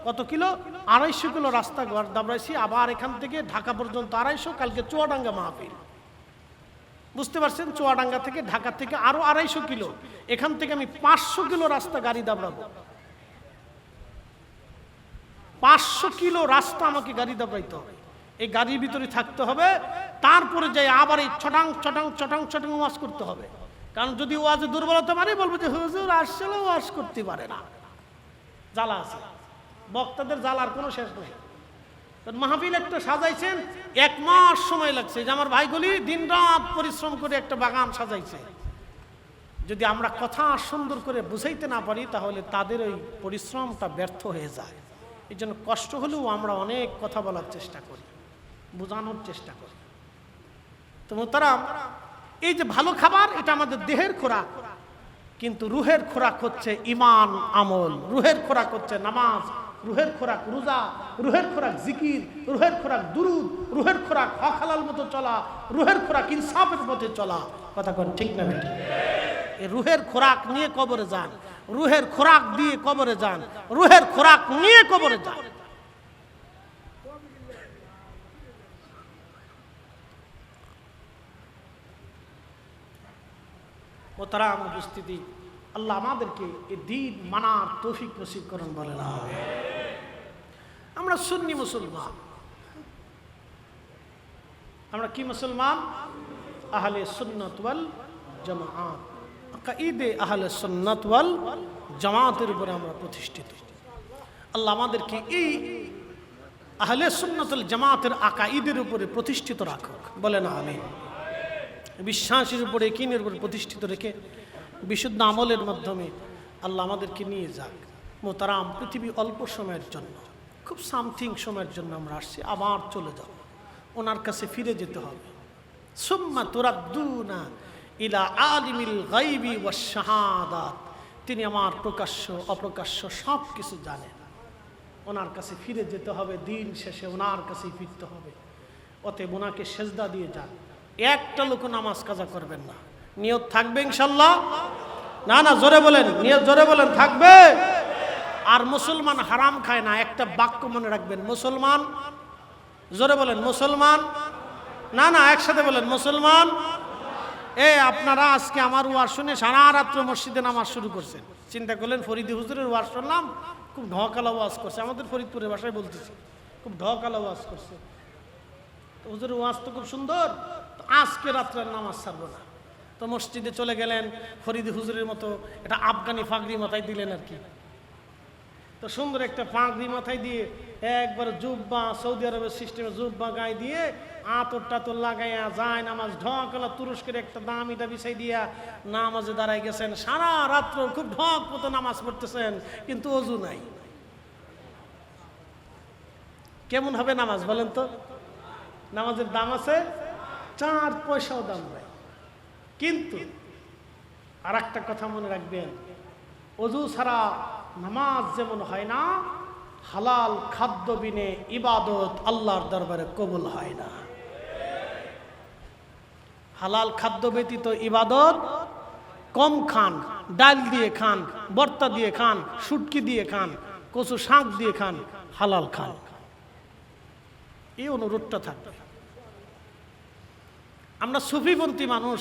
কত কিলো? 250 কিলো রাস্তা দাবড়াইছি, আবার এখান থেকে ঢাকা পর্যন্ত 250, কালকে চুয়াডাঙ্গা মাহফিল। বুঝতে পারছেন? চুয়াডাঙ্গা থেকে ঢাকা থেকে আরো 250 কিলো, এখান থেকে আমি 500 কিলো রাস্তা গাড়ি দাবড়াবো। 500 কিলো রাস্তা আমাকে গাড়ি দাবড়াইতে হবে, এই গাড়ির ভিতরে থাকতে হবে, তারপরে যাই আবার এই চটাং চটাং চটাং চটাং ওয়াজ করতে হবে। কারণ যদি ওয়াজে দুর্বলতা মানে বলবো যে হুজুর আসলে ওয়াজ করতে পারে না, জ্বালা আছে। বক্তাদের জ্বালার কোনো শেষ নেই। মাহফিল একটা সাজাইছেন, 1 মাস সময় লাগছে। যে আমার ভাইগুলি দিনরাত পরিশ্রম করে একটা বাগান সাজাইছে। যদি আমরা কথা সুন্দর করে বুঝাইতে না পারি তাহলে তাদের ওই পরিশ্রমটা ব্যর্থ হয়ে যায়। এই জন্য কষ্ট হলেও আমরা অনেক কথা বলার চেষ্টা করি, বোঝানোর চেষ্টা করি। তো মোহতারাম, এই যে ভালো খাবার এটা আমাদের দেহের খোরাক, কিন্তু রুহের খোরাক হচ্ছে ঈমান আমল, রুহের খোরাক হচ্ছে নামাজ, রুহের খোরাক রোজা, রুহের খোরাক জিকির, রুহের খোরাক দুরুদ, রুহের খোরাক হক হালাল মতো চলা, রুহের খোরাক ইনসাফের পথে চলা। কথা কোন ঠিক না বেঠিক? এই রুহের খোরাক নিয়ে কবরে যান, রুহের খোরাক দিয়ে কবরে যান, রুহের খোরাক নিয়ে কবরে যান। মোহতারাম উপস্থিতি, আল্লাহ আমাদেরকে এই দ্বীন মানার তৌফিক নসিব করেন, বলেন আমিন। আমরা সুন্নি মুসলমান। আমরা কি মুসলমান? আহলে সুন্নাত ওয়াল জামাআত, আকিদে আহলে সুন্নাত ওয়াল জামাতের উপরে আমরা প্রতিষ্ঠিত। আল্লাহ আমাদেরকে এই আহলে সুন্নাত ওয়াল জামাতের আকিদের উপরে প্রতিষ্ঠিত রাখুক, বলেন আমিন। বিশ্বাসের উপরে, ইয়াকিনের উপরে প্রতিষ্ঠিত রেখে বিশুদ্ধ আমলের মাধ্যমে আল্লাহ আমাদেরকে নিয়ে যাক। মোহতারাম, পৃথিবী অল্প সময়ের জন্য, খুব সামথিং সময়ের জন্য আমরা আসছি, আবার চলে যাব, ওনার কাছে ফিরে যেতে হবে। সুম্মা তুরাদ্দুনা ইলা আলিমিল গায়বি ওয়াশ শাহাদাত, তিনি আমার প্রকাশ্য অপ্রকাশ্য সব কিছু জানেন। ওনার কাছে ফিরে যেতে হবে, দিন শেষে ওনার কাছেই ফিরতে হবে। অতএব ওনাকে সেজদা দিয়ে যান। একটা লোক নামাজ কাজা করবেন না। নিয়ত থাকবে ইনশাল্লাহ? না না, জোরে বলেন, নিয়ত জোরে বলেন, থাকবে। আর মুসলমান হারাম খায় না, একটা বাক্য মনে রাখবেন, মুসলমান, জোরে বলেন মুসলমান, না না একসাথে বলেন মুসলমান। আপনারা আজকে আমার ওয়াজ শুনে সারা রাত্র মসজিদে নামাজ শুরু করছেন। চিন্তা করলেন ফরিদি হুজুরের ওয়াজ শুনলাম, খুব ঢকালা ওয়াজ করছে, আমাদের ফরিদপুরের ভাষায় বলতেছি, খুব ঢকালা ওয়াজ করছে। হুজুরের ওয়াজ তো খুব সুন্দর, আজকে রাত্রের নামাজ ছাড়বো না। তো মসজিদে চলে গেলেন, ফরিদি হুজুরের মতো এটা আফগানি ফাগরি মাথায় দিলেন আর কি। তো সুন্দর একটা পাগড়ি মাথায় দিয়ে একবার জুব্বা, সৌদি আরবের সিস্টেমে জুব্বা গায়ে দিয়ে আতর টাতর লাগাইয়া যায় নামাজ ঢকালা তুরস্কের একটা দামিটা বিছাই দিয়া নামাজে দাঁড়াই গেছেন। সারা রাত্র খুব ঢক মতো নামাজ পড়তেছেন, কিন্তু অজু নাই। কেমন হবে নামাজ বলেন তো? নামাজের দাম আছে, 4 পয়সাও দাম নাই। কিন্তু আর একটা কথা মনে রাখবেন, অজু ছাড়া নামাজ যেমন হয় না, হালাল খাদ্য বিনে ইবাদত আল্লাহর দরবারে কবুল হয় না। হালাল খাদ্য ব্যতীত ইবাদত কম খান, ডাল দিয়ে খান, ভর্তা দিয়ে খান, শুটকি দিয়ে খান, কচু শাক দিয়ে খান, হালাল খান। এই অনুরোধটা থাকবে। আমরা সুফিপন্থী মানুষ,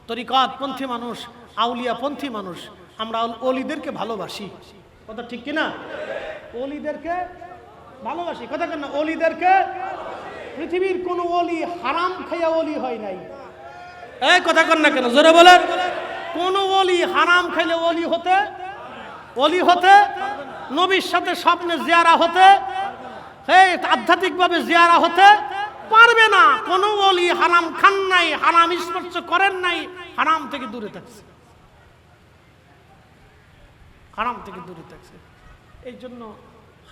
তরিকতপন্থী মানুষ, আউলিয়াপন্থী মানুষ, আমরা অলিদেরকে ভালোবাসি। কথা ঠিক কিনা? অলিদেরকে ভালোবাসি, কথা কেন? অলিদেরকে, পৃথিবীর কোন অলি হারাম খাইয়া অলি হয় নাই। এই কথা কন না কেন? জোরে বলেন। কোন অলি হারাম খাইলে অলি হতে, নবীর সাথে স্বপ্নে জিয়ারা হতে, আধ্যাত্মিকভাবে জিয়ারা হতে পারবে না। কোন ওলি হারাম খান নাই, হারাম স্পর্শ করেন নাই, হারাম থেকে দূরে থাকছে, হারাম থেকে দূরে থাকছে। এই জন্য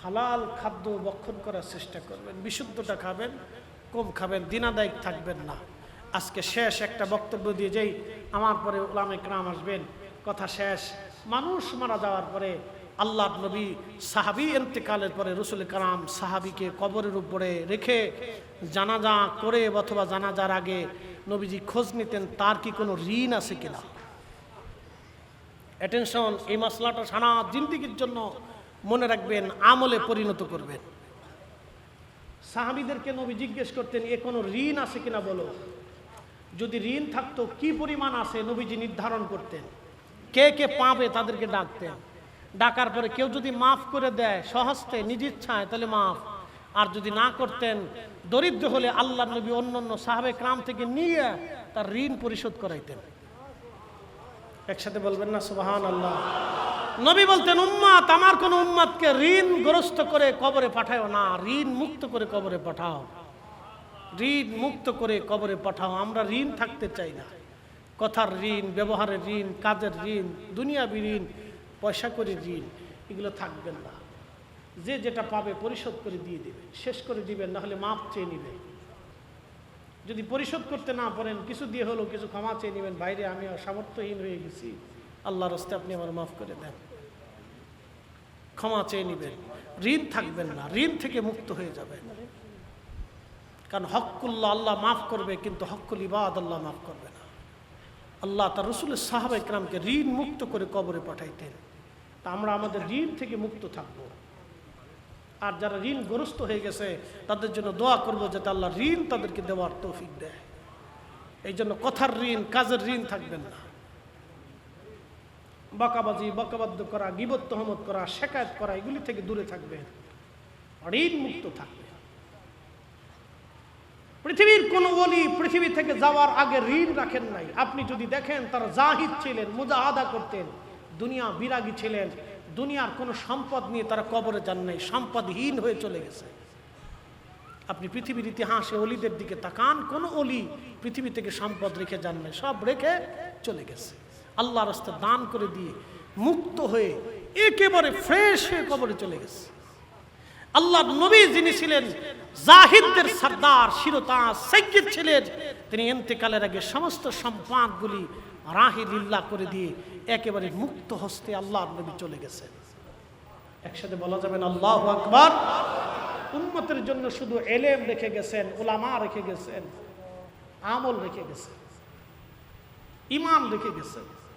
হালাল খাদ্য ভক্ষণ করার চেষ্টা করবেন, বিশুদ্ধটা খাবেন, কম খাবেন, দিনাদায়ক থাকবেন না। আজকে শেষ একটা বক্তব্য দিয়ে যাই, আমার পরে উলামা ইকরাম আসবেন, কথা শেষ। মানুষ মারা যাওয়ার পরে আল্লাহর নবী সাহাবী ইন্তেকালের পরে রসুল কারাম সাহাবীকে কবরের উপরে রেখে জানাজা করে অথবা জানাজার আগে নবীজি খোঁজ নিতেন তার কি কোনো ঋণ আছে কিনা। অ্যাটেনশন, এই মাসলাটা সারা জিন্দেগীর জন্য মনে রাখবেন, আমলে পরিণত করবেন। সাহাবীদেরকে নবী জিজ্ঞেস করতেন এ কোনো ঋণ আছে কিনা বলো। যদি ঋণ থাকতো কি পরিমাণ আছে নবীজি নির্ধারণ করতেন। কে কে পাবে তাদেরকে ডাকতেন, ডাকার পরে কেউ যদি মাফ করে দেয় সহজতে নিজ ইচ্ছায় তাহলে মাফ, আর যদি না করতেন দরিদ্র হলে আল্লাহ নবী অন্য সাহাবে ক্রাম থেকে নিয়ে তার ঋণ পরিশোধ করাইতেন। একসাথে বলবেন না সুবহানাল্লাহ। নবী বলতেন, উম্মত, আমার কোন উম্মতকে ঋণগ্রস্ত করে কবরে পাঠাও না, ঋণ মুক্ত করে কবরে পাঠাও, ঋণ মুক্ত করে কবরে পাঠাও। আমরা ঋণ থাকতে চাই না। কথার ঋণ, ব্যবহারের ঋণ, কাজের ঋণ, দুনিয়াবি ঋণ, পয়সা করে ঋণ, এগুলো থাকবেন না। যে যেটা পাবে পরিশোধ করে দিয়ে দিবে, শেষ করে দিবেন, না হলে মাপ চেয়ে নিবে। যদি পরিশোধ করতে না পারেন, কিছু দিয়ে হলো কিছু ক্ষমা চেয়ে নেবেন, বাইরে আমি সামর্থ্যহীন হয়ে গেছি, আল্লাহর রাস্তায় আপনি আমার মাফ করে দেন, ক্ষমা চেয়ে নেবেন। ঋণ থাকবেন না, ঋণ থেকে মুক্ত হয়ে যাবেন। কারণ হক্কুল্লাহ আল্লাহ মাফ করবে, কিন্তু হক্কুল ইবাদ আল্লাহ মাফ করবে না। আল্লাহ তার রসুলের সাহাবা ইকরামকে ঋণ মুক্ত করে কবরে পাঠাইতেন। তা আমরা আমাদের ঋণ থেকে মুক্ত থাকবো। আর যারা ঋণগ্রস্ত হয়ে গেছে তাদের জন্য দোয়া করবো যাতে আল্লাহ ঋণ তাদেরকে দেওয়ার তৌফিক দেয়। এই জন্য কথার ঋণ, কাজের ঋণ থাকবেন না। বকাবাজি, বকাবাদ্য করা, গীবত তহমত করা, শেকায়েত করা, এগুলি থেকে দূরে থাকবেন, ঋণ মুক্ত থাকবে। পৃথিবীর কোন ওলি পৃথিবী থেকে যাওয়ার আগে ঋণ রাখেন নাই। আপনি যদি দেখেন তারা জাহিদ ছিলেন, মুজাহাদা করতেন, দুনিয়া বিরাগী ছিলেন, দুনিয়ার কোনো সম্পদ নিয়ে তারা কবরে যান নাই, সম্পদহীন হয়ে চলে গেছে। আপনি পৃথিবীর ইতিহাসে অলিদের দিকে তাকান, কোন অলি পৃথিবী থেকে সম্পদ রেখে যান নাই, সব রেখে চলে গেছে। আল্লাহ রাস্তায় দান করে দিয়ে মুক্ত হয়ে একেবারে ফ্রেশ হয়ে কবরে চলে গেছে। আল্লাহর নবী যিনি ছিলেন জাহিদদের সরদার, শিরোতাজ, সাইয়্যিদ ছিলেন, তিনি ইন্তেকালের আগে সমস্ত সম্পদগুলি রাহি লিল্লাহ করে দিয়ে একেবারে মুক্ত হস্তে আল্লাহর নবী চলে গেছেন। একসাথে বলা যাবেন আল্লাহু আকবার। উম্মতের জন্য শুধু এলেম রেখে গেছেন, উলামা রেখে গেছেন, আমল রেখে গেছেন, ঈমান রেখে গেছেন।